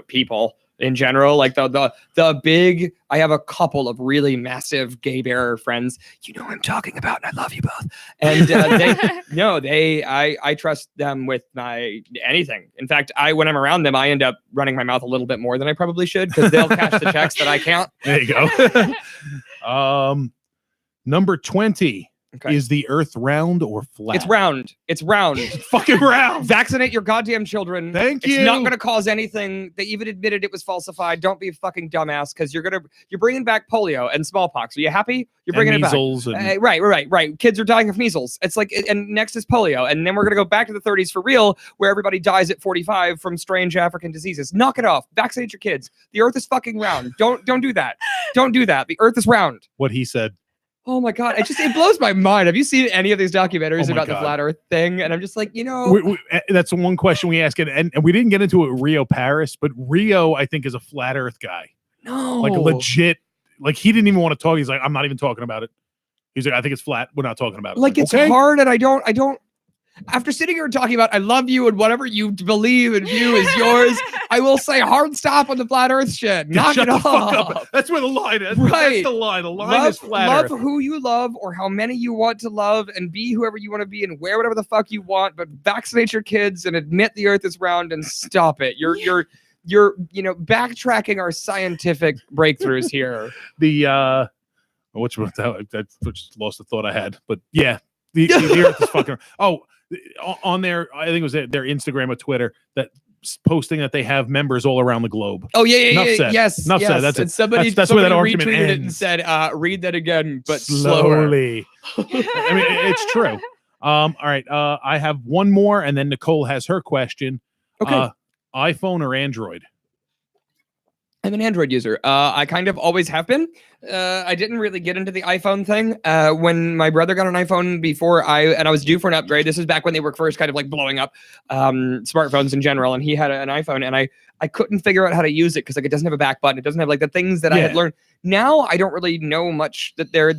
people in general. Like the big, I have a couple of really massive gay bear friends. You know what I'm talking about, and I love you both. And I trust them with my anything. In fact, when I'm around them, I end up running my mouth a little bit more than I probably should because they'll catch the checks that I can't. There you go. Number 20. Okay. Is the earth round or flat? It's round. It's round. Fucking round. Vaccinate your goddamn children. Thank you. It's not going to cause anything. They even admitted it was falsified. Don't be a fucking dumbass because you're bringing back polio and smallpox. Are you happy? You're bringing it back. And Right. Kids are dying of measles. It's like, and next is polio. And then we're going to go back to the 30s for real, where everybody dies at 45 from strange African diseases. Knock it off. Vaccinate your kids. The earth is fucking round. Don't do that. Don't do that. The earth is round. What he said. Oh my God. It blows my mind. Have you seen any of these documentaries about the flat earth thing? And I'm just like, that's the one question we ask. And we didn't get into it with Rio Paris, but Rio, I think, is a flat earth guy. No. Like legit. Like he didn't even want to talk. He's like, I'm not even talking about it. He's like, I think it's flat. We're not talking about it. Like it's hard. And I don't. After sitting here and talking about I love you and whatever you believe and view is yours, I will say hard stop on the flat earth shit. Knock Shut it the fuck off. up. That's where the line is. Right. That's the line. The line is flat love earth. who you love or how many you want to love and be whoever you want to be and wear whatever the fuck you want, but vaccinate your kids and admit the earth is round and stop it. You're backtracking our scientific breakthroughs here. Which one? I just lost the thought I had. But yeah, the earth is fucking. Oh, on their, I think it was their Instagram or Twitter that posting that they have members all around the globe. Oh yeah, Enough said. yes. Enough said. That's and it. That's where that argument retweeted ends. it and said, "Read that again, but slower." Slowly. I mean, it's true. All right. I have one more, and then Nicole has her question. Okay. iPhone or Android? I'm an Android user. I kind of always have been. I didn't really get into the iPhone thing. When my brother got an iPhone before I was due for an upgrade. This is back when they were first kind of like blowing up smartphones in general. And he had an iPhone and I couldn't figure out how to use it because like it doesn't have a back button. It doesn't have like the things that I had learned. Now I don't really know much that they're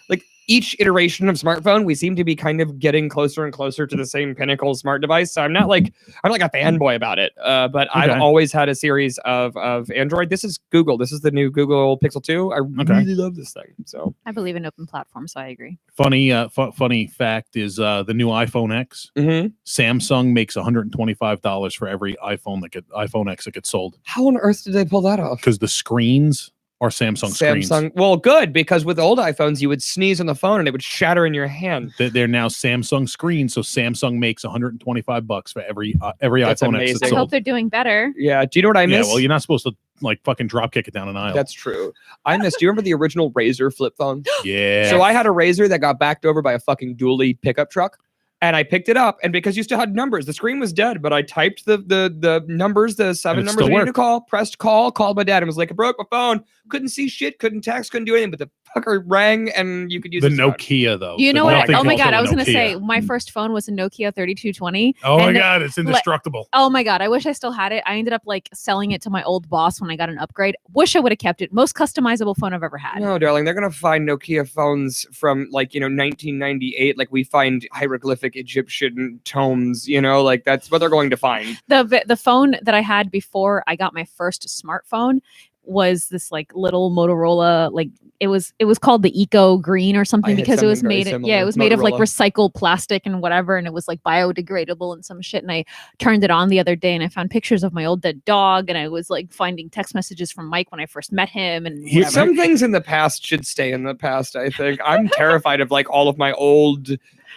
like each iteration of smartphone, we seem to be kind of getting closer and closer to the same pinnacle smart device. So I'm not like a fanboy about it. But I've always had a series of Android. This is Google. This is the new Google Pixel 2. I really love this thing. So I believe in open platforms, so I agree. Funny fact is the new iPhone X. Mm-hmm. Samsung makes $125 for every iPhone X that gets sold. How on earth did they pull that off? Because the screens are Samsung screens. Well, good, because with old iPhones, you would sneeze on the phone and it would shatter in your hand. They're now Samsung screens, so Samsung makes $125 for every That's iPhone amazing. X that's I sold. hope they're doing better. Yeah. Do you know what I miss? Yeah, well, you're not supposed to like fucking drop kick it down an aisle. That's true. I miss. Do you remember the original Razr flip phone? Yeah. So I had a Razr that got backed over by a fucking dually pickup truck. And I picked it up, and because you still had numbers, the screen was dead. But I typed the numbers, the 7 numbers I needed to call, pressed call, called my dad, and was like, "I broke my phone, couldn't see shit, couldn't text, couldn't do anything." But the fucker rang and you could use The his phone. Nokia though. Do you know The what? nothing Oh my also god, I a was gonna Nokia. say my first phone was a Nokia 3220. Oh my and god, it's indestructible. Oh my god, I wish I still had it. I ended up like selling it to my old boss when I got an upgrade. Wish I would have kept it. Most customizable phone I've ever had. No, darling, they're gonna find Nokia phones from like 1998. Like we find hieroglyphic Egyptian tomes. Like that's what they're going to find. The phone that I had before I got my first smartphone was this like little Motorola, like it was called the Eco Green or something, I had because it was something very made similar. it was made of like Motorola. recycled plastic and whatever, and it was like biodegradable and some shit. And I turned it on the other day and I found pictures of my old dead dog, and I was like finding text messages from Mike when I first met him, and Here- whatever. Some things in the past should stay in the past, I think. I'm terrified of like all of my old,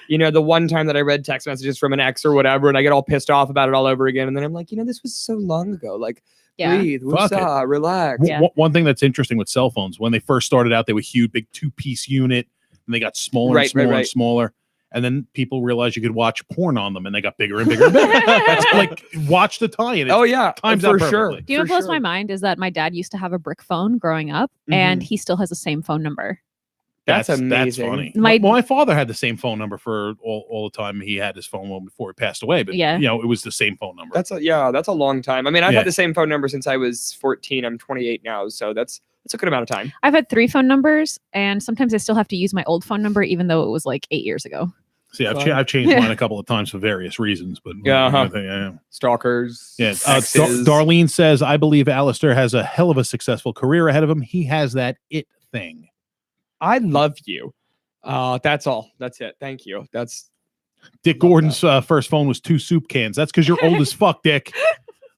the one time that I read text messages from an ex or whatever, and I get all pissed off about it all over again. And then I'm like, this was so long ago. Like, Yeah. breathe, Fuck it. woosah, relax. Yeah. One thing that's interesting with cell phones, when they first started out, they were huge, big 2-piece unit, and they got smaller Right, and smaller right. and smaller. And then people realized you could watch porn on them, and they got bigger and bigger and bigger. That's like watch the tie-in. Oh yeah, times for out sure. perfectly. Do you know what for blows sure. my mind is that my dad used to have a brick phone growing up, Mhm. and he still has the same phone number. That's That's amazing. funny. My- My father had the same phone number for all the time he had his phone before he passed away. But Yeah. it was the same phone number. That's a long time. I mean, I've Yeah. had the same phone number since I was 14. I'm 28 now, so that's a good amount of time. I've had 3 phone numbers, and sometimes I still have to use my old phone number, even though it was like 8 years ago. See, I've, Fun. I've changed mine a couple of times for various reasons, but Yeah, uh-huh. yeah. Stalkers. Yeah. exes. Darlene says, I believe Alistair has a hell of a successful career ahead of him. He has that it thing. I love you. That's all. That's it. Thank you. That's Dick Love Gordon's first phone was 2 soup cans. That's because you're old as fuck, Dick.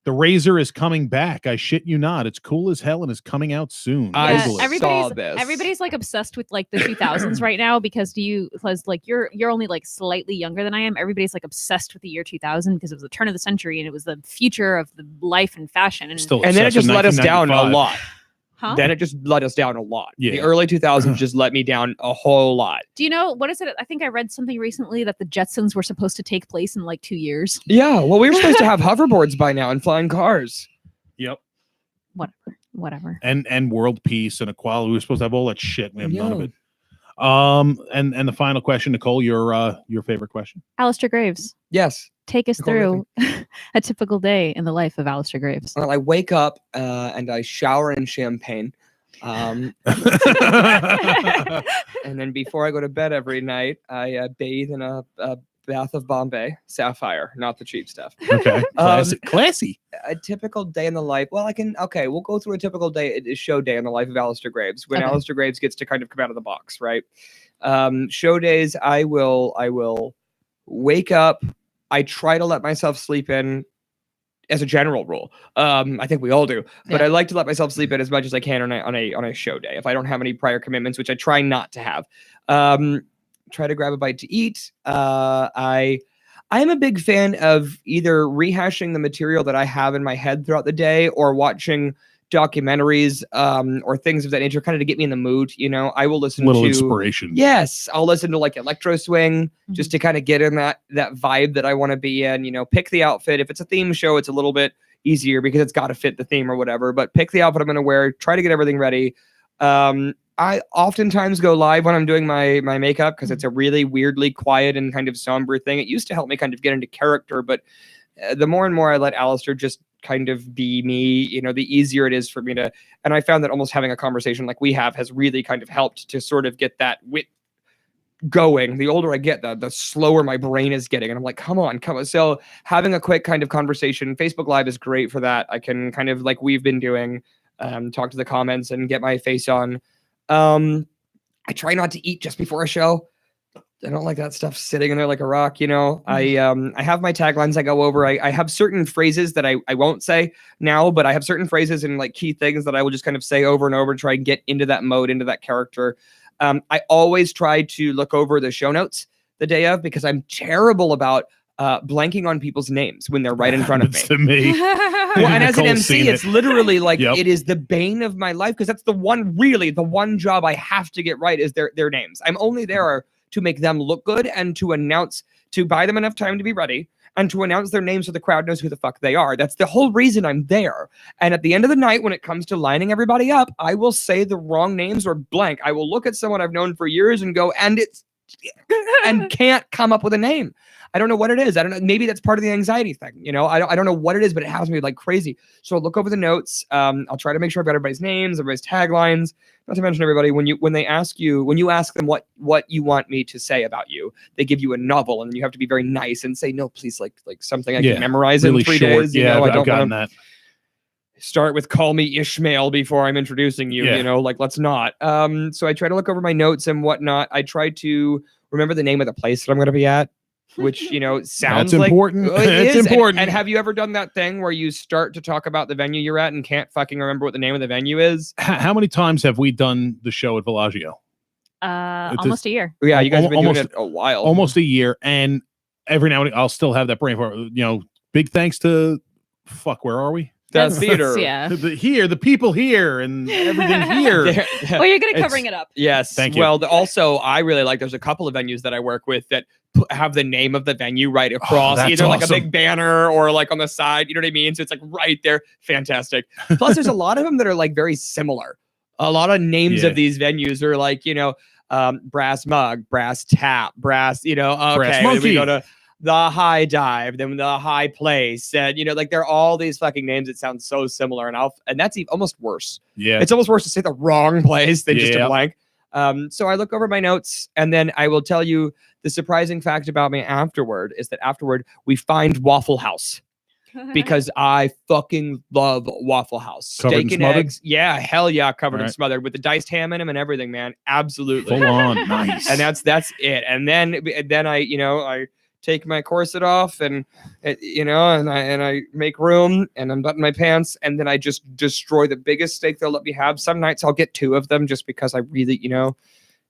The Razor is coming back. I shit you not. It's cool as hell and is coming out soon. I Google it. saw this. Everybody's like obsessed with like the 2000s right now, because you're only like slightly younger than I am. Everybody's like obsessed with the year 2000 because it was the turn of the century and it was the future of the life and fashion. And Still and then it obsessed just with let us down a 1995. lot. huh? Then it just let us down a lot. Yeah. The early 2000s just let me down a whole lot. Do you know what is it? I think I read something recently that the Jetsons were supposed to take place in like 2 years. Yeah. Well, we were supposed to have hoverboards by now and flying cars. Yep. Whatever. And world peace and equality. We were supposed to have all that shit. We have none of Yeah. it. And the final question, Nicole, your favorite question. Alistair Graves, Yes. take us Nicole, through a typical day in the life of Alistair Graves. Well, I wake up and I shower in champagne. And then before I go to bed every night, I bathe in a bath of Bombay Sapphire, not the cheap stuff. Okay. Classy. A typical day in the life. Well, we'll go through a typical day, a show day in the life of Alistair Graves, when Okay. Alistair Graves gets to kind of come out of the box, right? Show days, I will wake up. I try to let myself sleep in as a general rule. I think we all do, but Yeah. I like to let myself sleep in as much as I can on a show day. If I don't have any prior commitments, which I try not to have, try to grab a bite to eat. I'm a big fan of either rehashing the material that I have in my head throughout the day or watching documentaries or things of that nature, kind of to get me in the mood. I will listen Little to inspiration. Yes, I'll listen to like electro swing just to kind of get in that vibe that I want to be in. Pick the outfit. If it's a theme show, it's a little bit easier because it's got to fit the theme or whatever. But pick the outfit I'm going to wear. Try to get everything ready. I oftentimes go live when I'm doing my makeup because it's a really weirdly quiet and kind of somber thing. It used to help me kind of get into character, but the more and more I let Alistair just kind of be me, the easier it is for me to. And I found that almost having a conversation like we have has really kind of helped to sort of get that wit going. The older I get, the slower my brain is getting. And I'm like, come on. So having a quick kind of conversation, Facebook Live is great for that. I can kind of, like we've been doing, talk to the comments and get my face on. I try not to eat just before a show. I don't like that stuff sitting in there like a rock, I have my taglines I go over. I have certain phrases that I won't say now, but I have certain phrases and like key things that I will just kind of say over and over to try and get into that mode, into that character. I always try to look over the show notes the day of because I'm terrible about blanking on people's names when they're right in front of me. To me. Well, and as an Nicole's MC, seen it's it. literally like Yep. it is the bane of my life because that's the one job I have to get right is their names. I'm only there to make them look good and to announce, to buy them enough time to be ready and to announce their names so the crowd knows who the fuck they are. That's the whole reason I'm there. And at the end of the night, when it comes to lining everybody up, I will say the wrong names or blank. I will look at someone I've known for years and go, and can't come up with a name. I don't know what it is. I don't know. Maybe that's part of the anxiety thing. You know, I don't know what it is, but it has me like crazy. So I'll look over the notes. I'll try to make sure I've got everybody's names, everybody's taglines. Not to mention everybody, when you ask them what you want me to say about you, they give you a novel, and you have to be very nice and say, no, please, like something I can memorize really in 3 short. days. Yeah, I don't I've gotten want that. start with call me Ishmael before I'm introducing you. Yeah. You know, like let's not. So I try to look over my notes and whatnot. I try to remember the name of the place that I'm going to be at, which, you know, sounds That's like important. It It's is. important. And have you ever done that thing where you start to talk about the venue you're at and can't fucking remember what the name of the venue is? How many times have we done the show at Bellagio? Almost a year. Yeah, you guys have been doing almost- it a while. Almost a year, and every now and then I'll still have that brain for, you know, big thanks to where are we? The That's- theater. Yeah. The people here and everything here. Well, you're good at It's- covering it up. Yes. Thank you. Well, also, I really like, there's a couple of venues that I work with that have the name of the venue right across, that's either like a awesome. big banner or like on the side. You know what I mean? So it's like right there. Fantastic. Plus, there's a lot of them that are like very similar. A lot of names Yeah. of these venues are like, you know, brass mug, brass tap, brass, you know, okay. Brass then we monkey. go to the high dive, then the high place. And, you know, like they're all these fucking names that sound so similar. And that's almost worse. Yeah. It's almost worse to say the wrong place than just a Yeah. blank. So I look over my notes, and then I will tell you the surprising fact about me afterward is that afterward we find Waffle House because I fucking love Waffle House. Covered Steak and and smothered? eggs. Yeah, hell yeah, covered and Alright. smothered with the diced ham in them and everything, man. Absolutely. Full on. Nice. And that's it. And then I, you know, I take my corset off and you know, and I make room and unbutton my pants, and then I just destroy the biggest steak they'll let me have. Some nights I'll get 2 of them just because I really, you know,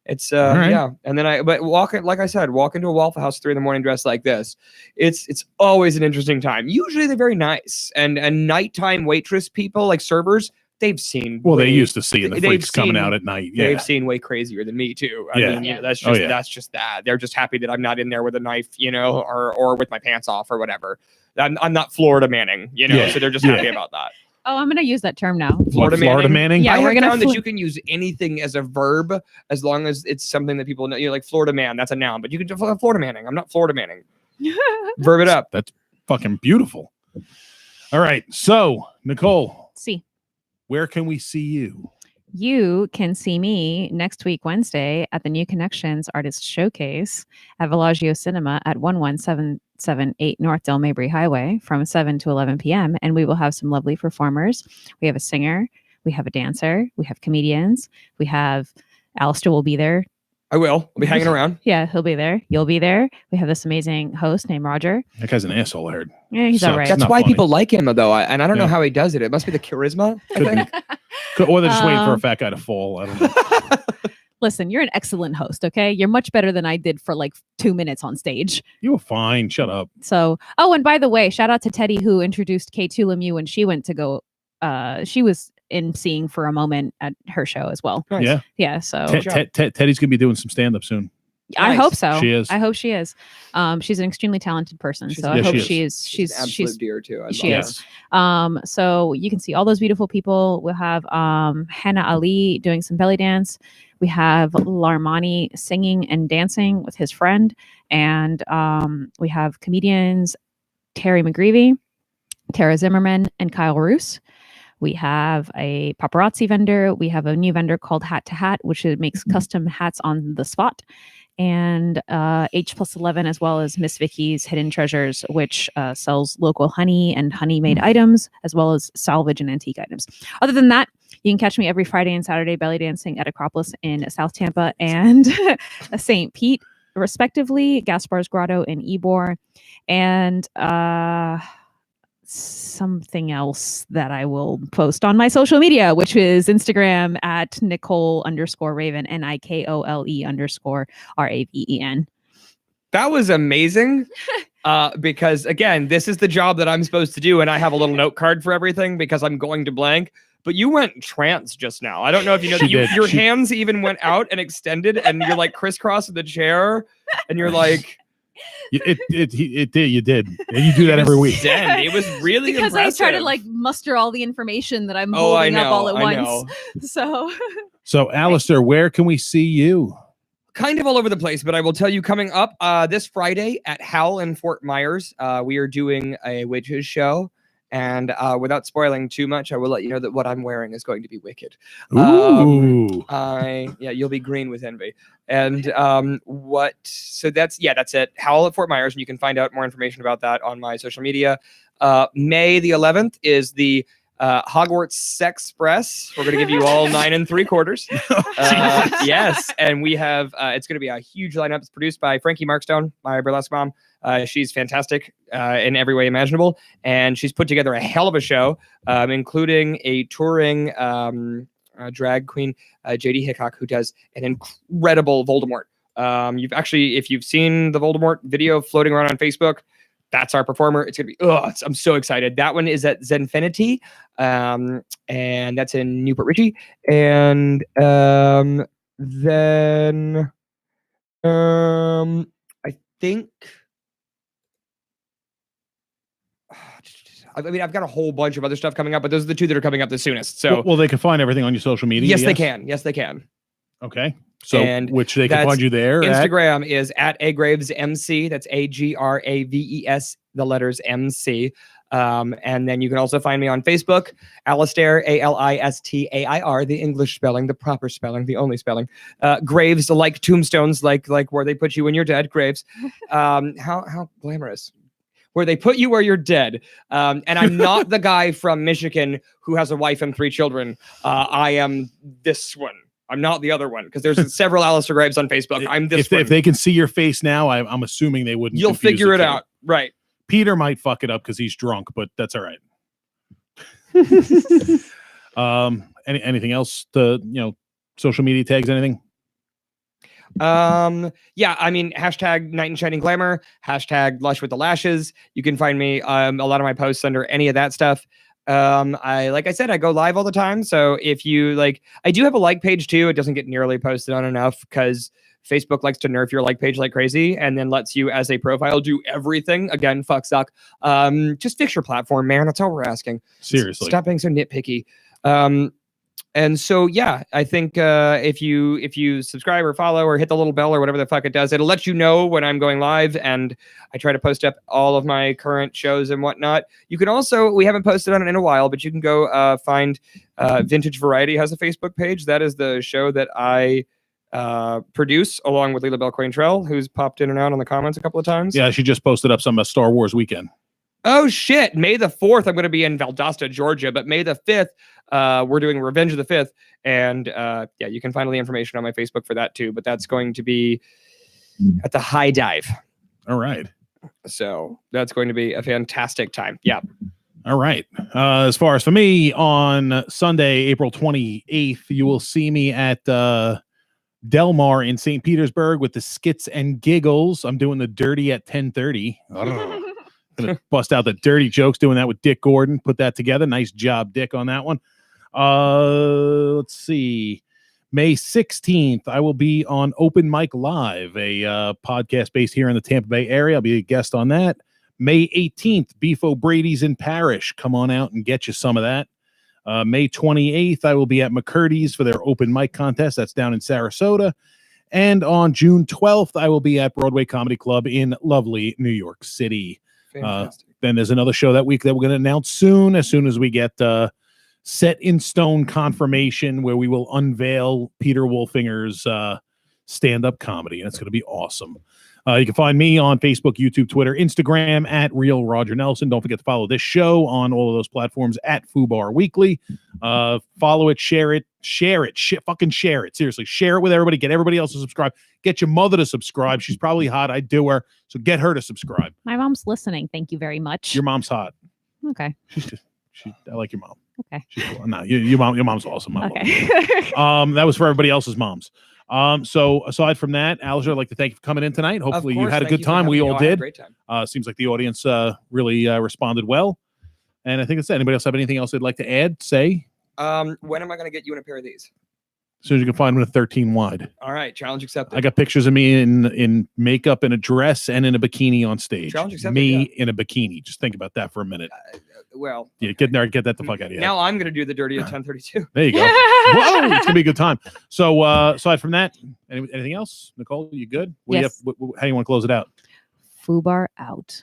it's right. yeah. And then walk into a Waffle House 3 a.m. dressed like this. It's always an interesting time. Usually they're very nice, and nighttime waitress people, like servers, they've seen well, they way- used to see the they've freaks coming seen- out at night. Yeah. They've seen way crazier than me too. I Yeah. mean, you know, that's Oh, just yeah. that's just that. They're just happy that I'm not in there with a knife, you know, or with my pants off or whatever. I'm not Florida Manning, you know, Yeah. so they're just happy about that. Oh, I'm gonna use that term now. Florida Manning? Yeah, I we're have gonna found that flip- you can use anything as a verb as long as it's something that people know. You know, like Florida man, that's a noun, but you can do Florida Manning. I'm not Florida Manning. Verb it up. That's fucking beautiful. All right. So, Nicole, See. where can we see you? You can see me next week, Wednesday, at the New Connections Artist Showcase at Bellagio Cinema at 11778 North Del Mabry Highway from 7 to 11 p.m. And we will have some lovely performers. We have a singer, we have a dancer, we have comedians, we have Alistair will be there. I will. I'll be hanging around. Yeah, he'll be there. You'll be there. We have this amazing host named Roger. That guy's an asshole, I heard. Yeah, he's Sucks. all right. That's not why funny. people like him, though. And I don't know Yeah. how he does it. It must be the charisma. I Could think. be. Or they're just waiting for a Um, fat guy to fall. I don't know. Listen, you're an excellent host, okay? You're much better than I did for like 2 minutes on stage. You were fine. Shut up. So, oh, and by the way, shout out to Teddy who introduced K2 Lemieux when she went to go. She was emceeing for a moment at her show as well. Nice. Yeah. Yeah, so Teddy's going to be doing some stand up soon. I Nice. hope so. She is. I hope she is. She's an extremely talented person, She's- so I Yeah, hope she she is. is. She's an absolute She's dear too. I she love is. her. So you can see all those beautiful people. We'll have Hannah Ali doing some belly dance. We have Larmani singing and dancing with his friend. And we have comedians Terry McGreevy, Tara Zimmerman, and Kyle Roos. We have a paparazzi vendor. We have a new vendor called Hat to Hat, which makes custom hats on the spot. And H+11, as well as Miss Vicky's Hidden Treasures, which sells local honey and honey-made items, as well as salvage and antique items. Other than that, you can catch me every Friday and Saturday belly dancing at Acropolis in South Tampa and St. Pete, respectively, Gaspar's Grotto in Ybor, and something else that I will post on my social media, which is Instagram at Nicole_Raven, NIKOLE_RAVEN. That was amazing. Because again, this is the job that I'm supposed to do, and I have a little note card for everything because I'm going to blank. But you went trance just now. I don't know if you know She that did. your She- hands even went out and extended, and you're like crisscrossing the chair, and you're like, It did. You did. And you do that every week. Zen. It was really because impressive. I try to like muster all the information that I'm Oh, I holding up all know, at I once. So So, Alistair, where can we see you? Kind of all over the place, but I will tell you coming up this Friday at Howl in Fort Myers, we are doing a witches show. And without spoiling too much, I will let you know that what I'm wearing is going to be wicked. Ooh. You'll be green with envy. And so that's it. Howl at Fort Myers, and you can find out more information about that on my social media. May the 11th is the Hogwarts Sexpress. We're going to give you all 9 3/4. Yes, and we have it's going to be a huge lineup. It's produced by Frankie Markstone, my burlesque mom. She's fantastic in every way imaginable, and she's put together a hell of a show, including a touring drag queen, JD Hickok, who does an incredible Voldemort. If you've seen the Voldemort video floating around on Facebook, that's our performer. It's gonna be I'm so excited. That one is at Zenfinity, and that's in Newport Richie. And then I think I've got a whole bunch of other stuff coming up, but those are the two that are coming up the soonest. So well, they can find everything on your social media. Yes, they can. Yes, they can. Okay. So And which they can find you there. Instagram is at AGravesMC. That's AGRAVES, the letters MC. And then you can also find me on Facebook, Alistair, ALISTAIR, the English spelling, the proper spelling, the only spelling. Graves, like tombstones, like where they put you when you're dead. Graves. How glamorous. Where they put you where you're dead. And I'm not the guy from Michigan who has a wife and 3 children. I am this one. I'm not the other one, because there's several Alistair Graves on Facebook. I'm this one. If they can see your face now, I'm assuming they wouldn't. You'll confuse figure the it two. out. Right. Peter might fuck it up because he's drunk, but that's all right. Anything else to, social media tags, anything? Yeah, I mean, hashtag Knight in Shining Glamour, hashtag Lush with the Lashes. You can find me a lot of my posts under any of that stuff. Like I said, I go live all the time. So if you I do have a like page too. It doesn't get nearly posted on enough because Facebook likes to nerf your like page like crazy and then lets you as a profile do everything. Again, fuck suck. Just fix your platform, man. That's all we're asking. Seriously. Stop being so nitpicky. And so, yeah, I think if you subscribe or follow or hit the little bell or whatever the fuck it does, it'll let you know when I'm going live. And I try to post up all of my current shows and whatnot. You can also, we haven't posted on it in a while, but you can go find Vintage Variety has a Facebook page. That is the show that I produce along with Leela Bell Quaintrell, who's popped in and out on the comments a couple of times. Yeah, she just posted up some Star Wars weekend. Oh, shit. May the 4th, I'm going to be in Valdosta, Georgia. But May the 5th, we're doing Revenge of the 5th. And yeah, you can find all the information on my Facebook for that, too. But that's going to be at the High Dive. All right. So that's going to be a fantastic time. Yeah. All right. As far as for me, on Sunday, April 28th, you will see me at Del Mar in St. Petersburg with the Skits and Giggles. I'm doing the Dirty at 10:30. Gonna bust out the dirty jokes, doing that with Dick Gordon. Put that together. Nice job, Dick, on that one. Let's see. May 16th, I will be on Open Mic Live, a podcast based here in the Tampa Bay area. I'll be a guest on that. May 18th, Beef O'Brady's in Parish. Come on out and get you some of that. May 28th, I will be at McCurdy's for their open mic contest. That's down in Sarasota. And on June 12th, I will be at Broadway Comedy Club in lovely New York City. Then there's another show that week that we're going to announce soon as we get set in stone confirmation, where we will unveil Peter Wolfinger's stand-up comedy, and it's going to be awesome. You can find me on Facebook, YouTube, Twitter, Instagram at Real Roger Nelson. Don't forget to follow this show on all of those platforms at FooBar Weekly. Follow it, share it, fucking share it. Seriously, share it with everybody. Get everybody else to subscribe. Get your mother to subscribe. She's probably hot. I do her, so get her to subscribe. My mom's listening. Thank you very much. Your mom's hot. Okay. I like your mom. Okay. She's cool. No, your mom's awesome. Okay. That was for everybody else's moms. So aside from that, Alistair, I'd like to thank you for coming in tonight. Hopefully you had a good time. We all did. Great time. Seems like the audience really responded well. And I think that's it. Anybody else have anything else they'd like to add? Say? When am I going to get you in a pair of these? As soon as you can find one at 13 wide. All right, challenge accepted. I got pictures of me in makeup and a dress and in a bikini on stage. Challenge accepted, Me yeah. in a bikini. Just think about that for a minute. Well, Yeah, get there, get that the fuck out of here. now I'm gonna do the dirty at 10:32. There you go. Whoa, it's gonna be a good time. So, aside from that, anything else? Nicole, you good? What do you Yes. how do you want to close it out? Foo Bar out.